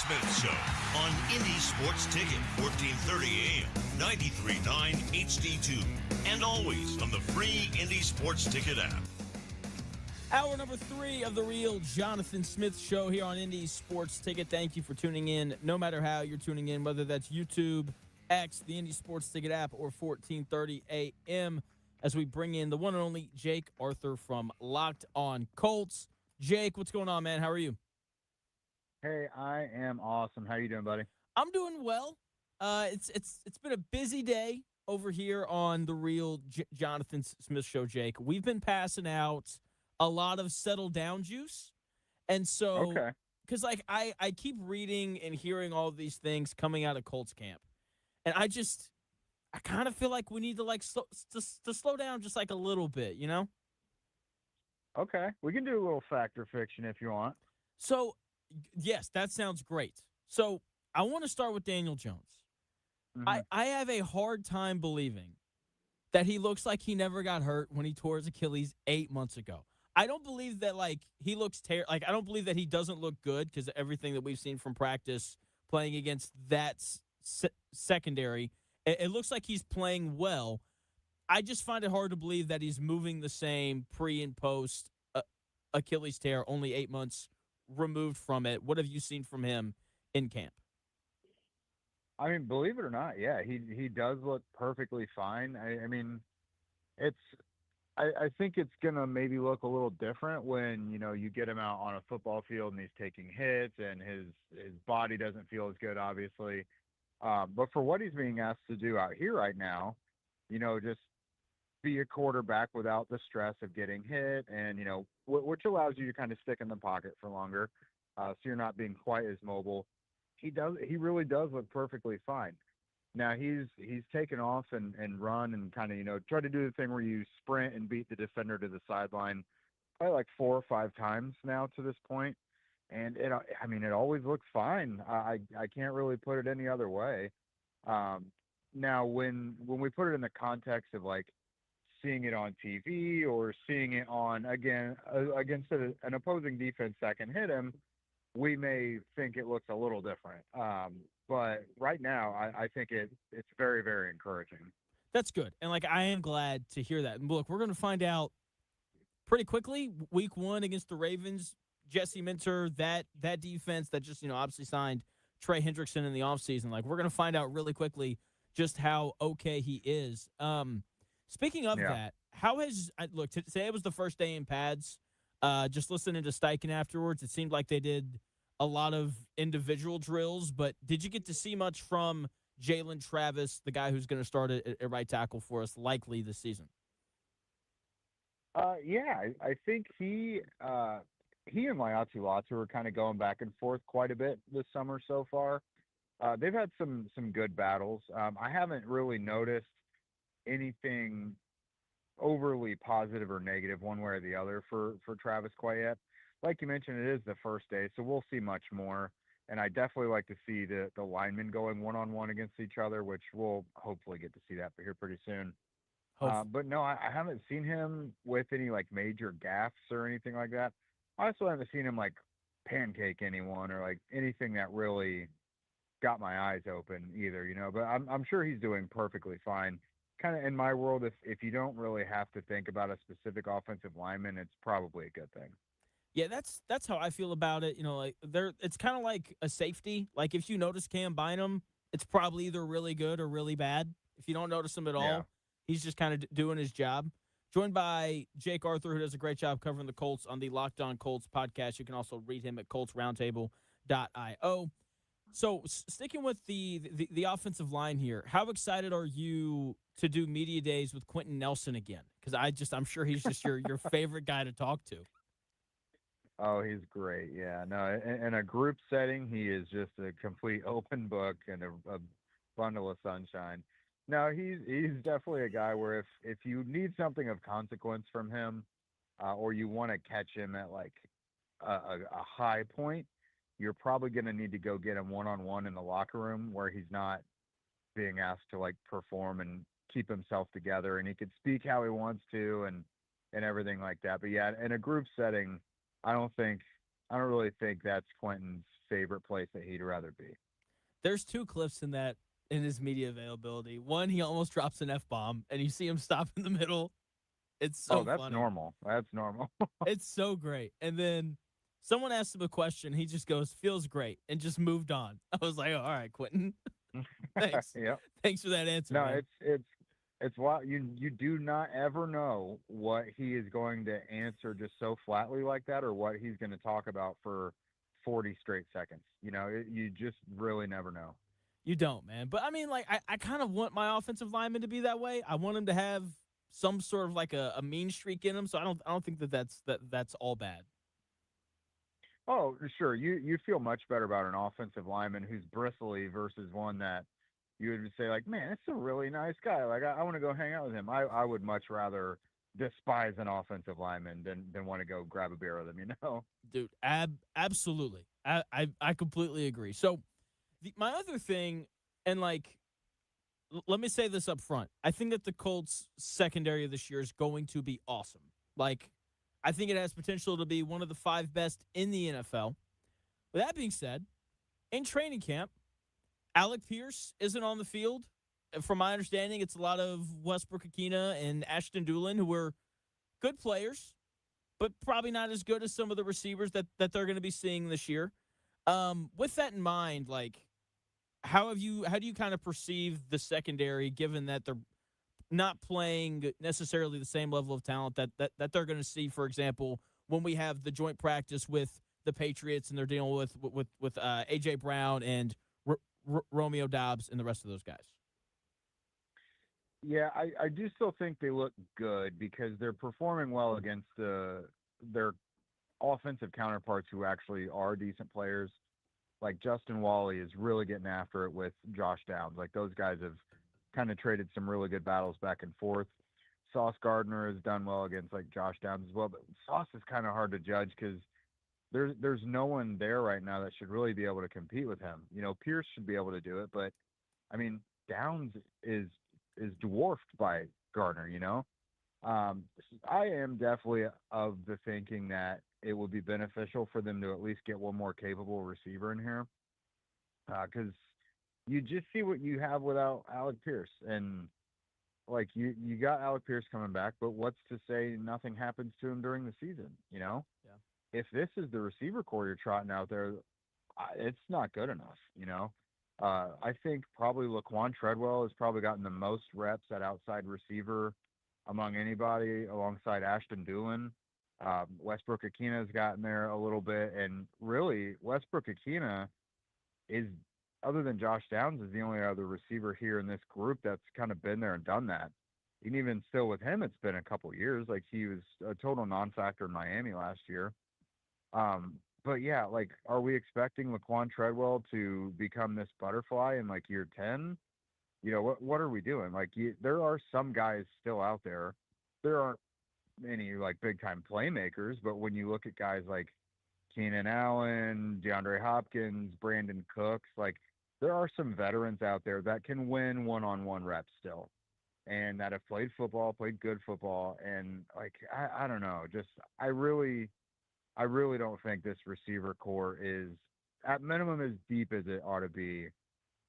Smith Show on Indy Sports Ticket, 1430 AM, 93.9 HD2, and always on the free Indy Sports Ticket app. Hour number 3 of the real Jonathan Smith Show here on Indy Sports Ticket. Thank you for tuning in, no matter how you're tuning in, whether that's YouTube, X, the Indy Sports Ticket app, or 1430 AM, as we bring in the one and only Jake Arthur from Locked On Colts. Jake, what's going on, man? How are you? Hey, I am awesome. How you doing, buddy? I'm doing well. It's been a busy day over here on the real Jonathan Smith Show, Jake. We've been passing out a lot of settle down juice. And so, Okay. because like I keep reading and hearing all these things coming out of Colts camp. And I kind of feel like we need to like slow down just like a little bit, you know? Okay. We can do a little fact or fiction if you want. So, yes, that sounds great. So, I want to start with Daniel Jones. Mhm. I have a hard time believing that he looks like he never got hurt when he tore his Achilles 8 months ago. I don't believe that, like, he looks I don't believe that he doesn't look good because of everything that we've seen from practice playing against that secondary. It looks like he's playing well. I just find it hard to believe that he's moving the same pre and post Achilles tear, only 8 months removed from it. What have you seen from him in camp? I mean, believe it or not, yeah, he does look perfectly fine. I mean, I think it's gonna maybe look a little different when you get him out on a football field and he's taking hits and his body doesn't feel as good, obviously. But for what he's being asked to do out here right now, just be a quarterback without the stress of getting hit, and which allows you to kind of stick in the pocket for longer, so you're not being quite as mobile. He really does look perfectly fine. Now he's taken off and run and kind of try to do the thing where you sprint and beat the defender to the sideline probably like 4 or 5 times now to this point, and it always looks fine. I can't really put it any other way. Now when we put it in the context of like seeing it on TV or seeing it on against an opposing defense that can hit him, we may think it looks a little different. But right now, I think it's very, very encouraging. That's good. And, like, I am glad to hear that. And, look, we're going to find out pretty quickly. Week 1 against the Ravens, Jesse Minter, that defense that just, obviously signed Trey Hendrickson in the offseason. Like, we're going to find out really quickly just how okay he is. Speaking of that, how has – look, today was the first day in pads. Just listening to Steichen afterwards, it seemed like they did a lot of individual drills, but did you get to see much from Jalen Travis, the guy who's going to start at right tackle for us likely this season? Yeah, I think he and Latu are kind of going back and forth quite a bit this summer so far. They've had some good battles. I haven't really noticed anything overly positive or negative one way or the other for Travis quite yet. Like you mentioned, it is the first day, so we'll see much more. And I definitely like to see the linemen going one-on-one against each other, which we'll hopefully get to see that here pretty soon. But no, I haven't seen him with any like major gaffes or anything like that. I also haven't seen him like pancake anyone or like anything that really got my eyes open either, but I'm sure he's doing perfectly fine. Kind of in my world, if you don't really have to think about a specific offensive lineman, it's probably a good thing. Yeah, that's how I feel about it. Like it's kind of like a safety. Like if you notice Cam Bynum, it's probably either really good or really bad. If you don't notice him at all, he's just kind of doing his job. Joined by Jake Arthur, who does a great job covering the Colts on the Locked On Colts podcast. You can also read him at coltsroundtable.io. So sticking with the offensive line here, how excited are you to do media days with Quentin Nelson again? Because I'm sure he's just your favorite guy to talk to. Oh, he's great. Yeah, no, in a group setting, he is just a complete open book and a bundle of sunshine. No, he's definitely a guy where if you need something of consequence from him, or you want to catch him at like a high point, you're probably going to need to go get him one-on-one in the locker room where he's not being asked to like perform and keep himself together, and he could speak how he wants to and everything like that. But yeah, in a group setting, I don't really think that's Quentin's favorite place that he'd rather be. There's two clips in his media availability. One, he almost drops an F-bomb, and you see him stop in the middle. It's so That's funny. normal. That's normal. It's so great. And then someone asked him a question. He just goes, "Feels great," and just moved on. I was like, oh, all right, Quentin. Thanks. Yep. Thanks for that answer. No, man. it's why you do not ever know what he is going to answer just so flatly like that, or what he's going to talk about for 40 straight seconds. You just really never know. You don't, man. But I mean, like, I kind of want my offensive lineman to be that way. I want him to have some sort of like a mean streak in him. So I don't think that's all bad. Oh, sure. You feel much better about an offensive lineman who's bristly versus one that you would say like, man, it's a really nice guy. Like I want to go hang out with him. I would much rather despise an offensive lineman than want to go grab a beer with him. Dude, absolutely. I completely agree. So my other thing, and like, let me say this up front. I think that the Colts secondary this year is going to be awesome. Like, I think it has potential to be one of the 5 best in the NFL. With that being said, in training camp, Alec Pierce isn't on the field. From my understanding, it's a lot of Westbrook-Akina and Ashton Doolin, who were good players, but probably not as good as some of the receivers that they're going to be seeing this year. With that in mind, like, how do you kind of perceive the secondary, given that they're not playing necessarily the same level of talent that they're going to see, for example, when we have the joint practice with the Patriots and they're dealing with A.J. Brown and Romeo Doubs and the rest of those guys? Yeah, I do still think they look good because they're performing well against their offensive counterparts who actually are decent players. Like Justin Wally is really getting after it with Josh Downs. Like those guys have kind of traded some really good battles back and forth. Sauce Gardner has done well against like Josh Downs as well, but Sauce is kind of hard to judge because there's no one there right now that should really be able to compete with him. Pierce should be able to do it, but I mean Downs is dwarfed by Gardner. I am definitely of the thinking that it would be beneficial for them to at least get one more capable receiver in here, because you just see what you have without Alec Pierce. And like you got Alec Pierce coming back, but what's to say nothing happens to him during the season? Yeah. If this is the receiver core you're trotting out there, it's not good enough. I think probably Laquan Treadwell has probably gotten the most reps at outside receiver among anybody, alongside Ashton Doolin. Westbrook-Akina has gotten there a little bit, and really Westbrook-Akina is, other than Josh Downs, is the only other receiver here in this group that's kind of been there and done that. And even still with him, it's been a couple years. Like he was a total non-factor in Miami last year. But yeah, like, are we expecting Laquan Treadwell to become this butterfly in like year 10? What are we doing? Like, there are some guys still out there. There aren't any like big time playmakers, but when you look at guys like Keenan Allen, DeAndre Hopkins, Brandon Cooks, like there are some veterans out there that can win one-on-one reps still, and that have played football, played good football. And like, I don't know, just, I really don't think this receiver core is at minimum as deep as it ought to be,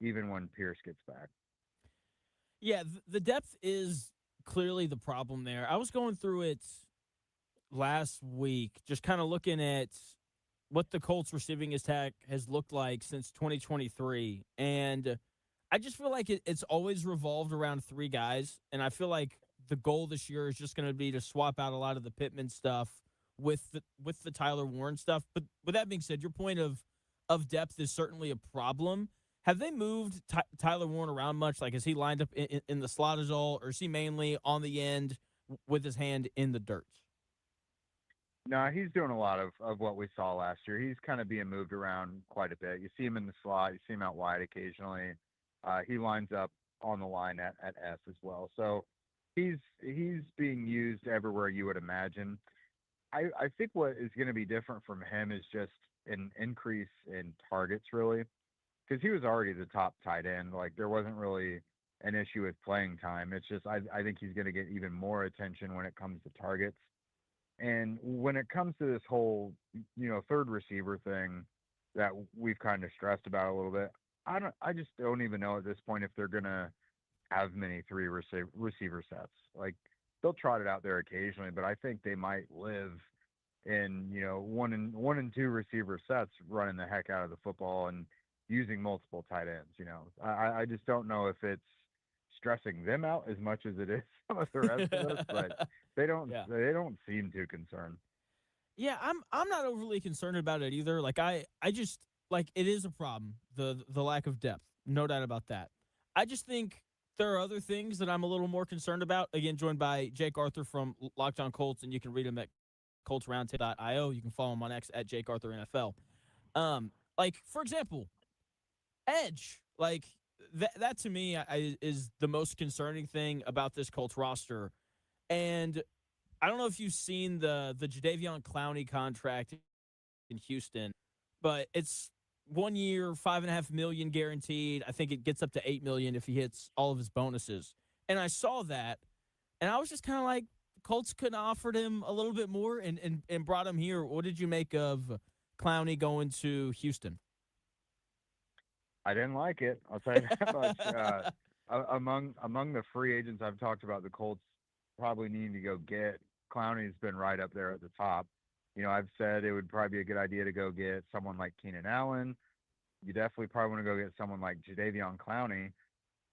even when Pierce gets back. Yeah, the depth is clearly the problem there. I was going through it last week, just kind of looking at what the Colts receiving attack has looked like since 2023. And I just feel like it's always revolved around 3 guys. And I feel like the goal this year is just going to be to swap out a lot of the Pittman stuff with the Tyler Warren stuff. But with that being said, your point of depth is certainly a problem. Have they moved Tyler Warren around much? Like, is he lined up in the slot at all, or is he mainly on the end with his hand in the dirt? No, he's doing a lot of what we saw last year. He's kind of being moved around quite a bit. You see him in the slot. You see him out wide occasionally. He lines up on the line at S as well. So he's being used everywhere you would imagine. I think what is going to be different from him is just an increase in targets, really, because he was already the top tight end. Like, there wasn't really an issue with playing time. It's just I think he's going to get even more attention when it comes to targets. And when it comes to this whole, third receiver thing, that we've kind of stressed about a little bit. I just don't even know at this point if they're gonna have many three receiver sets. Like they'll trot it out there occasionally, but I think they might live in one and two receiver sets, running the heck out of the football and using multiple tight ends. I just don't know if it's stressing them out as much as it is some of the rest of us, but Yeah. they don't seem too concerned. Yeah, I'm not overly concerned about it either. Like I just like it is a problem, the lack of depth. No doubt about that. I just think there are other things that I'm a little more concerned about. Again, joined by Jake Arthur from Locked On Colts, and you can read him at coltsroundtable.io. You can follow him on X at Jake Arthur NFL. Like for example, edge. Like that to me is the most concerning thing about this Colts roster. And I don't know if you've seen the Jadeveon Clowney contract in Houston, but it's 1 year, $5.5 million guaranteed. I think it gets up to $8 million if he hits all of his bonuses. And I saw that, and I was just kind of like, Colts could have offered him a little bit more and brought him here. What did you make of Clowney going to Houston? I didn't like it. I'll tell you that much. Among the free agents I've talked about, the Colts probably needing to go get, Clowney's been right up there at the top. I've said it would probably be a good idea to go get someone like Keenan Allen. You definitely probably want to go get someone like Jadeveon Clowney.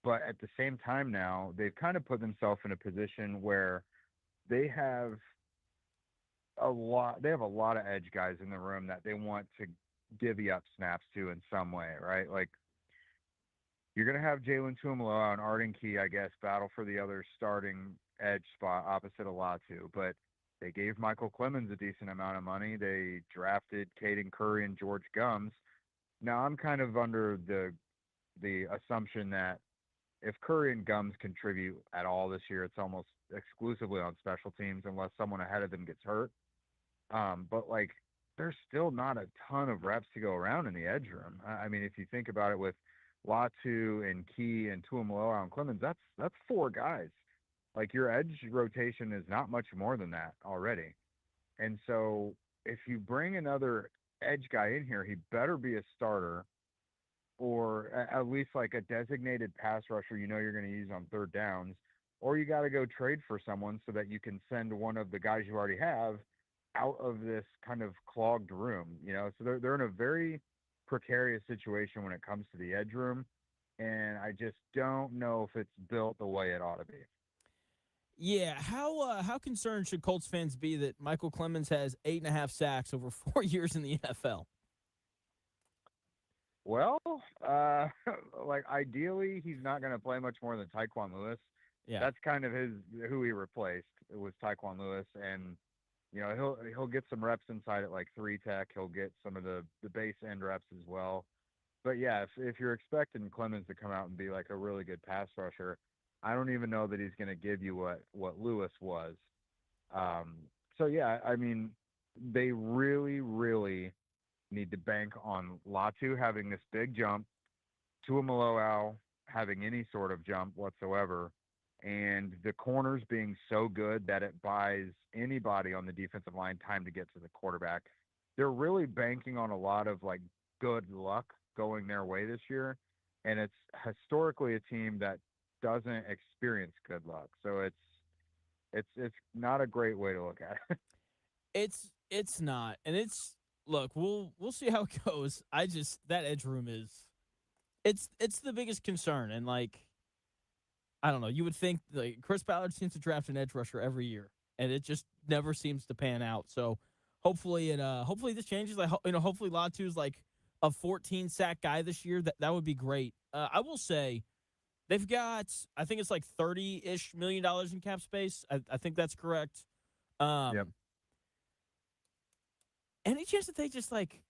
But at the same time now, they've kind of put themselves in a position where they have they have a lot of edge guys in the room that they want to divvy up snaps to in some way, right? Like you're going to have Jalen Tuimoloau and Arden Key, I guess, battle for the other starting edge spot opposite of Latu. But they gave Michael Clemens a decent amount of money. They drafted Caden Curry and George Gums. Now I'm kind of under the assumption that if Curry and Gums contribute at all this year, it's almost exclusively on special teams unless someone ahead of them gets hurt. But like, there's still not a ton of reps to go around in the edge room. I mean, if you think about it, with Latu and Key and Tuimoloau and Clemens, that's four guys. Like your edge rotation is not much more than that already. And so if you bring another edge guy in here, he better be a starter or at least like a designated pass rusher you're going to use on third downs, or you got to go trade for someone so that you can send one of the guys you already have out of this kind of clogged room. So they're in a very precarious situation when it comes to the edge room, and I just don't know if it's built the way it ought to be. Yeah, how concerned should Colts fans be that Michael Clemens has 8.5 sacks over 4 years in the NFL? Well, like ideally, he's not going to play much more than Tyquan Lewis. Yeah, That's kind of who he replaced. It was Tyquan Lewis, and he'll get some reps inside at like 3 tech. He'll get some of the base end reps as well. But yeah, if you're expecting Clemens to come out and be like a really good pass rusher, I don't even know that he's going to give you what Lewis was. So yeah, I mean, they really, really need to bank on Latu having this big jump, Tuimoloau having any sort of jump whatsoever, and the corners being so good that it buys anybody on the defensive line time to get to the quarterback. They're really banking on a lot of like good luck going their way this year, and it's historically a team that doesn't experience good luck. So it's not a great way to look at it. it's not, and look, we'll see how it goes. That edge room is it's the biggest concern, and like I don't know, you would think like Chris Ballard seems to draft an edge rusher every year, and it just never seems to pan out. So hopefully hopefully this changes. Like hopefully Latu's like a 14 sack guy this year. That would be great. I will say they've got, I think it's like $30-ish million in cap space. I think that's correct. Yep. Any chance that they just like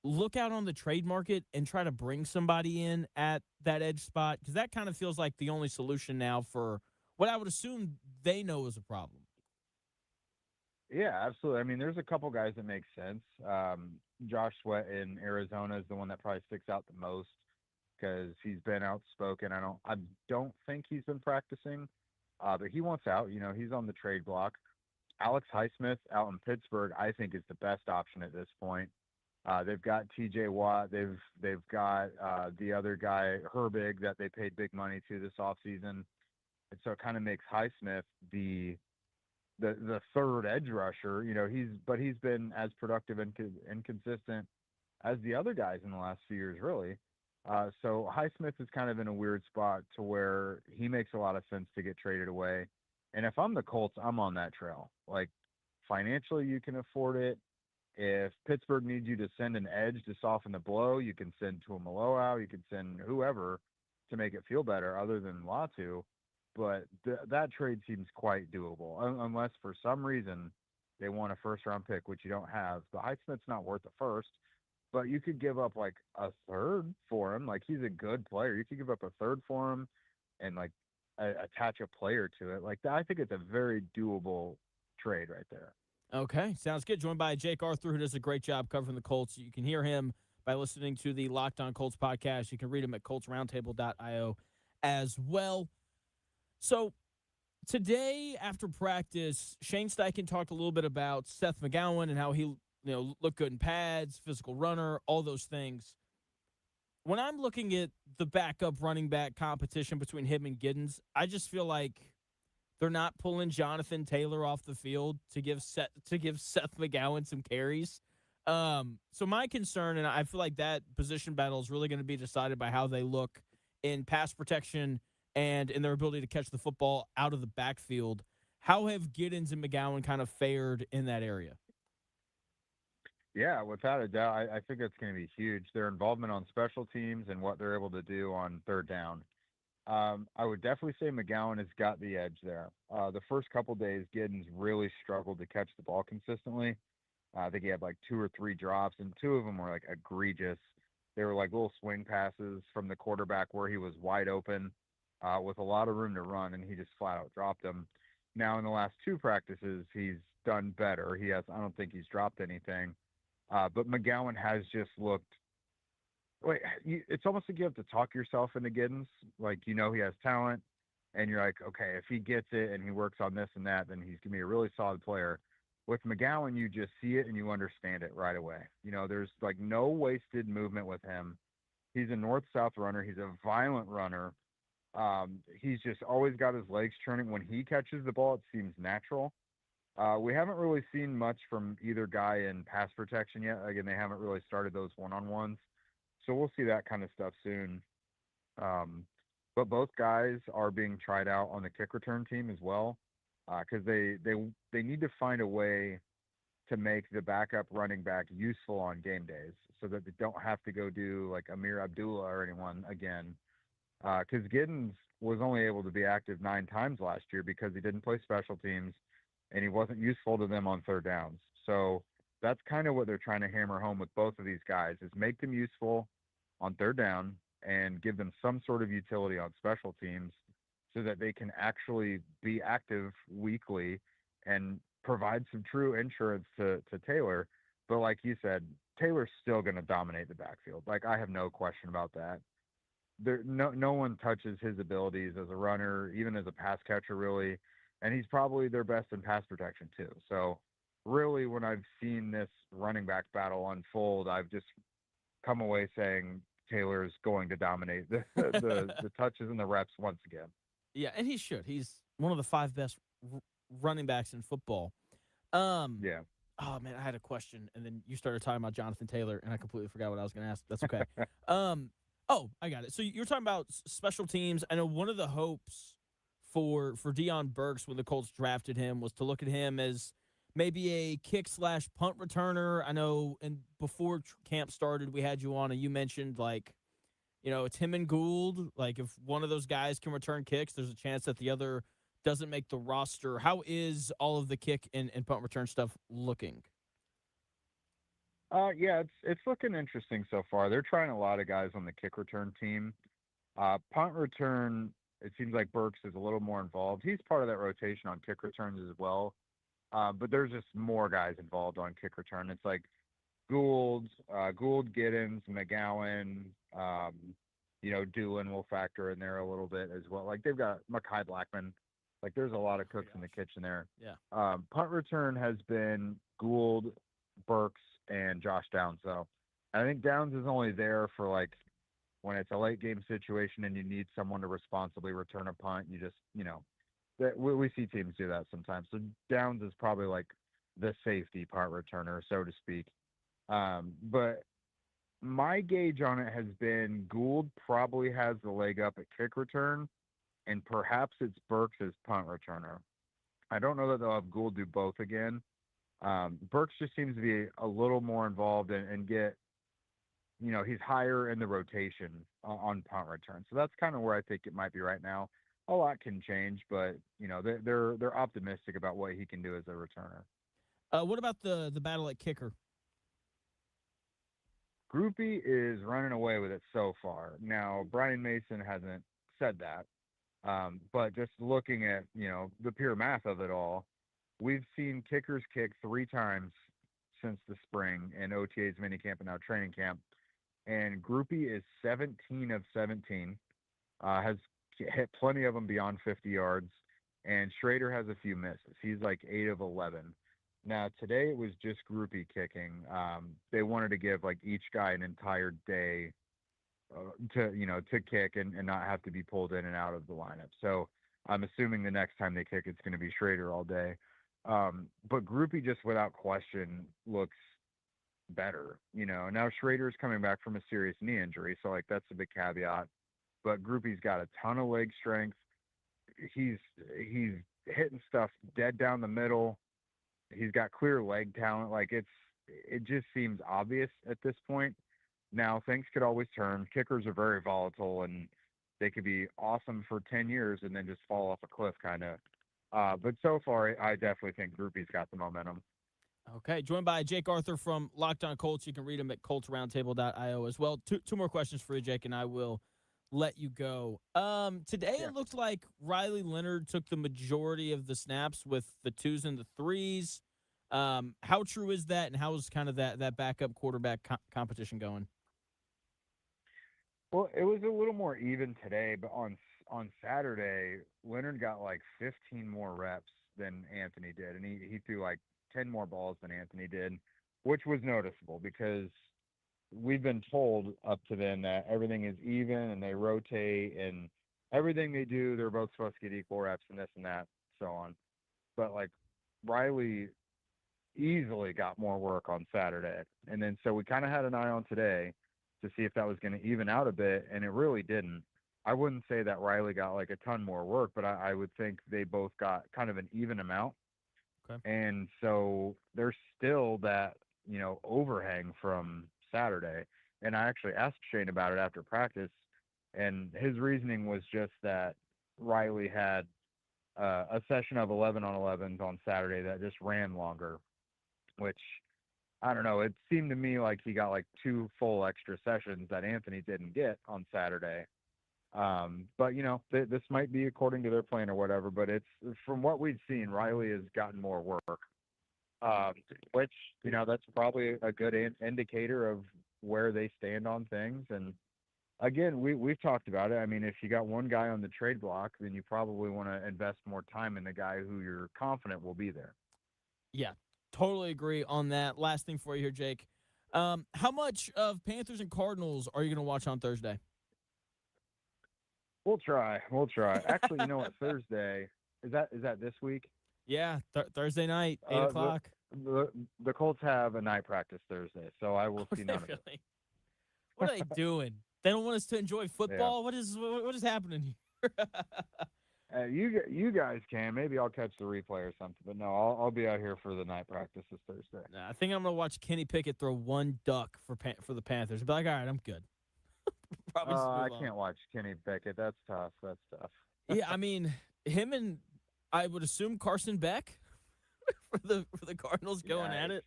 look out on the trade market and try to bring somebody in at that edge spot? Because that kind of feels like the only solution now for what I would assume they know is a problem. Yeah, absolutely. I mean, there's a couple guys that make sense. Josh Sweat in Arizona is the one that probably sticks out the most because he's been outspoken. I don't think he's been practicing, but he wants out. He's on the trade block. Alex Highsmith out in Pittsburgh, I think, is the best option at this point. They've got T.J. Watt. They've got the other guy Herbig that they paid big money to this offseason, and so it kind of makes Highsmith the third edge rusher. He's been as productive and consistent as the other guys in the last few years, really. So Highsmith is kind of in a weird spot to where he makes a lot of sense to get traded away. And if I'm the Colts, I'm on that trail. Like, financially, you can afford it. If Pittsburgh needs you to send an edge to soften the blow, you can send Tuamaloau, you can send whoever to make it feel better other than Latu. But that trade seems quite doable, unless for some reason they want a first-round pick, which you don't have. The Highsmith's not worth a first, but you could give up like a third for him. Like, he's a good player. You could give up a third for him and like attach a player to it. Like, I think it's a very doable trade right there. Okay, sounds good. Joined by Jake Arthur, who does a great job covering the Colts. You can hear him by listening to the Locked On Colts podcast. You can read him at coltsroundtable.io as well. So today after practice, Shane Steichen talked a little bit about Seth McGowan and how he looked good in pads, physical runner, all those things. When I'm looking at the backup running back competition between him and Giddens, I just feel like they're not pulling Jonathan Taylor off the field to give Seth McGowan some carries. So my concern, and I feel like that position battle is really going to be decided by how they look in pass protection and in their ability to catch the football out of the backfield. How have Giddens and McGowan kind of fared in that area? Yeah, without a doubt, I think that's going to be huge. Their involvement on special teams and what they're able to do on third down. I would definitely say McGowan has got the edge there. The first couple days, Giddens really struggled to catch the ball consistently. I think he had like 2 or 3 drops, and 2 of them were like egregious. They were like little swing passes from the quarterback where he was wide open with a lot of room to run, and he just flat out dropped them. Now, in the last 2 practices, he's done better. I don't think he's dropped anything. But McGowan has just looked. It's almost like you have to talk yourself into Giddens. Like, he has talent, and you're like, okay, if he gets it and he works on this and that, then he's going to be a really solid player. With McGowan, you just see it and you understand it right away. There's like no wasted movement with him. He's a north-south runner. He's a violent runner. He's just always got his legs churning. When he catches the ball, it seems natural. We haven't really seen much from either guy in pass protection yet. Again, they haven't really started those one-on-ones. So we'll see that kind of stuff soon. But both guys are being tried out on the kick return team as well, because they need to find a way to make the backup running back useful on game days so that they don't have to go do like Amir Abdullah or anyone again. Because Giddens was only able to be active 9 times last year because he didn't play special teams and he wasn't useful to them on third downs. So that's kind of what they're trying to hammer home with both of these guys, is make them useful on third down and give them some sort of utility on special teams so that they can actually be active weekly and provide some true insurance to Taylor. But like you said, Taylor's still going to dominate the backfield. Like, I have no question about that. No one touches his abilities as a runner, even as a pass catcher, really. And he's probably their best in pass protection too. So really, when I've seen this running back battle unfold, I've just come away saying Taylor's going to dominate the touches and the reps once again. Yeah, and he should. He's one of the 5 best running backs in football. Yeah. Oh, man, I had a question, and then you started talking about Jonathan Taylor, and I completely forgot what I was going to ask. That's okay. Oh, I got it. So you're talking about special teams. I know one of the hopes for Deion Burks when the Colts drafted him was to look at him as maybe a kick/punt returner. I know, and before camp started, we had you on, and you mentioned, like, it's him and Gould. Like, if one of those guys can return kicks, there's a chance that the other doesn't make the roster. How is all of the kick and punt return stuff looking? Yeah, it's looking interesting so far. They're trying a lot of guys on the kick return team. Punt return, it seems like Burks is a little more involved. He's part of that rotation on kick returns as well. But there's just more guys involved on kick return. It's like Gould, Giddens, McGowan, Doolin will factor in there a little bit as well. Like, they've got Mekhi Blackman. Like, there's a lot of cooks in the kitchen there. Yeah. Punt return has been Gould, Burks, and Josh Downs. So I think Downs is only there for like when it's a late game situation and you need someone to responsibly return a punt. You just, we see teams do that sometimes. So Downs is probably like the safety punt returner, so to speak. But my gauge on it has been Gould probably has the leg up at kick return, and perhaps it's Burks as punt returner. I don't know that they'll have Gould do both again. Burks just seems to be a little more involved and get, he's higher in the rotation on punt return. So that's kind of where I think it might be right now. A lot can change, but they're optimistic about what he can do as a returner. What about the battle at kicker? Groupie is running away with it so far. Now, Brian Mason hasn't said that, but just looking at, the pure math of it all, we've seen kickers kick 3 times since the spring in OTA's minicamp and now training camp, and Groupie is 17 of 17, has hit plenty of them beyond 50 yards, and Schrader has a few misses. He's like 8 of 11. Now, today it was just Groupie kicking. They wanted to give like each guy an entire day to kick and not have to be pulled in and out of the lineup. So I'm assuming the next time they kick, it's going to be Schrader all day. But Groupie just without question looks better. Now Schrader's coming back from a serious knee injury, so like that's a big caveat. But Groupie's got a ton of leg strength. He's hitting stuff dead down the middle. He's got clear leg talent. Like it just seems obvious at this point. Now things could always turn. Kickers are very volatile and they could be awesome for 10 years and then just fall off a cliff kind of. But so far, I definitely think Groupie's got the momentum. Okay, joined by Jake Arthur from Locked On Colts. You can read him at coltsroundtable.io as well. Two more questions for you, Jake, and I will let you go. Today It looked like Riley Leonard took the majority of the snaps with the 2s and the 3s. How true is that, and how is kind of that backup quarterback competition going? Well, it was a little more even today, but on Saturday, Leonard got like 15 more reps than Anthony did, and he threw like 10 more balls than Anthony did, which was noticeable because we've been told up to then that everything is even and they rotate and everything they do, they're both supposed to get equal reps and this and that, so on. But like Riley easily got more work on Saturday. And then so we kind of had an eye on today to see if that was going to even out a bit, and it really didn't. I wouldn't say that Riley got like a ton more work, but I would think they both got kind of an even amount. Okay. And so there's still that, overhang from Saturday. And I actually asked Shane about it after practice, and his reasoning was just that Riley had a session of 11 on 11s on Saturday that just ran longer, which I don't know. It seemed to me like he got like 2 full extra sessions that Anthony didn't get on Saturday. But this might be according to their plan or whatever, but it's from what we've seen, Riley has gotten more work, which, that's probably a good indicator of where they stand on things. And again, we've talked about it. I mean, if you got one guy on the trade block, then you probably want to invest more time in the guy who you're confident will be there. Yeah, totally agree on that. Last thing for you here, Jake. How much of Panthers and Cardinals are you going to watch on Thursday? We'll try. Actually, you know what? Thursday is that this week? Yeah, Thursday night, 8 o'clock. The Colts have a night practice Thursday, so I will see none of it. What are they doing? They don't want us to enjoy football. Yeah. What is happening here? You guys can. Maybe I'll catch the replay or something. But no, I'll be out here for the night practice this Thursday. Nah, I think I'm gonna watch Kenny Pickett throw 1 duck for the Panthers. Be like, all right, I'm good. Probably. I can't watch Kenny Pickett. That's tough. Yeah, I mean him and I would assume Carson Beck for the Cardinals going at it.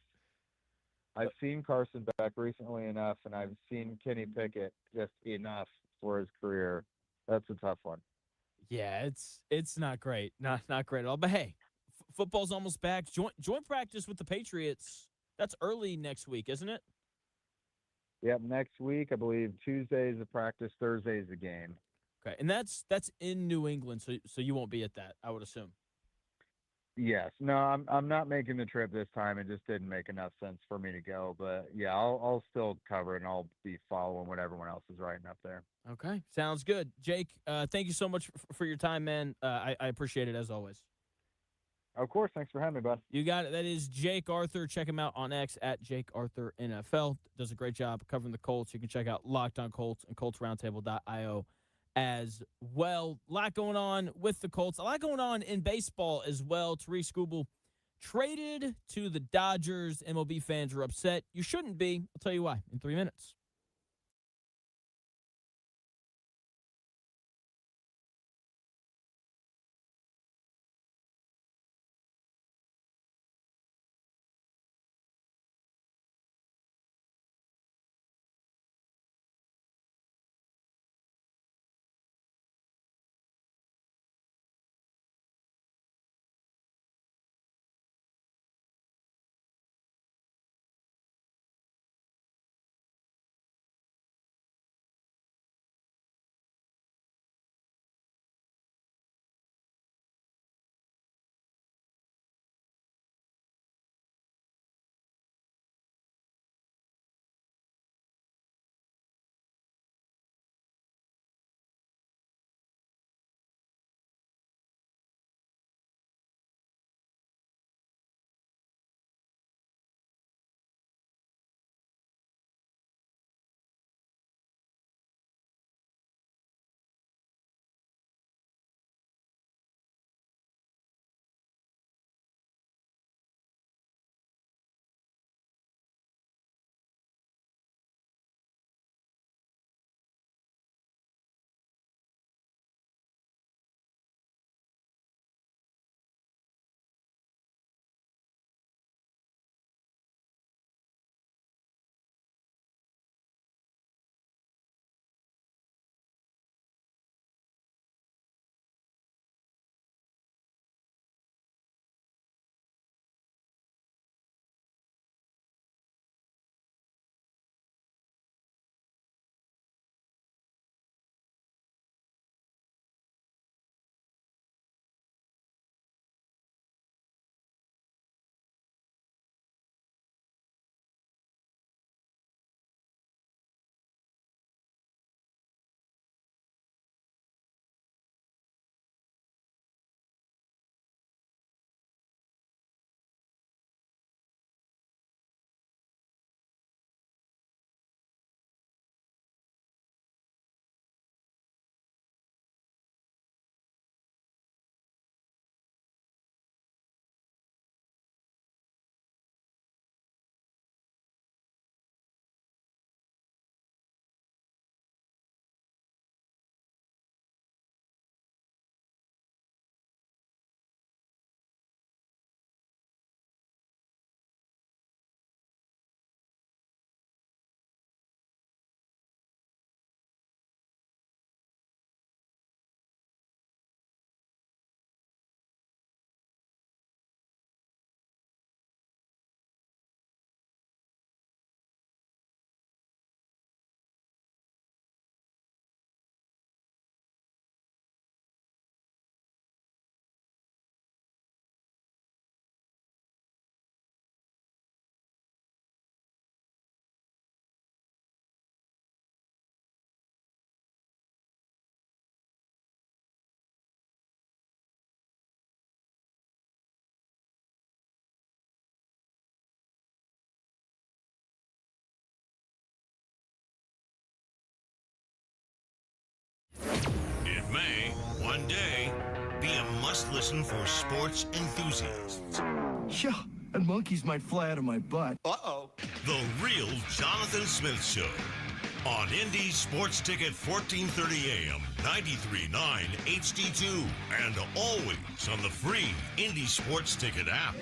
I've seen Carson Beck recently enough, and I've seen Kenny Pickett just enough for his career. That's a tough one. Yeah, it's not great. Not great at all. But hey, football's almost back. Joint practice with the Patriots. That's early next week, isn't it? Yep, next week, I believe Tuesday is a practice, Thursday is a game. Okay, and that's in New England, so you won't be at that, I would assume. Yes. No, I'm not making the trip this time. It just didn't make enough sense for me to go. But yeah, I'll still cover it and I'll be following what everyone else is writing up there. Okay, sounds good. Jake, thank you so much for your time, man. I appreciate it as always. Of course. Thanks for having me, bud. You got it. That is Jake Arthur. Check him out on X at Jake Arthur NFL. Does a great job covering the Colts. You can check out Locked On Colts and ColtsRoundtable.io as well. A lot going on with the Colts. A lot going on in baseball as well. Tariq Skubal traded to the Dodgers. MLB fans are upset. You shouldn't be. I'll tell you why in 3 minutes. It may, one day, be a must-listen for sports enthusiasts. Yeah, and monkeys might fly out of my butt. Uh-oh. The real Jonathan Smith Show. On Indy Sports Ticket 1430 AM, 93.9 HD2, and always on the free Indy Sports Ticket app.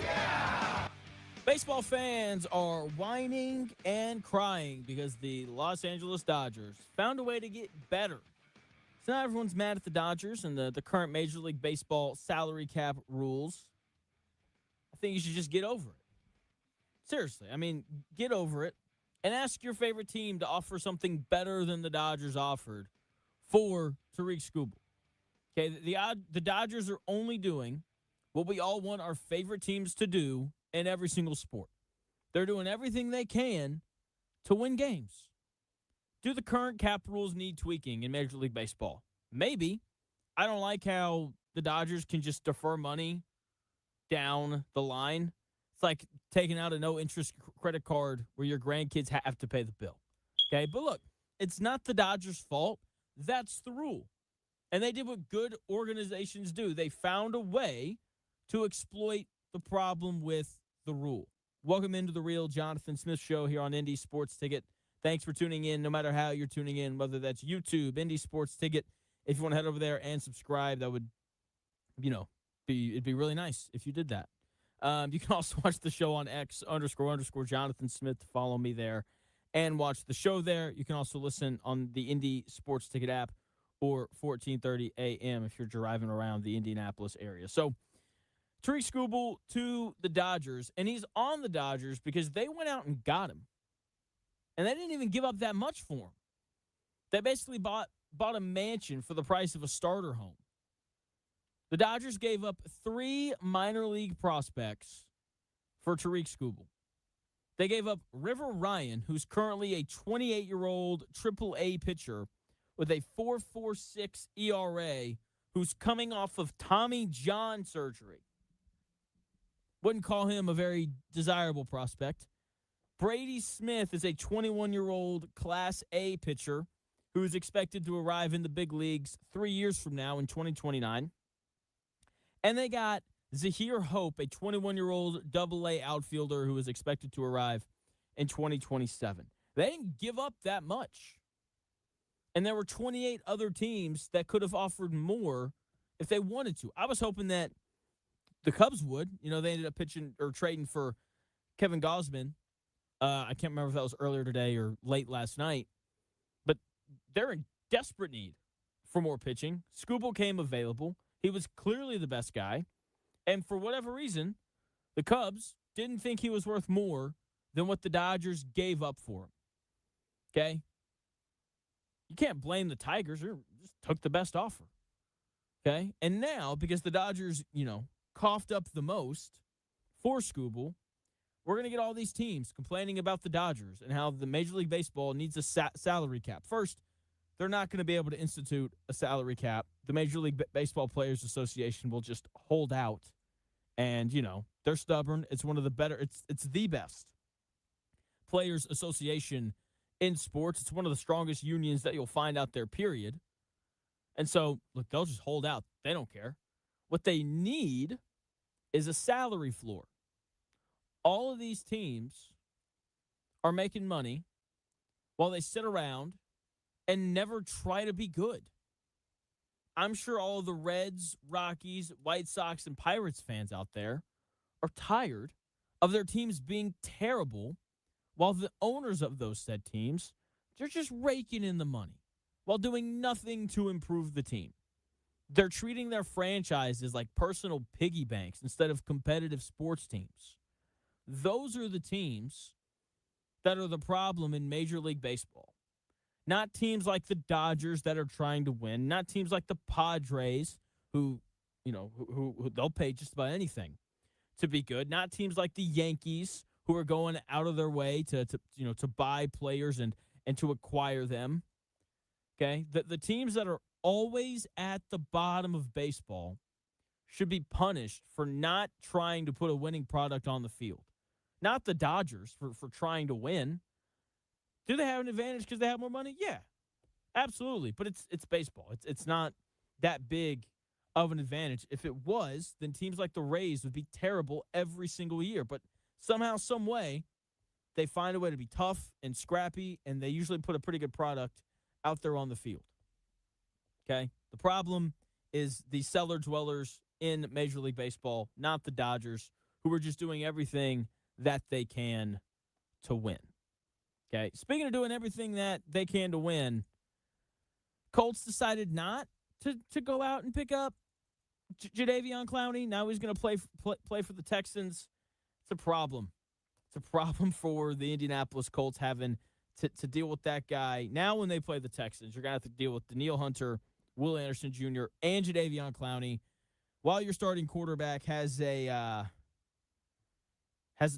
Baseball fans are whining and crying because the Los Angeles Dodgers found a way to get better. So now everyone's mad at the Dodgers and the current Major League Baseball salary cap rules. I think you should just get over it. Seriously, I mean, get over it and ask your favorite team to offer something better than the Dodgers offered for Tariq Skubal. Okay, the Dodgers are only doing what we all want our favorite teams to do in every single sport. They're doing everything they can to win games. Do the current cap rules need tweaking in Major League Baseball? Maybe. I don't like how the Dodgers can just defer money down the line. It's like taking out a no-interest credit card where your grandkids have to pay the bill. Okay, but look, it's not the Dodgers' fault. That's the rule. And they did what good organizations do. They found a way to exploit the problem with the rule. Welcome into the real Jonathan Smith Show here on Indy Sports Ticket. Thanks for tuning in, no matter how you're tuning in, whether that's YouTube, Indy Sports Ticket. If you want to head over there and subscribe, that would, it'd be really nice if you did that. You can also watch the show on X__Jonathan Smith to follow me there and watch the show there. You can also listen on the Indy Sports Ticket app or 14:30 a.m. if you're driving around the Indianapolis area. So, Tariq Skubal to the Dodgers, and he's on the Dodgers because they went out and got him. And they didn't even give up that much for him. They basically bought a mansion for the price of a starter home. The Dodgers gave up 3 minor league prospects for Tariq Skubal. They gave up River Ryan, who's currently a 28-year-old AAA pitcher with a 4.46 ERA, who's coming off of Tommy John surgery. Wouldn't call him a very desirable prospect. Brady Smith is a 21-year-old Class A pitcher who is expected to arrive in the big leagues 3 years from now in 2029. And they got Zahir Hope, a 21-year-old AA outfielder who is expected to arrive in 2027. They didn't give up that much. And there were 28 other teams that could have offered more if they wanted to. I was hoping that the Cubs would. They ended up pitching or trading for Kevin Gausman. I can't remember if that was earlier today or late last night. But they're in desperate need for more pitching. Skubal came available. He was clearly the best guy. And for whatever reason, the Cubs didn't think he was worth more than what the Dodgers gave up for him. Okay? You can't blame the Tigers. They just took the best offer. Okay? And now, because the Dodgers, coughed up the most for Skubal, we're going to get all these teams complaining about the Dodgers and how the Major League Baseball needs a salary cap. First, they're not going to be able to institute a salary cap. The Major League Baseball Players Association will just hold out. And, they're stubborn. It's one of the better. It's the best Players Association in sports. It's one of the strongest unions that you'll find out there, period. And so, look, they'll just hold out. They don't care. What they need is a salary floor. All of these teams are making money while they sit around and never try to be good. I'm sure all of the Reds, Rockies, White Sox, and Pirates fans out there are tired of their teams being terrible while the owners of those said teams, they're just raking in the money while doing nothing to improve the team. They're treating their franchises like personal piggy banks instead of competitive sports teams. Those are the teams that are the problem in Major League Baseball. Not teams like the Dodgers that are trying to win. Not teams like the Padres who they'll pay just about anything to be good. Not teams like the Yankees who are going out of their way to buy players and to acquire them. Okay? The teams that are always at the bottom of baseball should be punished for not trying to put a winning product on the field. Not the Dodgers for trying to win. Do they have an advantage because they have more money? Yeah, absolutely. But it's baseball. It's not that big of an advantage. If it was, then teams like the Rays would be terrible every single year. But somehow, some way, they find a way to be tough and scrappy, and they usually put a pretty good product out there on the field. Okay? The problem is the cellar dwellers in Major League Baseball, not the Dodgers, who are just doing everything that they can to win. Okay, speaking of doing everything that they can to win, Colts decided not to go out and pick up Jadeveon Clowney. Now he's going to play for the Texans. It's a problem. It's a problem for the Indianapolis Colts having to deal with that guy. Now when they play the Texans, you're going to have to deal with Danielle Hunter, Will Anderson Jr., and Jadeveon Clowney. while your starting quarterback has a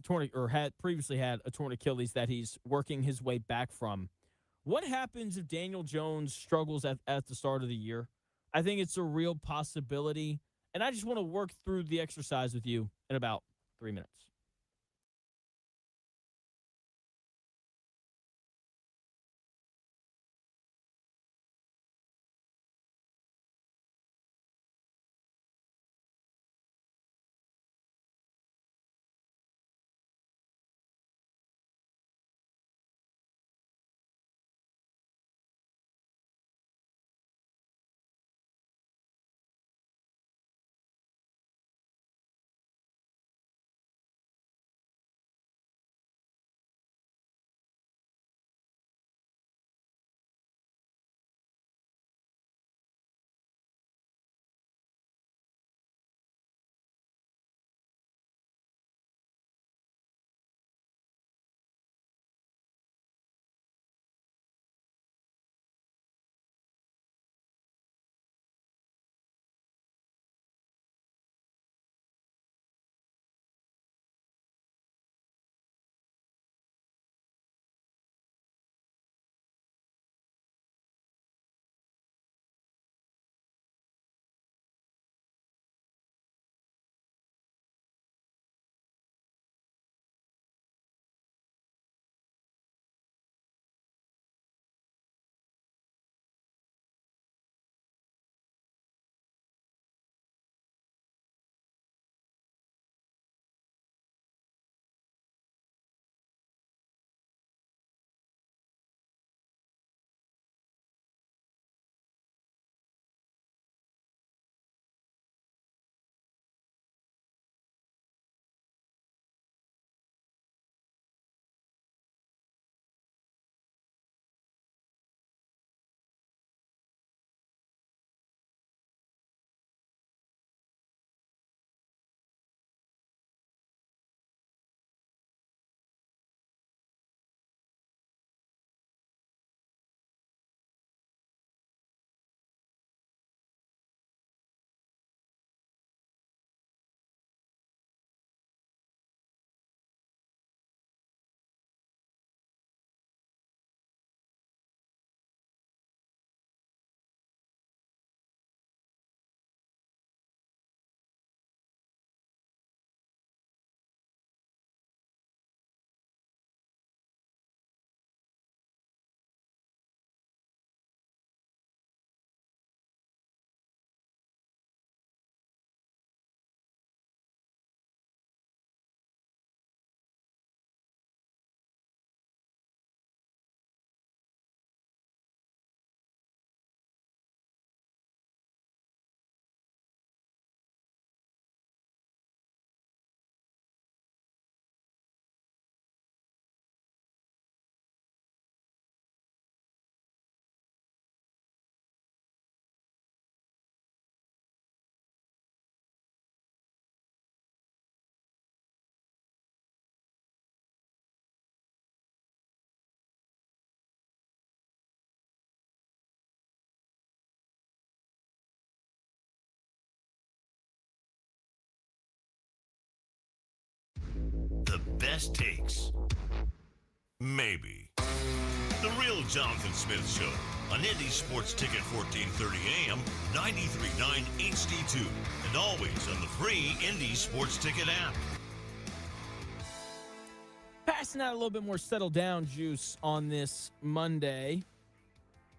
torn or had previously had a torn Achilles that he's working his way back from. What happens if Daniel Jones struggles at the start of the year? I think it's a real possibility, and I just want to work through the exercise with you in about 3 minutes. The best takes. Maybe. The Real Jonathan Smith Show on Indy Sports Ticket 1430 AM, 93.9 HD2, and always on the free Indy Sports Ticket app. Passing out a little bit more settled down juice on this Monday.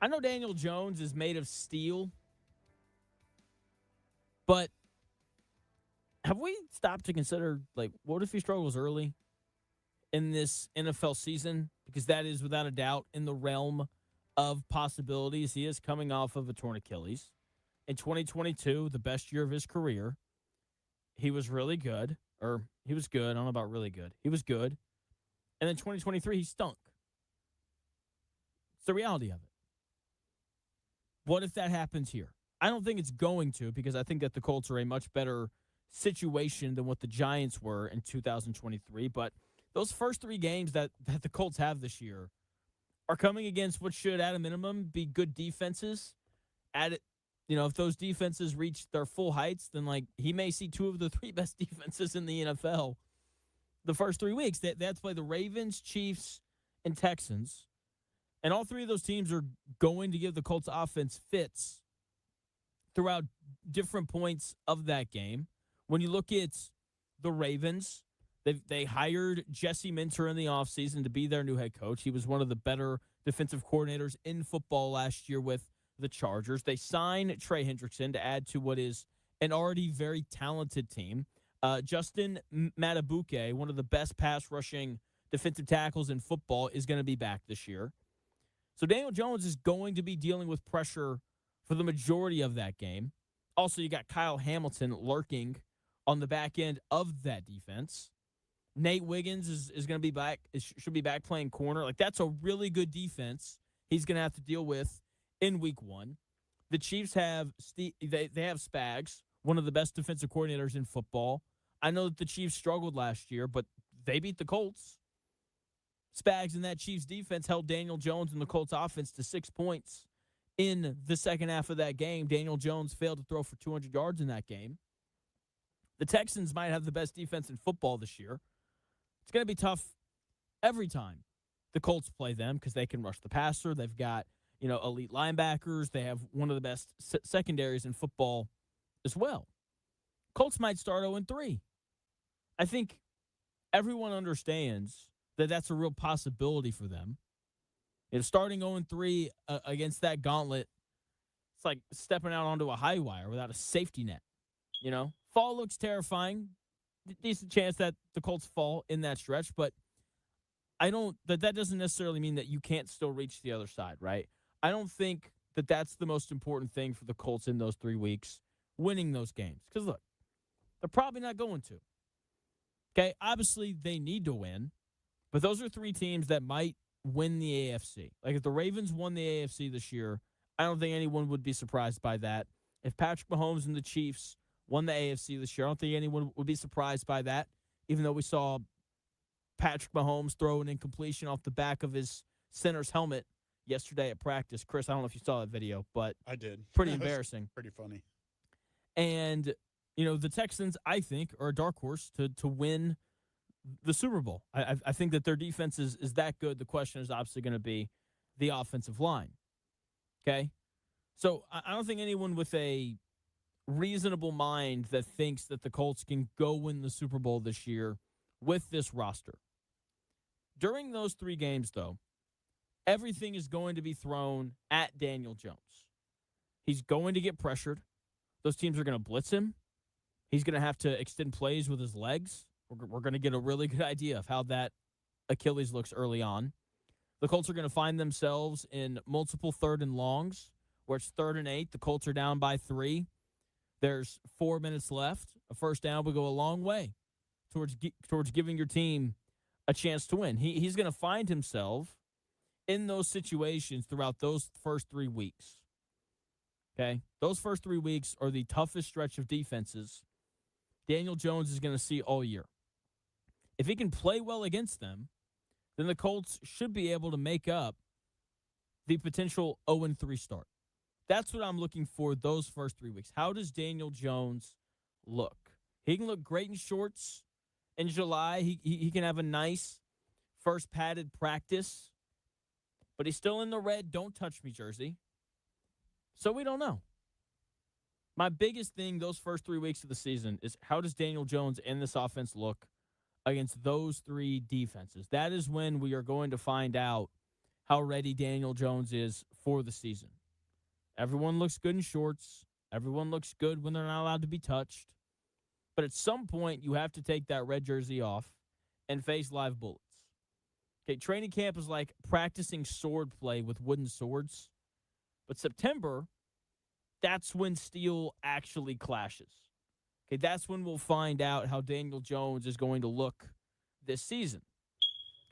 I know Daniel Jones is made of steel, but have we stopped to consider, like, what if he struggles early in this NFL season? Because that is, without a doubt, in the realm of possibilities. He is coming off of a torn Achilles. In 2022, the best year of his career, he was really good. Or he was good. I don't know about really good. He was good. And then 2023, he stunk. It's the reality of it. What if that happens here? I don't think it's going to, because I think that the Colts are a much better situation than what the Giants were in 2023. But those first three games that the Colts have this year are coming against what should, at a minimum, be good defenses. if those defenses reach their full heights, then like he may see two of the three best defenses in the NFL the first 3 weeks. They have to play the Ravens, Chiefs, and Texans. And all three of those teams are going to give the Colts offense fits throughout different points of that game. When you look at the Ravens, they hired Jesse Minter in the offseason to be their new head coach. He was one of the better defensive coordinators in football last year with the Chargers. They signed Trey Hendrickson to add to what is an already very talented team. Justin Matabuke, one of the best pass rushing defensive tackles in football, is going to be back this year. So Daniel Jones is going to be dealing with pressure for the majority of that game. Also, you got Kyle Hamilton lurking on the back end of that defense. Nate Wiggins is going to be back, should be back playing corner. Like, that's a really good defense he's going to have to deal with in week one. The Chiefs have they have Spags, one of the best defensive coordinators in football. I know that the Chiefs struggled last year, but they beat the Colts. Spags and that Chiefs defense held Daniel Jones and the Colts offense to 6 points in the second half of that game. Daniel Jones failed to throw for 200 yards in that game. The Texans might have the best defense in football this year. It's going to be tough every time the Colts play them because they can rush the passer. They've got, elite linebackers. They have one of the best secondaries in football as well. Colts might start 0-3. I think everyone understands that that's a real possibility for them. Starting 0-3 against that gauntlet, it's like stepping out onto a high wire without a safety net. Fall looks terrifying. Decent chance that the Colts fall in that stretch, but that doesn't necessarily mean that you can't still reach the other side, right? I don't think that that's the most important thing for the Colts in those 3 weeks, winning those games. Because, look, they're probably not going to. Okay, obviously they need to win, but those are three teams that might win the AFC. Like, if the Ravens won the AFC this year, I don't think anyone would be surprised by that. If Patrick Mahomes and the Chiefs won the AFC this year, I don't think anyone would be surprised by that, even though we saw Patrick Mahomes throw an incompletion off the back of his center's helmet yesterday at practice. Chris, I don't know if you saw that video, but I did. Pretty embarrassing. Pretty funny. And, the Texans, I think, are a dark horse to win the Super Bowl. I think that their defense is that good. The question is obviously going to be the offensive line. Okay? So I don't think anyone with a reasonable mind that thinks that the Colts can go win the Super Bowl this year with this roster. During those 3 games, though, everything is going to be thrown at Daniel Jones. He's going to get pressured. Those teams are going to blitz him. He's going to have to extend plays with his legs. We're going to get a really good idea of how that Achilles looks early on. The Colts are going to find themselves in multiple 3rd and longs, where it's 3rd and 8. The Colts are down by 3. There's 4 minutes left. A first down will go a long way towards giving your team a chance to win. He's going to find himself in those situations throughout those first 3 weeks. Okay? Those first 3 weeks are the toughest stretch of defenses Daniel Jones is going to see all year. If he can play well against them, then the Colts should be able to make up the potential 0-3 start. That's what I'm looking for those first 3 weeks. How does Daniel Jones look? He can look great in shorts in July. He can have a nice first padded practice, but he's still in the red don't touch me jersey. So we don't know. My biggest thing those first 3 weeks of the season is how does Daniel Jones and this offense look against those 3 defenses? That is when we are going to find out how ready Daniel Jones is for the season. Everyone looks good in shorts. Everyone looks good when they're not allowed to be touched. But at some point, you have to take that red jersey off and face live bullets. Okay, training camp is like practicing sword play with wooden swords. But September, that's when steel actually clashes. Okay, that's when we'll find out how Daniel Jones is going to look this season.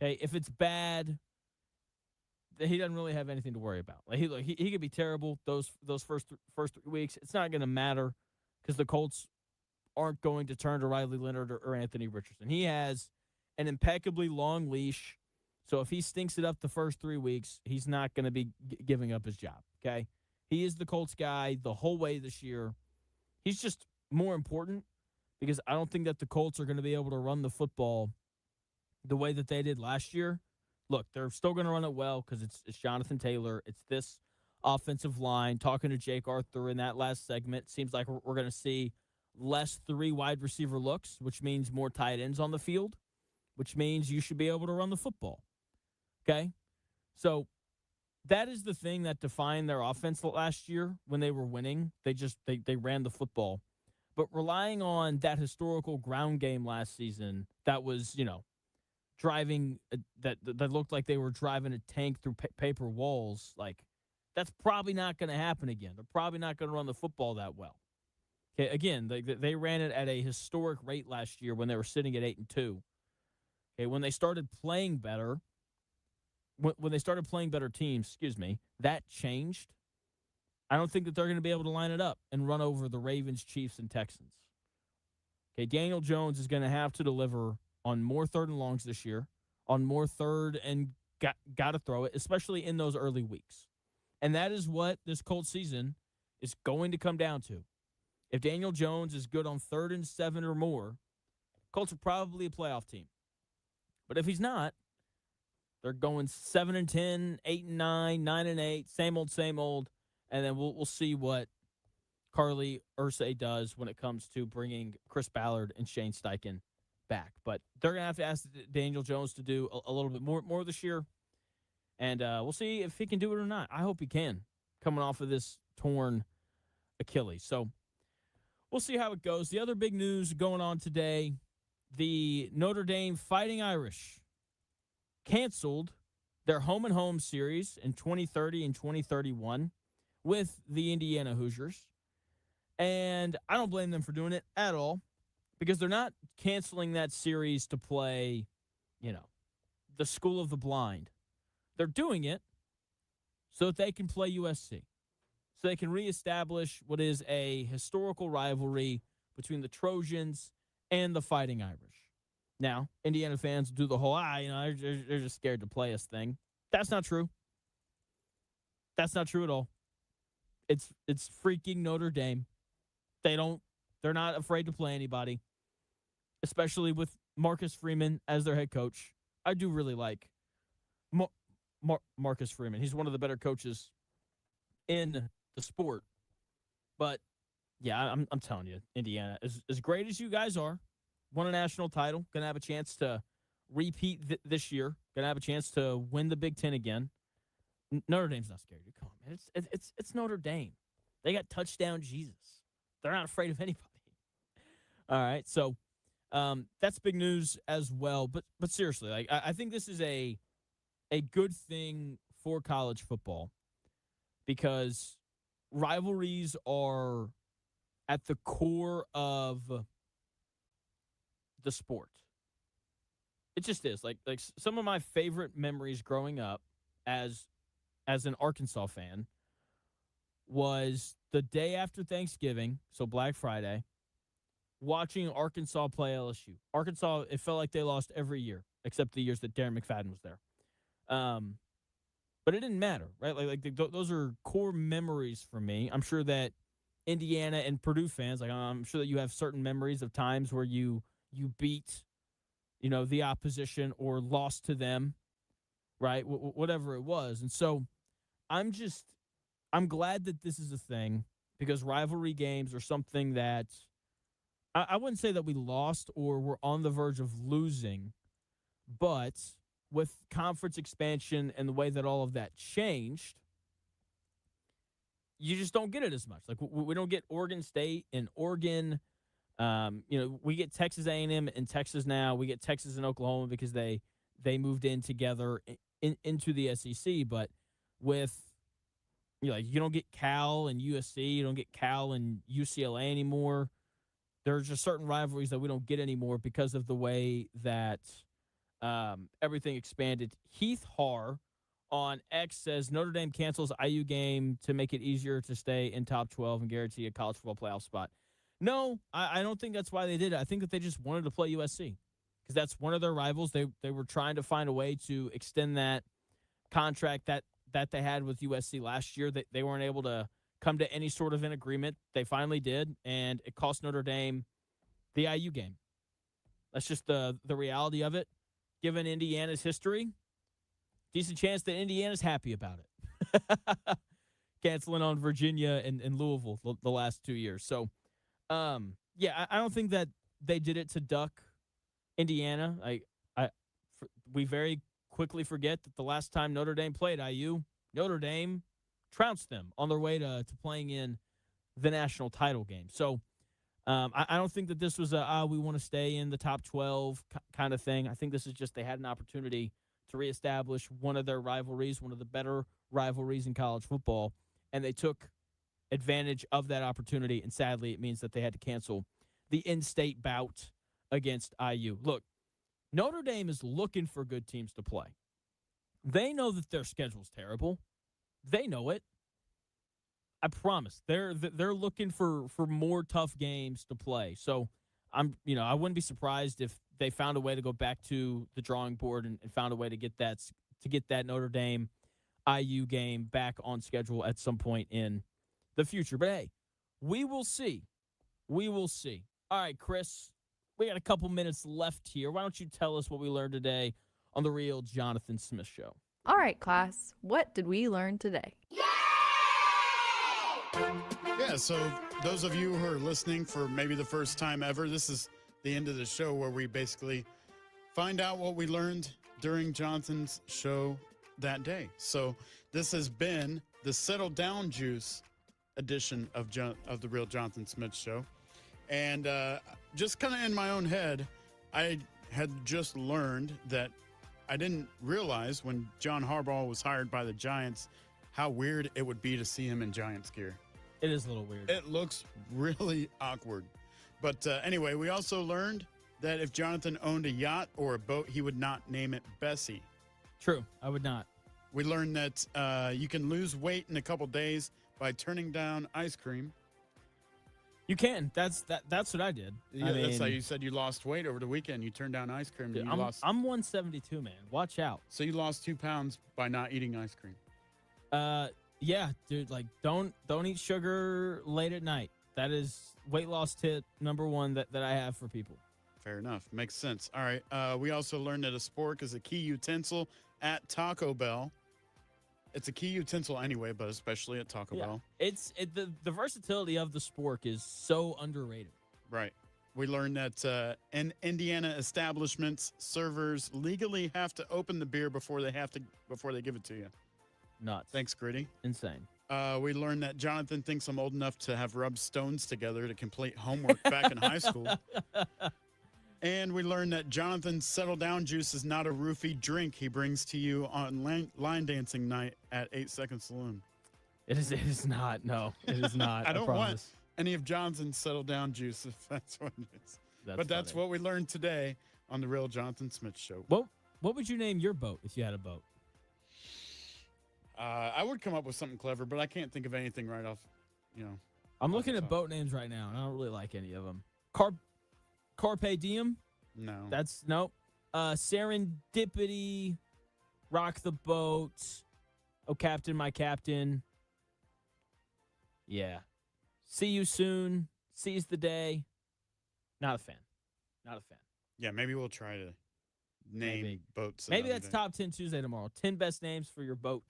Okay, if it's bad, then he doesn't really have anything to worry about. Like he could be terrible those first 3 weeks. It's not going to matter because the Colts aren't going to turn to Riley Leonard or Anthony Richardson. He has an impeccably long leash. So if he stinks it up the first 3 weeks, he's not going to be giving up his job, okay? He is the Colts guy the whole way this year. He's just more important because I don't think that the Colts are going to be able to run the football the way that they did last year. Look, they're still going to run it well because it's Jonathan Taylor. It's this offensive line. Talking to Jake Arthur in that last segment, seems like we're going to see less 3 wide receiver looks, which means more tight ends on the field, which means you should be able to run the football. Okay? So that is the thing that defined their offense last year when they were winning. They ran the football. But relying on that historical ground game last season that was, driving that looked like they were driving a tank through paper walls, like that's probably not going to happen again. They're probably not going to run the football that well. Okay, again, they ran it at a historic rate last year when they were sitting at 8-2. Okay, when they started playing better, when they started playing better teams, that changed. I don't think that they're going to be able to line it up and run over the Ravens, Chiefs, and Texans. Okay, Daniel Jones is going to have to deliver on more 3rd and longs this year, on more 3rd and got to throw it, especially in those early weeks. And that is what this Colts season is going to come down to. If Daniel Jones is good on 3rd and 7 or more, Colts are probably a playoff team. But if he's not, they're going 7-10, 8-9, 9-8, same old. And then we'll see what Carly Ursay does when it comes to bringing Chris Ballard and Shane Steichen back. But they're going to have to ask Daniel Jones to do a little bit more this year. And we'll see if he can do it or not. I hope he can, coming off of this torn Achilles. So we'll see how it goes. The other big news going on today, the Notre Dame Fighting Irish canceled their home-and-home series in 2030 and 2031 with the Indiana Hoosiers. And I don't blame them for doing it at all because they're not canceling that series to play, the School of the Blind. They're doing it so that they can play USC, so they can reestablish what is a historical rivalry between the Trojans and the Fighting Irish. Now, Indiana fans do the whole, they're just scared to play us thing. That's not true. That's not true at all. It's freaking Notre Dame. They're not afraid to play anybody, especially with Marcus Freeman as their head coach. I do really like Marcus Freeman. He's one of the better coaches in the sport. But yeah, I'm telling you, Indiana, as great as you guys are, won a national title, gonna have a chance to repeat this year, gonna have a chance to win the Big Ten again. Notre Dame's not scared. Come on, man. It's Notre Dame. They got touchdown Jesus. They're not afraid of anybody. All right, so that's big news as well. But seriously, I think this is a good thing for college football because rivalries are at the core of the sport. It just is. Like some of my favorite memories growing up as an Arkansas fan was the day after Thanksgiving, so Black Friday, watching Arkansas play LSU. Arkansas, it felt like they lost every year except the years that Darren McFadden was there. But it didn't matter, right? Those are core memories for me. I'm sure that Indiana and Purdue fans, I'm sure that you have certain memories of times where you beat, the opposition or lost to them, right? Whatever it was. And so I'm glad that this is a thing because rivalry games are something that I wouldn't say that we lost or we're on the verge of losing, but with conference expansion and the way that all of that changed, you just don't get it as much. Like we don't get Oregon State and Oregon. We get Texas A&M and Texas now. We get Texas and Oklahoma because they moved in together into the SEC. But with you don't get Cal and USC, you don't get Cal and UCLA anymore. There's just certain rivalries that we don't get anymore because of the way that everything expanded. Heath Har on X says Notre Dame cancels IU game to make it easier to stay in top 12 and guarantee a college football playoff spot. No, I don't think that's why they did it. I think that they just wanted to play USC because that's one of their rivals. They were trying to find a way to extend that contract that they had with USC last year. That they weren't able to come to any sort of an agreement. They finally did, and it cost Notre Dame the IU game. That's just the reality of it. Given Indiana's history, decent chance that Indiana's happy about it. Canceling on Virginia and Louisville the last 2 years. So, yeah, I don't think that they did it to duck Indiana. We very quickly forget that the last time Notre Dame played IU, Notre Dame trounced them on their way to playing in the national title game. So I don't think that this was we want to stay in the top 12 kind of thing. I think this is just they had an opportunity to reestablish one of their rivalries, one of the better rivalries in college football, and they took advantage of that opportunity, and sadly it means that they had to cancel the in-state bout against IU. Look, Notre Dame is looking for good teams to play. They know that their schedule's terrible. They know it. I promise. They're looking for more tough games to play. So I wouldn't be surprised if they found a way to go back to the drawing board and found a way to get that Notre Dame IU game back on schedule at some point in the future. But hey, we will see. We will see. All right, Chris, we got a couple minutes left here. Why don't you tell us what we learned today on the Real Jonathan Smith Show? All right, class. What did we learn today? Yeah, so those of you who are listening for maybe the first time ever, this is the end of the show where we basically find out what we learned during Jonathan's show that day. So this has been the Settle Down Juice edition of the Real Jonathan Smith Show. And just kind of in my own head, I had just learned that I didn't realize when John Harbaugh was hired by the Giants how weird it would be to see him in Giants gear. It is a little weird. It looks really awkward. But anyway, we also learned that if Jonathan owned a yacht or a boat, he would not name it Bessie. True, I would not. We learned that you can lose weight in a couple days by turning down ice cream. You can. That's what I did. Yeah, that's how you said you lost weight over the weekend. You turned down ice cream. And I'm 172, man. Watch out. So you lost 2 pounds by not eating ice cream. Yeah, dude. Like, don't eat sugar late at night. That is weight loss tip number one that I have for people. Fair enough. Makes sense. All right. We also learned that a spork is a key utensil at Taco Bell. It's a key utensil anyway, but especially at Taco Bell. The versatility of the spork is so underrated. Right. We learned that in Indiana establishments, servers legally have to open the beer before they give it to you. Nuts. Thanks, Gritty. Insane. We learned that Jonathan thinks I'm old enough to have rubbed stones together to complete homework back in high school. And we learned that Jonathan's Settle Down Juice is not a roofie drink he brings to you on line dancing night at 8 Second Saloon. It is not. No, it is not. I don't want any of Jonathan's Settle Down Juice if that's what it is. That's what we learned today on the Real Jonathan Smith Show. What would you name your boat if you had a boat? I would come up with something clever, but I can't think of anything right off, I'm looking at boat names right now, and I don't really like any of them. Carpe Diem? No. That's nope. Serendipity, Rock the Boat, Oh Captain, My Captain. Yeah. See You Soon, Seize the Day. Not a fan. Yeah, maybe we'll try to name boats. Maybe that's Top 10 Tuesday tomorrow. 10 best names for your boat.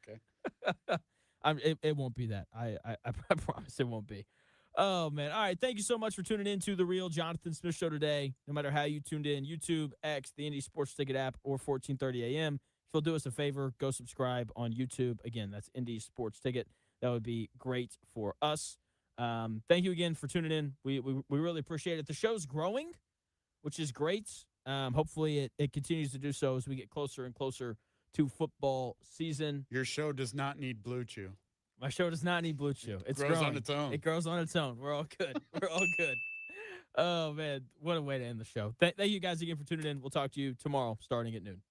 Okay. It won't be that. I promise it won't be. Oh, man. All right. Thank you so much for tuning in to the Real Jonathan Smith Show today. No matter how you tuned in, YouTube, X, the Indy Sports Ticket app, or 1430 AM. If you'll do us a favor, go subscribe on YouTube. Again, that's Indy Sports Ticket. That would be great for us. Thank you again for tuning in. We really appreciate it. The show's growing, which is great. Hopefully it continues to do so as we get closer and closer to football season. Your show does not need Blue Chew. My show does not need Blue Chew. It grows on its own. It grows on its own. We're all good. We're all good. Oh, man. What a way to end the show. Thank you guys again for tuning in. We'll talk to you tomorrow starting at noon.